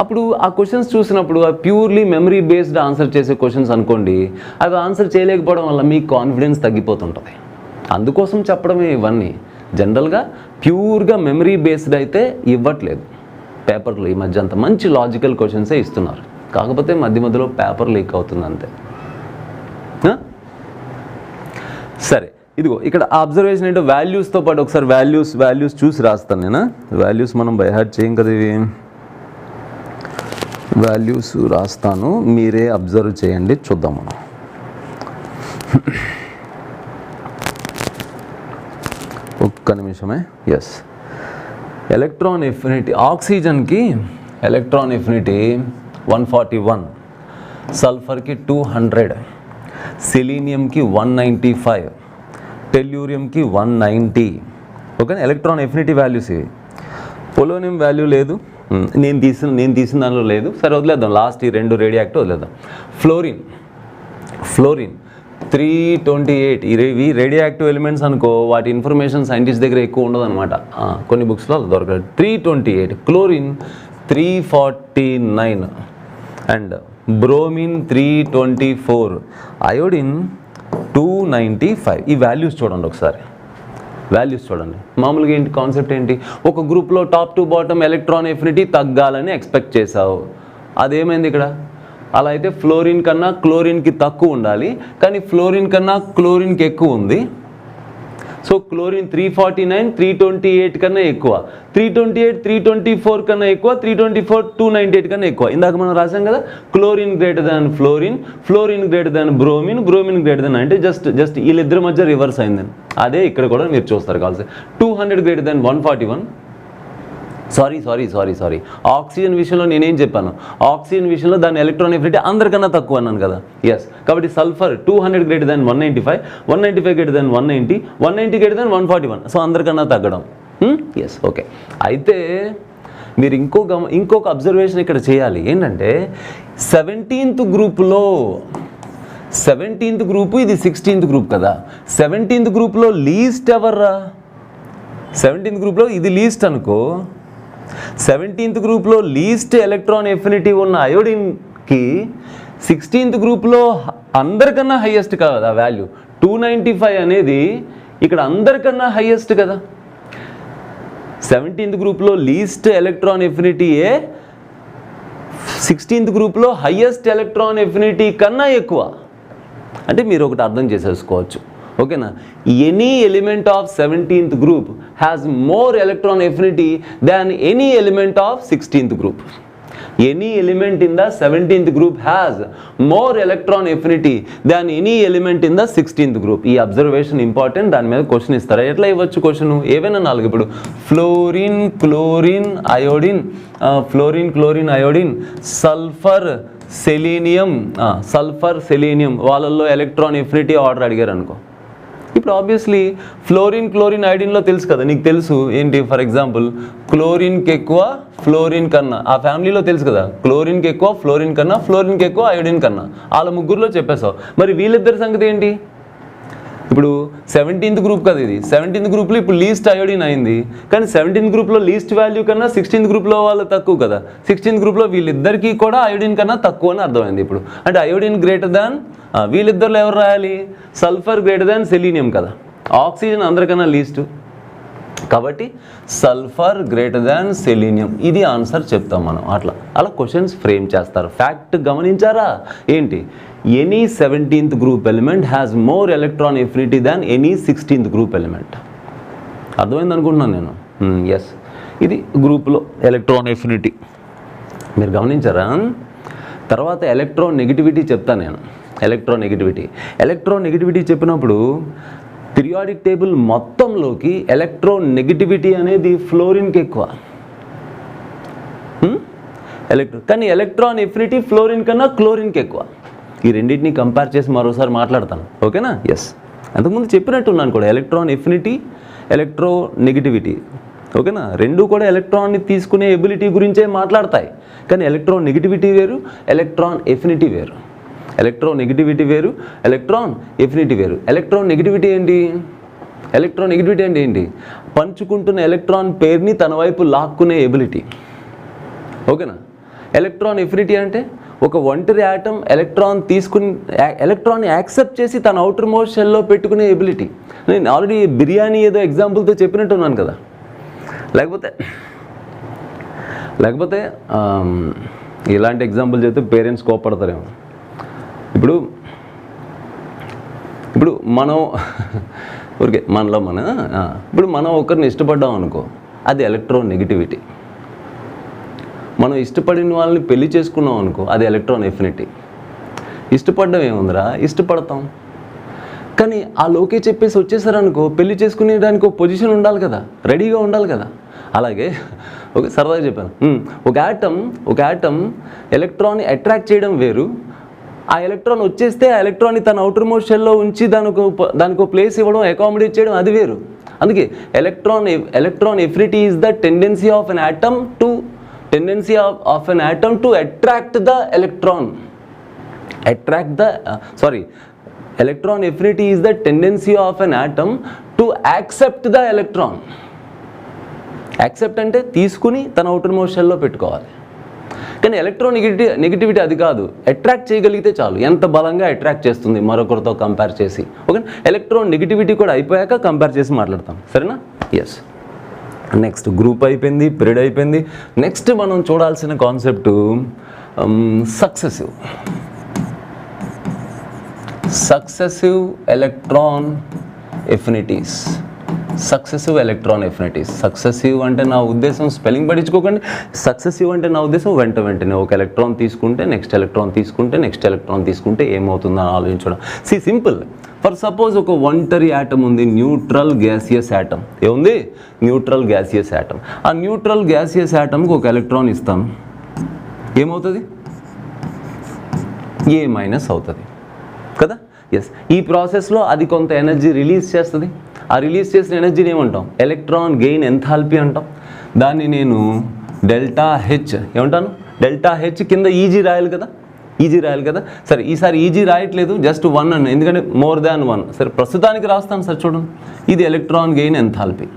అప్పుడు ఆ క్వశ్చన్స్ చూసినప్పుడు ఆ ప్యూర్లీ మెమరీ బేస్డ్ ఆన్సర్ చేసే క్వశ్చన్స్ అనుకోండి, అవి ఆన్సర్ చేయలేకపోవడం వల్ల మీ కాన్ఫిడెన్స్ తగ్గిపోతుంటుంది. అందుకోసం చెప్పడమే ఇవన్నీ. జనరల్గా ప్యూర్గా మెమరీ బేస్డ్ అయితే ఇవ్వట్లేదు పేపర్లో. ఈ మధ్య అంత మంచి లాజికల్ క్వశ్చన్సే ఇస్తున్నారు, కాకపోతే మధ్యలో పేపర్ లీక్ అవుతుంది అంతే. సరే, ఇదిగో ఇక్కడ అబ్జర్వేషన్ ఏంటో వాల్యూస్తో పాటు ఒకసారి వాల్యూస్ చూసి రాస్తాను నేను. వాల్యూస్ మనం బై హార్ట్ చేయం కదా, ఇవి వాల్యూస్ రాస్తాను, మీరే అబ్జర్వ్ చేయండి, చూద్దాం మనం. ఒక్క నిమిషమే. ఎస్, ఎలక్ట్రాన్ ఎఫినిటీ ఆక్సిజన్కి ఎలక్ట్రాన్ ఎఫినిటీ 141, సల్ఫర్కి 200, సెలీనియంకి 195, టెల్యూరియంకి 190. ఓకే, ఎలక్ట్రాన్ ఎఫినిటీ వాల్యూస్ ఇవి. పొలోనియం వాల్యూ లేదు, నేను తీసిన దానిలో లేదు. సరే వదిలేద్దాం, లాస్ట్ ఈ 2 రేడియాక్టివ్ వదిలేద్దాం. ఫ్లోరిన్ 328. ఇవి రేడియో యాక్టివ్ ఎలిమెంట్స్ అనుకో, వాటి ఇన్ఫర్మేషన్ సైంటిస్ట్ దగ్గర ఎక్కువ ఉండదు అనమాట, కొన్ని బుక్స్లో దొరకదు. 328, క్లోరిన్ 349 అండ్ బ్రోమిన్ 324, అయోడిన్ 295. ఈ వాల్యూస్ చూడండి ఒకసారి, వాల్యూస్ చూడండి. మామూలుగా ఏంటి కాన్సెప్ట్ ఏంటి, ఒక గ్రూప్లో top to bottom electron affinity తగ్గాలని ఎక్స్పెక్ట్ చేసావు, అదేమైంది ఇక్కడ? అలా అయితే ఫ్లోరిన్ కన్నా క్లోరిన్కి తక్కువ ఉండాలి, కానీ ఫ్లోరిన్ కన్నా క్లోరిన్కి ఎక్కువ ఉంది. సో క్లోరిన్ 349 328 కన్నా ఎక్కువ, 328 324 కన్నా ఎక్కువ, 324 298 కన్నా ఎక్కువ. ఇందాక మనం రాసాం కదా, క్లోరిన్ గ్రేటర్ దాన్ fluorine, fluorine greater than bromine, bromine greater దాన్, అంటే జస్ట్ వీళ్ళిద్దరి మధ్య రివర్స్ అయిందని. అదే ఇక్కడ కూడా మీరు చూస్తారు కావాల్సి. 200 గ్రేటర్ దాన్ 141. సారీ ఆక్సిజన్ విషయంలో నేనేం చెప్పాను, ఆక్సిజన్ విషయంలో దాని ఎలక్ట్రాన్ ఎఫినిటీ అందరికన్నా తక్కువ అన్నాను కదా. ఎస్, కాబట్టి sulphur 200 greater than 195, 195 greater than 190, 190 greater than 141. So అందరికన్నా తగ్గడం. Yes, okay. అయితే మీరు ఇంకొక అబ్జర్వేషన్ ఇక్కడ చేయాలి. ఏంటంటే 17th గ్రూప్లో, 17th గ్రూపు, ఇది 16th గ్రూప్ కదా. 17th గ్రూప్లో లీస్ట్ ఎవర్రా? 17th గ్రూప్లో ఇది లీస్ట్ అనుకో. 17th గ్రూప్లో లీస్ట్ ఎలక్ట్రాన్ ఎఫినిటీ ఉన్న అయోడిన్కి 16th గ్రూప్లో అందరికన్నా హైయెస్ట్ కదా వాల్యూ. 295 అనేది ఇక్కడ అందరికన్నా హైయెస్ట్ కదా. 17th గ్రూప్లో లీస్ట్ ఎలక్ట్రాన్ ఎఫినిటీయే 16th గ్రూప్లో హైయెస్ట్ ఎలక్ట్రాన్ ఎఫినిటీ కన్నా ఎక్కువ. అంటే మీరు ఒకటి అర్థం చేసేసుకోవచ్చు, ఓకేనా? Any element of 17th group has more electron affinity than any element of 16th group. Any element in the 17th group has more electron affinity than any element in the 16th group. ఈ observation important, దాని మీద question ఇస్తారా? ఎట్లా ఇవ్వచ్చు question? ఏవైనా 4. ఇప్పుడు fluorine chlorine iodine, fluorine chlorine iodine, sulphur selenium, sulphur selenium, వాళ్ళల్లో electron affinity order అడిగారు అనుకో. ఇప్పుడు ఆబ్వియస్లీ ఫ్లోరిన్ క్లోరిన్ అయోడిన్లో తెలుసు కదా, నీకు తెలుసు ఏంటి? ఫర్ ఎగ్జాంపుల్ క్లోరిన్కి ఎక్కువ ఫ్లోరిన్ కన్నా, ఆ ఫ్యామిలీలో తెలుసు కదా, క్లోరిన్కి ఎక్కువ ఫ్లోరిన్ కన్నా, ఫ్లోరిన్కి ఎక్కువ అయోడిన్ కన్నా, వాళ్ళ ముగ్గురులో చెప్పేసావు. మరి వీళ్ళిద్దరి సంగతి ఏంటి? ఇప్పుడు 17th గ్రూప్ కదా ఇది, 17th గ్రూప్లో ఇప్పుడు లీస్ట్ అయోడిన్ అయింది, కానీ 17th గ్రూప్లో లీస్ట్ వాల్యూ కన్నా 16th గ్రూప్లో వాళ్ళు తక్కువ కదా. 16th గ్రూప్లో వీళ్ళిద్దరికీ కూడా అయోడిన్ కన్నా తక్కువ అని అర్థమైంది. ఇప్పుడు అంటే అయోడిన్ గ్రేటర్ దాన్, వీళ్ళిద్దరిలో ఎవరు రాయాలి? సల్ఫర్ గ్రేటర్ దాన్ సెలీనియం కదా. ఆక్సిజన్ అందరికన్నా లీస్ట్ కాబట్టి సల్ఫర్ గ్రేటర్ దాన్ సెలీనియం. ఇది ఆన్సర్ చెప్తాం మనం. అలా క్వశ్చన్స్ ఫ్రేమ్ చేస్తారు. ఫ్యాక్ట్ గమనించారా ఏంటి? Any 17th group element has more electron affinity than any 16th group element. అర్థమైంది అనుకుంటున్నాను నేను. ఎస్, ఇది గ్రూప్లో ఎలక్ట్రాన్ ఎఫినిటీ మీరు గమనించారా? తర్వాత ఎలక్ట్రాన్ నెగిటివిటీ చెప్తాను నేను. ఎలక్ట్రాన్ నెగిటివిటీ చెప్పినప్పుడు పీరియాడిక్ టేబుల్ మొత్తంలోకి ఎలక్ట్రాన్ నెగిటివిటీ అనేది ఫ్లోరిన్కి ఎక్కువ, కానీ ఎలక్ట్రాన్ ఎఫినిటీ ఫ్లోరిన్ కన్నా క్లోరిన్కి ఎక్కువ. ఈ రెండింటిని కంపేర్ చేసి మరోసారి మాట్లాడతాను, ఓకేనా? ఎస్, అంతకుముందు చెప్పినట్టున్నాను కూడా, ఎలక్ట్రాన్ ఎఫినిటీ, ఎలక్ట్రో నెగిటివిటీ, ఓకేనా? రెండు కూడా ఎలక్ట్రాన్ని తీసుకునే ఎబిలిటీ గురించే మాట్లాడతాయి, కానీ ఎలక్ట్రాన్ నెగిటివిటీ వేరు, ఎలక్ట్రాన్ ఎఫినిటీ వేరు. ఎలక్ట్రాన్ నెగిటివిటీ వేరు, ఎలక్ట్రాన్ ఎఫినిటీ వేరు. ఎలక్ట్రాన్ నెగిటివిటీ అంటే ఏంటి? పంచుకుంటున్న ఎలక్ట్రాన్ పేరుని తన వైపు లాక్కునే ఎబిలిటీ, ఓకేనా? ఎలక్ట్రాన్ ఎఫినిటీ అంటే ఒక ఒంటరి ఆటం ఎలక్ట్రాన్ని యాక్సెప్ట్ చేసి తన అవుటర్ మోస్ట్ షెల్లో పెట్టుకునే ఎబిలిటీ. నేను ఆల్రెడీ బిర్యానీ ఏదో ఎగ్జాంపుల్తో చెప్పినట్టున్నాను కదా. లేకపోతే ఇలాంటి ఎగ్జాంపుల్ చెప్తే పేరెంట్స్ కోపడతారేమో. ఇప్పుడు మనం ఇప్పుడు మనం ఒకరిని ఇష్టపడ్డాం అనుకో, అది ఎలక్ట్రాన్ నెగిటివిటీ. మనం ఇష్టపడిన వాళ్ళని పెళ్లి చేసుకున్నాం అనుకో, అది ఎలక్ట్రాన్ ఎఫినిటీ. ఇష్టపడడం ఏముందిరా, ఇష్టపడతాం, కానీ ఆ లోకే చెప్పేసి వచ్చేసారనుకో, పెళ్లి చేసుకునేదానికి ఒక పొజిషన్ ఉండాలి కదా, రెడీగా ఉండాలి కదా. అలాగే ఓకే, సరదాగా చెప్పాను, ఒక యాటమ్ ఎలక్ట్రాన్ని అట్రాక్ట్ చేయడం వేరు, ఆ ఎలక్ట్రాన్ వచ్చేస్తే ఆ ఎలక్ట్రాన్ని తన అవుటర్ మోస్ట్ షెల్లో ఉంచి దానికి ప్లేస్ ఇవ్వడం, అకామిడేట్ చేయడం, అది వేరు. అందుకే electron affinity is the tendency of an atom to attract the electron, electron affinity is the tendency of an atom to accept the electron. Accept అంటే తీసుకుని తన అవుటర్ మోస్ట్ షెల్లో పెట్టుకోవాలి. కానీ ఎలక్ట్రాన్ నెగిటివిటీ అది కాదు, అట్రాక్ట్ చేయగలిగితే చాలు. ఎంత బలంగా అట్రాక్ట్ చేస్తుంది మరొకరితో కంపేర్ చేసి. ఓకే, ఎలక్ట్రాన్ నెగిటివిటీ కూడా అయిపోయాక కంపేర్ చేసి మాట్లాడతాం, సరేనా? ఎస్. నెక్స్ట్ గ్రూప్ అయిపోయింది, పీరియడ్ అయిపోయింది. నెక్స్ట్ మనం చూడాల్సిన concept successive electron affinities. Successive electron affinities. Successive అంటే నా ఉద్దేశం స్పెల్లింగ్ పట్టించుకోకండి. సక్సెసివ్ అంటే నా ఉద్దేశం వెంటనే ఒక ఎలక్ట్రాన్ తీసుకుంటే నెక్స్ట్ ఎలక్ట్రాన్ తీసుకుంటే నెక్స్ట్ ఎలక్ట్రాన్ తీసుకుంటే ఏమవుతుందని ఆలోచించడం. సింపుల్. ఫర్ సపోజ్ ఒక ఒంటరి యాటమ్ ఉంది, న్యూట్రల్ గ్యాసియస్ యాటమ్. ఏముంది? Neutral gaseous atom. ఆ న్యూట్రల్ గ్యాసియస్ యాటమ్కి ఒక ఎలక్ట్రాన్ ఇస్తాం, ఏమవుతుంది? ఏ మైనస్ అవుతుంది కదా. ఎస్. ఈ ప్రాసెస్లో అది కొంత ఎనర్జీ రిలీజ్ చేస్తుంది. ఆ రిలీజ్ చేసిన ఎనర్జీని ఏమంటాం? ఎలక్ట్రాన్ గెయిన్ ఎంథాల్పీ అంటాం. దాన్ని నేను డెల్టా హెచ్ ఏమంటాను? డెల్టా హెచ్ కింద ఈజీ రాయాలి కదా. సరే, ఈసారి ఈజీ రాయట్లేదు, జస్ట్ 1 అని, ఎందుకంటే మోర్ దాన్ 1. సరే, ప్రస్తుతానికి రాస్తాను సార్. చూడండి, ఇది electron gain enthalpy.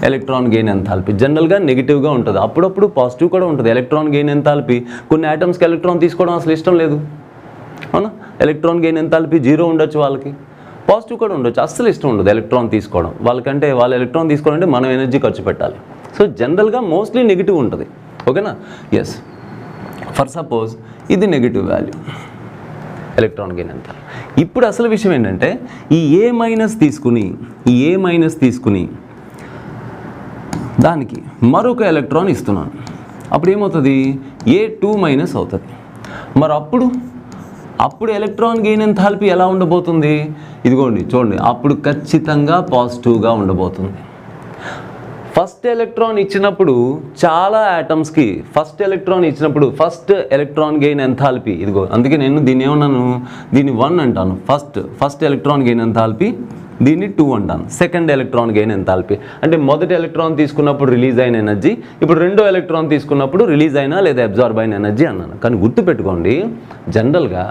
Electron gain enthalpy జనరల్గా నెగిటివ్గా ఉంటుంది, అప్పుడప్పుడు పాజిటివ్ కూడా ఉంటుంది. ఎలక్ట్రాన్ గెయిన్ ఎంథాల్పీ కొన్ని ఐటమ్స్కి ఎలక్ట్రాన్ తీసుకోవడం అసలు ఇష్టం లేదు, అవునా? ఎలక్ట్రాన్ గెయిన్ ఎంథాల్పీ 0 ఉండొచ్చు, వాళ్ళకి పాజిటివ్ కూడా ఉండొచ్చు, అస్సలు ఇష్టం ఉండదు ఎలక్ట్రాన్ తీసుకోవడం. వాళ్ళకంటే వాళ్ళు ఎలక్ట్రాన్ తీసుకోవాలంటే మనం ఎనర్జీ ఖర్చు పెట్టాలి. సో జనరల్గా మోస్ట్లీ నెగిటివ్ ఉంటుంది, ఓకేనా? ఎస్. ఫర్ సపోజ్ ఇది negative value, electron gain enthalpy. ఇప్పుడు అసలు విషయం ఏంటంటే ఈ ఏ మైనస్ తీసుకుని దానికి మరొక ఎలక్ట్రాన్ ఇస్తున్నాను, అప్పుడు ఏమవుతుంది? A2 మైనస్ అవుతుంది. మరి అప్పుడు ఎలక్ట్రాన్ గెయిన్ ఎంథాల్పీ ఎలా ఉండబోతుంది? ఇదిగోండి చూడండి, అప్పుడు ఖచ్చితంగా పాజిటివ్గా ఉండబోతుంది. ఫస్ట్ ఎలక్ట్రాన్ ఇచ్చినప్పుడు చాలా యాటమ్స్కి ఫస్ట్ ఎలక్ట్రాన్ గెయిన్ ఎంథాల్పీ ఇదిగో, అందుకే నేను దీన్ని ఏమన్నాను? దీన్ని 1 అంటాను. ఫస్ట్ ఎలక్ట్రాన్ గెయిన్ ఎంథాల్పీ, దీన్ని 2 అంటాను. సెకండ్ ఎలక్ట్రాన్ గెయిన్ ఎంథాల్పీ అంటే మొదటి ఎలక్ట్రాన్ తీసుకున్నప్పుడు రిలీజ్ అయిన ఎనర్జీ, ఇప్పుడు రెండో ఎలక్ట్రాన్ తీసుకున్నప్పుడు రిలీజ్ అయినా లేదా అబ్జార్బ్ అయిన ఎనర్జీ అన్నాను. కానీ గుర్తుపెట్టుకోండి, జనరల్గా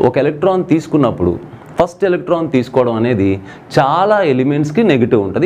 ఒక ఎలక్ట్రాన్ తీసుకున్నప్పుడు ఫస్ట్ ఎలక్ట్రాన్ తీసుకోవడం అనేది చాలా ఎలిమెంట్స్కి నెగిటివ్ ఉంటుంది.